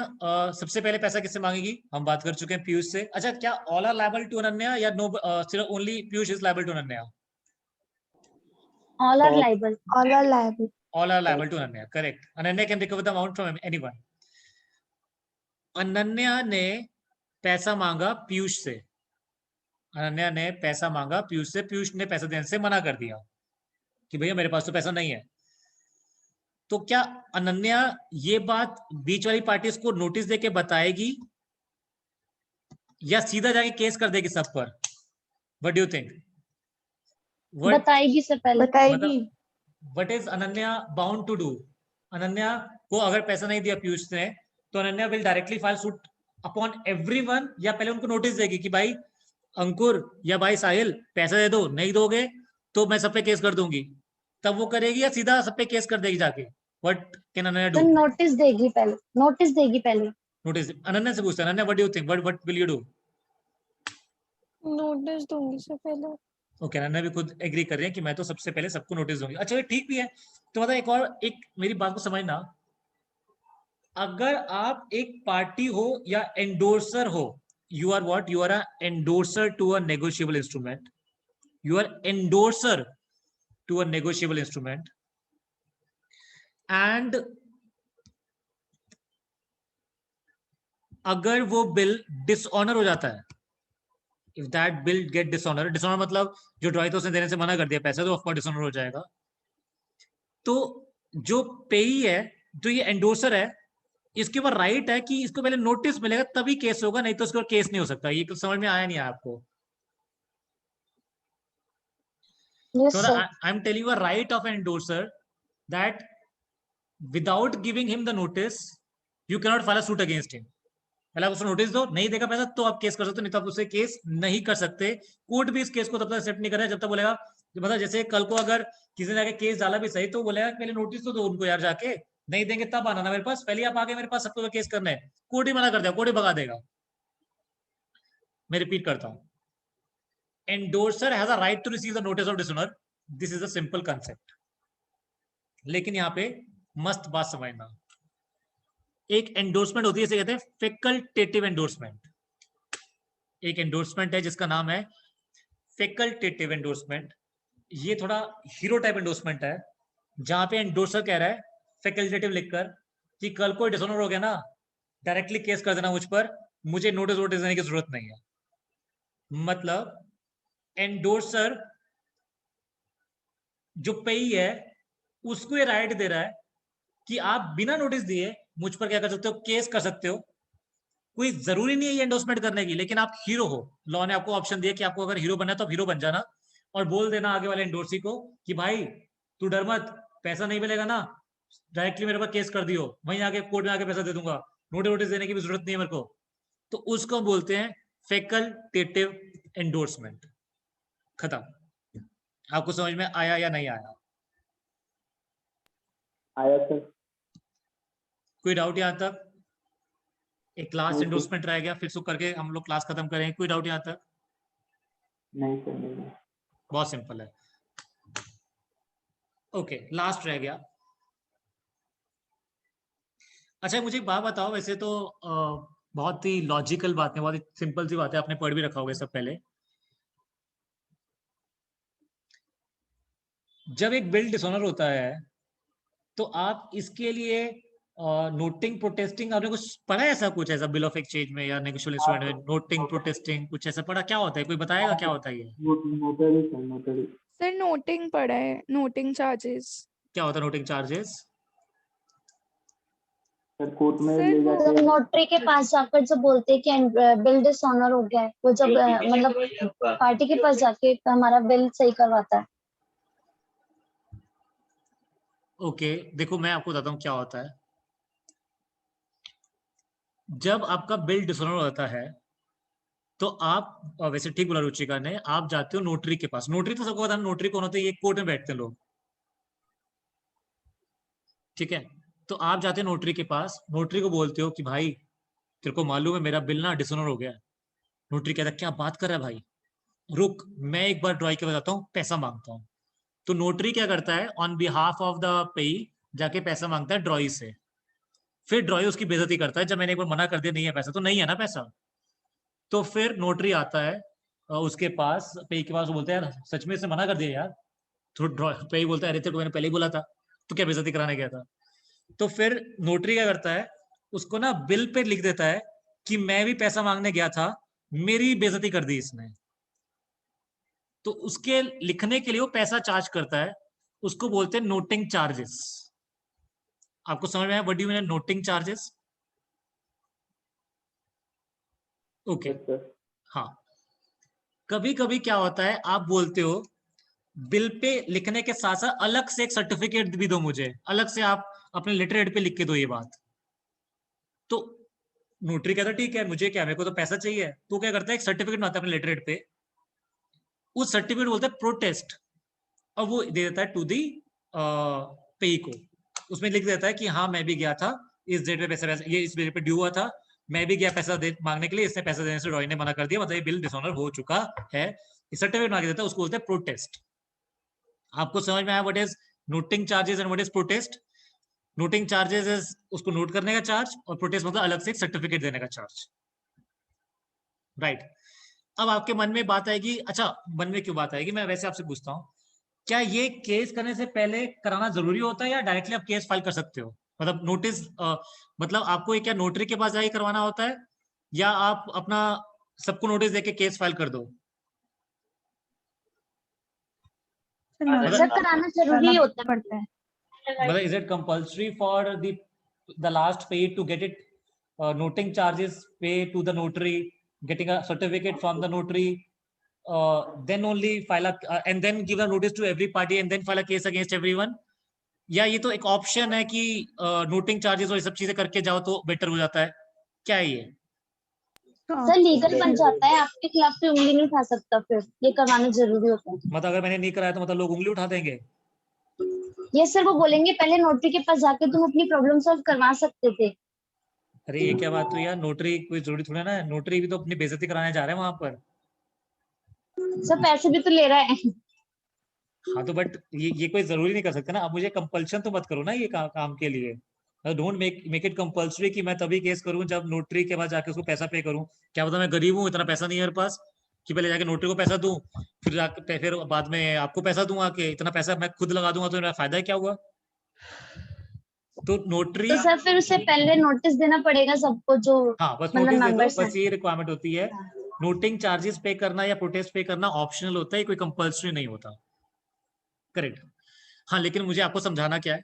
सबसे पहले पैसा किससे मांगेगी? हम बात कर चुके हैं पीयूष से। अच्छा, क्या all are liable to Ananya या नो, सिर्फ only Piyush is liable to Ananya? All are liable. all are liable। All are liable to Ananya, correct। Ananya can recover the amount from anyone। Ananya ने पैसा मांगा पीयूष से, अनन्या ने पैसा मांगा पीयूष से, पीयूष ने पैसा देने से मना कर दिया कि भैया मेरे पास तो पैसा नहीं है। तो क्या अनन्या ये बात बीच वाली पार्टीज को नोटिस देके बताएगी या सीधा जाके केस कर देगी सब पर? What do you think? बताएगी सर पहले। बताएगी। What is Ananya bound to do? Ananya को अगर पैसा नहीं दिया पीयूष ने तो Ananya will directly file suit upon everyone, या पहले उनको नोटिस देगी कि भाई अंकुर या भाई साहिल पैसा दे दो, नहीं दोगे तो मैं सब पे केस कर दूंगी, तब वो करेगी, या सीधा सब पे केस कर देगी जाके? What can Ananya do? Notice देगी पहले, नोटिस देगी पहले। नोटिस अनन्या से पूछते हैं, Ananya what do you think, what will you do? Notice दूंगी सर पहले। ओके, नन्ना भी खुद एग्री कर रहे हैं कि मैं तो सबसे पहले सबको नोटिस दूंगी। अच्छा, ये ठीक भी है। तो मतलब एक मेरी बात को समझना, अगर आप एक पार्टी हो या एंडोर्सर हो, you are what, you are a endorser to a negotiable instrument, you are endorser to a negotiable instrument, and अगर वो बिल डिसऑनर हो जाता है, if that bill get dishonour, dishonour मतलब जो ड्रॉई तो उसने देने से मना कर दिया पैसा, तो ऑफ कोर्स डिसऑनर हो जाएगा। तो जो पेई है, जो ये एंडोर्सर है, इसके ऊपर राइट है कि इसको पहले नोटिस मिलेगा तभी केस होगा, नहीं तो इसके ऊपर केस नहीं हो सकता। ये समझ में आया नहीं है आपको? Yes, So sir. I'm telling you a right of an endorser that without giving him the notice, you cannot file a suit against him. पहले आप उसको नोटिस दो, नहीं देगा पैसा तो आप केस कर सकते हो, नहीं तो आप उससे केस नहीं कर सकते। कोर्ट भी इस केस को तब तक एक्सेप्ट नहीं कर रहा है जब तक बोलेगा, मतलब जैसे कल को अगर किसी ने आके केस डाला भी सही, तो बोलेगा पहले नोटिस तो दो उनको यार, जाके नहीं देंगे तब आना ना मेरे पास, पहले आप आगे मेरे पास सबको केस करना है। कोर्ट ही मना कर देगा, कोर्ट ही भगा देगा। मैं रिपीट करता हूं, endorser has a right to receive the notice of dishonor. This is a simple concept. लेकिन यहाँ पे मस्त बात समझना, एक एंडोर्समेंट होती है, इसे कहते हैं फैकल्टेटिव एंडोर्समेंट। एक एंडोर्समेंट है जिसका नाम है फैकल्टेटिव एंडोर्समेंट। ये थोड़ा हीरो टाइप एंडोर्समेंट है, जहां पे एंडोर्सर कह रहा है फैकल्टेटिव लिखकर कि कल को डिसऑनर हो गया ना, डायरेक्टली केस कर देना मुझ पर, मुझे नोटिस वोटिस देने की जरूरत नहीं है। मतलब एंडोर्सर जो पेई है उसको ये राइट दे रहा है कि आप बिना नोटिस दिए मुझ पर क्या कर सकते हो, केस कर सकते हो। कोई जरूरी नहीं है ये एंडोर्समेंट करने की, लेकिन आप हीरो हो, लॉ ने आपको ऑप्शन दिया कि आपको अगर हीरो बनना है तो आप हीरो बन जाना, और बोल देना आगे वाले एंडोर्सी को कि भाई तू डर मत, पैसा नहीं मिलेगा ना, डायरेक्टली मेरे पर केस कर दियो, वहीं आके कोर्ट में आके पैसा दे दूंगा, नोटिस देने की भी जरूरत नहीं है मेरे को। तो उसको बोलते हैं फैकल्टेटिव एंडोर्समेंट। खत्म। आपको समझ में आया या नहीं आया? आया सर। कोई डाउट यहाँ तक? एक क्लास नहीं, एंडोर्समेंट रह गया, फिर उसको करके हम लोग क्लास खत्म करेंगे। कोई डाउट यहाँ तक? नहीं सर, नहीं। बहुत सिंपल है। ओके, लास्ट रह गया। अच्छा, मुझे एक बात बताओ, वैसे तो बहुत ही लॉजिकल बात है, बहुत ही सिंपल सी बात है, आपने पढ़ भी रखा होगा सब पहले। जब एक बिल डिसऑनर होता है तो आप इसके लिए नोटिंग प्रोटेस्टिंग, आपने कुछ पढ़ा है ऐसा, कुछ ऐसा बिल ऑफ एक्सचेंज में या नेगोशिएबल इंस्ट्रूमेंट में नोटिंग प्रोटेस्टिंग कुछ ऐसा पढ़ा? क्या होता है, कोई बताएगा क्या होता है ये? Notary sir, notary. Sir noting पढ़ा है, नोटिंग चार्जेस। क्या होता है नोटिंग चार्जेस? सर कोर्ट में सर ले वो जाके नोटरी के पास जाकर जब बोलते हैं कि बिल डिसऑनर हो गया है, वो जब मतलब पार्टी के पास जाके हमारा बिल सही करवाता है। ओके, देखो मैं आपको बताता हूँ क्या होता है। जब आपका बिल डिसऑनर होता है तो आप, वैसे ठीक बोला रुचिका ने, आप जाते हो नोटरी के पास। नोटरी तो सबको पता है नोटरी कौन होते हैं, ये कोर्ट में बैठते हैं लोग, ठीक है। तो आप जाते हो नोटरी के पास, नोटरी को बोलते हो कि भाई तेरे को मालूम है मेरा बिल ना डिसऑनर हो गया। नोटरी कहता है क्या बात कर रहा है भाई, रुक मैं एक बार ड्रॉई के बताता हूँ, पैसा मांगता हूँ। तो नोटरी क्या करता है, ऑन बिहाफ ऑफ द पेई जाके पैसा मांगता है ड्रॉई से। फिर ड्रॉई उसकी बेइज्जती करता है, जब मैंने एक बार मना कर दिया नहीं है पैसा, तो नहीं है ना पैसा। तो फिर नोटरी आता है उसके पास, पेई के पास, बोलते हैं यार सच में से मना कर दिया यार। तो पेई बोलता है अरे तो मैंने पहले ही बोला था, तो क्या बेइज्जती कराने गया था। तो फिर नोटरी क्या करता है, उसको ना बिल पे लिख देता है कि मैं भी पैसा मांगने गया था, मेरी बेइज्जती कर दी इसने। तो उसके लिखने के लिए वो पैसा चार्ज करता है, उसको बोलते हैं नोटिंग चार्जेस। आपको समझ में आया what do you mean noting charges? Okay, हाँ। कभी कभी क्या होता है, आप बोलते हो बिल पे लिखने के साथ साथ अलग से एक सर्टिफिकेट भी दो मुझे, अलग से आप अपने लेटर हेड पे लिख के दो ये बात। तो नोटरी कहता है ठीक है, मुझे क्या, मेरे को तो पैसा चाहिए। तो क्या करता है, एक सर्टिफिकेट बनाता है अपने लेटर हेड पे, उस सर्टिफिकेट बोलते हैं प्रोटेस्ट, और वो दे देता है टू दी पे को। उसमें लिख देता है कि हाँ मैं भी गया था इस डेट पे, पैसा ये इस डेट पे ड्यू हुआ था, मैं भी गया पैसा मांगने के लिए, इसने पैसा देने से रॉय ने मना कर दिया, मतलब ये बिल डिसऑनर हो चुका है। सर्टिफिकेट मांग देता है, उसको बोलते हैं प्रोटेस्ट। आपको समझ में आया what is noting charges and what is protest? Noting charges is उसको नोट करने का चार्ज, और प्रोटेस्ट मतलब अलग से एक सर्टिफिकेट देने का चार्ज, राइट। अब आपके मन में बात आएगी, अच्छा मन में क्यों बात आएगी, मैं वैसे आपसे पूछता हूँ, क्या ये केस करने से पहले कराना जरूरी होता है या डायरेक्टली आप केस फाइल कर सकते हो? मतलब नोटिस मतलब आपको ये क्या नोटरी के पास जाके करवाना होता है, या आप अपना सबको नोटिस देके केस फाइल कर दो? सर कराना जरूरी होता पड़ता है। मतलब is it compulsory for the last pay to get it noting charges pay to the notary, getting a certificate from the notary, then only file and then give a notice to every party and then file a case against everyone? या ये तो एक option है कि noting charges और ये सब चीजें करके जाओ तो बेटर हो जाता है, क्या है ये? सर लीगल बन जाता है, आपके खिलाफ कोई उंगली नहीं उठा सकता, फिर ये करवाना जरूरी होता है। मतलब अगर मैंने नहीं कराया तो मतलब लोग उंगली उठा देंगे? ये सर वो बोलेंगे पहले नोटरी के पास जाके तुम अपनी प्रॉब्लम सॉल्व करवा सकते थे। अरे ये क्या बात हुई यार, नोटरी कोई जरूरी थोड़ा ना है, नोटरी भी तो अपनी बेइज्जती कराने जा रहे हैं वहां पर। सर पैसे भी तो ले रहा है। हाँ तो बट ये कोई जरूरी नहीं कर सकता ना। अब मुझे कंपल्शन तो मत करो ना ये काम के लिए। डोंट मेक इट कंपल्सरी कि मैं तभी केस करूं जब नोटरी के पास जाके उसको पैसा पे करूं। क्या पता मैं गरीब हूं, इतना पैसा नहीं है मेरे पास कि पहले जाके नोटरी को पैसा दूं, फिर बाद में आपको पैसा दूं आके। इतना पैसा मैं खुद लगा दूंगा तो मेरा फायदा क्या हुआ? तो नोटरी तो सर फिर उससे पहले नोटिस देना पड़ेगा सबको, जो हाँ बस मतलब नोटिस दे दो, मेंबर्स बस ये रिक्वायरमेंट होती है। नोटिंग चार्जेस पे करना या प्रोटेस्ट पे करना ऑप्शनल होता है, कोई कंपल्सरी नहीं होता। करेक्ट। हाँ लेकिन मुझे आपको समझाना क्या है,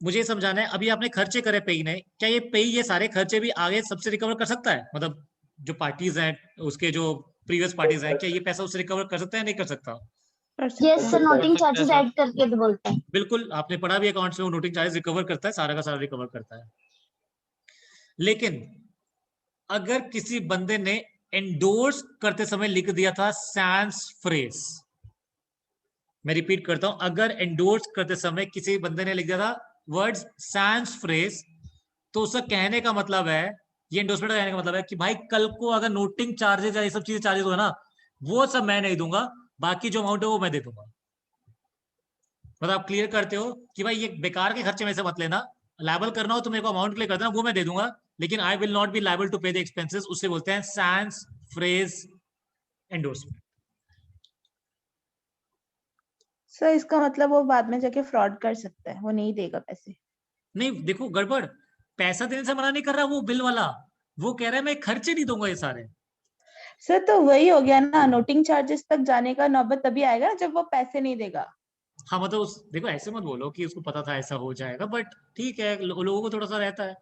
मुझे समझाना है अभी आपने खर्चे करे पेई ने, क्या ये पेई ये सारे खर्चे भी आगे सबसे रिकवर कर सकता है? मतलब जो पार्टीज हैं उसके जो प्रीवियस पार्टीज हैं, क्या ये पैसा उससे रिकवर कर सकता है नहीं कर सकता? Yes sir, noting charges add करके तो बोलते हैं। बिल्कुल, आपने पढ़ा भी अकाउंट्स में, वो नोटिंग चार्जेस रिकवर करता है, सारा का सारा रिकवर करता है। लेकिन अगर किसी बंदे ने एंडोर्स करते समय लिख दिया था सैंस फ्रेज, मैं रिपीट करता हूं, अगर एंडोर्स करते समय किसी बंदे ने लिख दिया था वर्ड्स सैंस फ्रेज, तो उसका कहने का मतलब है, ये एंडोर्समेंट का कहने का मतलब है कि भाई कल को अगर नोटिंग चार्जेस या ये सब चीजें चार्जेस हो ना, वो सब मैं नहीं दूंगा, बाकी जो अमाउंट है वो मैं दे दूंगा। मतलब आप क्लियर करते हो कि भाई ये बेकार के खर्चे में से मत लेना, लायबल करना हो तो मेरे को अमाउंट क्लियर कर देना, वो मैं दे दूंगा, लेकिन I will not be liable to pay the expenses. उससे बोलते हैं सैंस फ्रेज एंडोर्समेंट। सर इसका मतलब वो बाद में जाके फ्रॉड कर सकता है, वो नहीं देगा पैसे। नहीं देखो गड़बड़, पैसा देने से मना नहीं कर रहा वो बिल वाला, वो कह रहा है मैं खर्चे नहीं दूंगा ये सारे। सर तो वही हो गया ना, नोटिंग चार्जेस तक जाने का नौबत तभी आएगा ना जब वो पैसे नहीं देगा। हाँ मतलब देखो ऐसे मत बोलो कि उसको पता था ऐसा हो जाएगा, बट ठीक है लोगों को थोड़ा सा रहता है।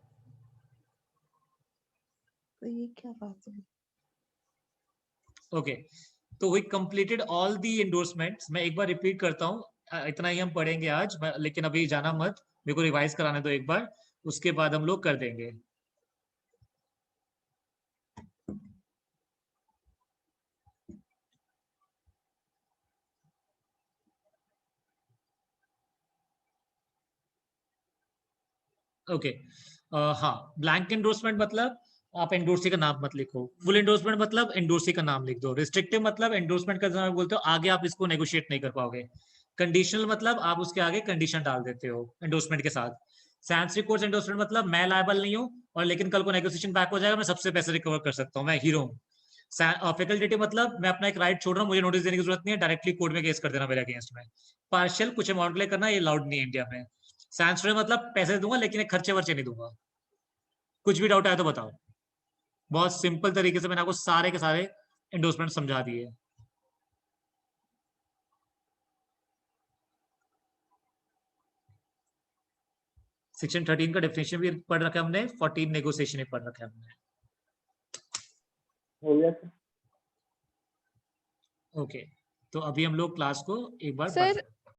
तो ये क्या बात है? ओके तो we completed all the endorsements. मैं एक बार रिपीट करता हूँ, इतना ही हम पढ़ेंगे आज, लेकिन अभी जाना मत, मेरे को रिवाइज कराने दो एक बार, उसके बाद हम लोग कर देंगे। ओके हाँ, ब्लैंक एंडोर्समेंट मतलब आप एंडोर्सी का नाम मत लिखो। फुल एंडोर्समेंट मतलब एंडोर्सी का नाम लिख दो। रिस्ट्रिक्टिव मतलब एंडोर्समेंट का जब बोलते हो आगे आप इसको नेगोशिएट नहीं कर पाओगे। कंडीशनल मतलब आप उसके आगे कंडीशन डाल देते हो एंडोर्समेंट के साथ। सैंस रिकॉर्ड्स एंडोर्समेंट मतलब मैं लायबल नहीं हूँ, और लेकिन कल को नेगोशिएशन बैक हो जाएगा, मैं सबसे पैसे रिकवर कर सकता हूँ, मैं हीरो हूँ। फैकल्टेटिव मतलब मैं अपना एक राइट छोड़ रहा हूँ, मुझे नोटिस देने की जरूरत नहीं है, डायरेक्टली कोर्ट में केस कर देना मेरे अगेंस्ट में। पार्शियल कुछ अमाउंट के लिए करना ये अलाउड नहीं है इंडिया में। सैंस मतलब पैसे दूंगा लेकिन एक खर्चे वर्चे नहीं दूंगा। कुछ भी डाउट आया तो बताओ। बहुत सिंपल तरीके से मैंने आपको सारे के सारे एंडोर्समेंट समझा दिए। सेक्शन 13 का डेफिनेशन भी पढ़ रखा है हमने, 14 नेगोशिएशन भी पढ़ रखा है हमने। हो गया सर। ओके तो अभी हम लोग क्लास को एक बार सर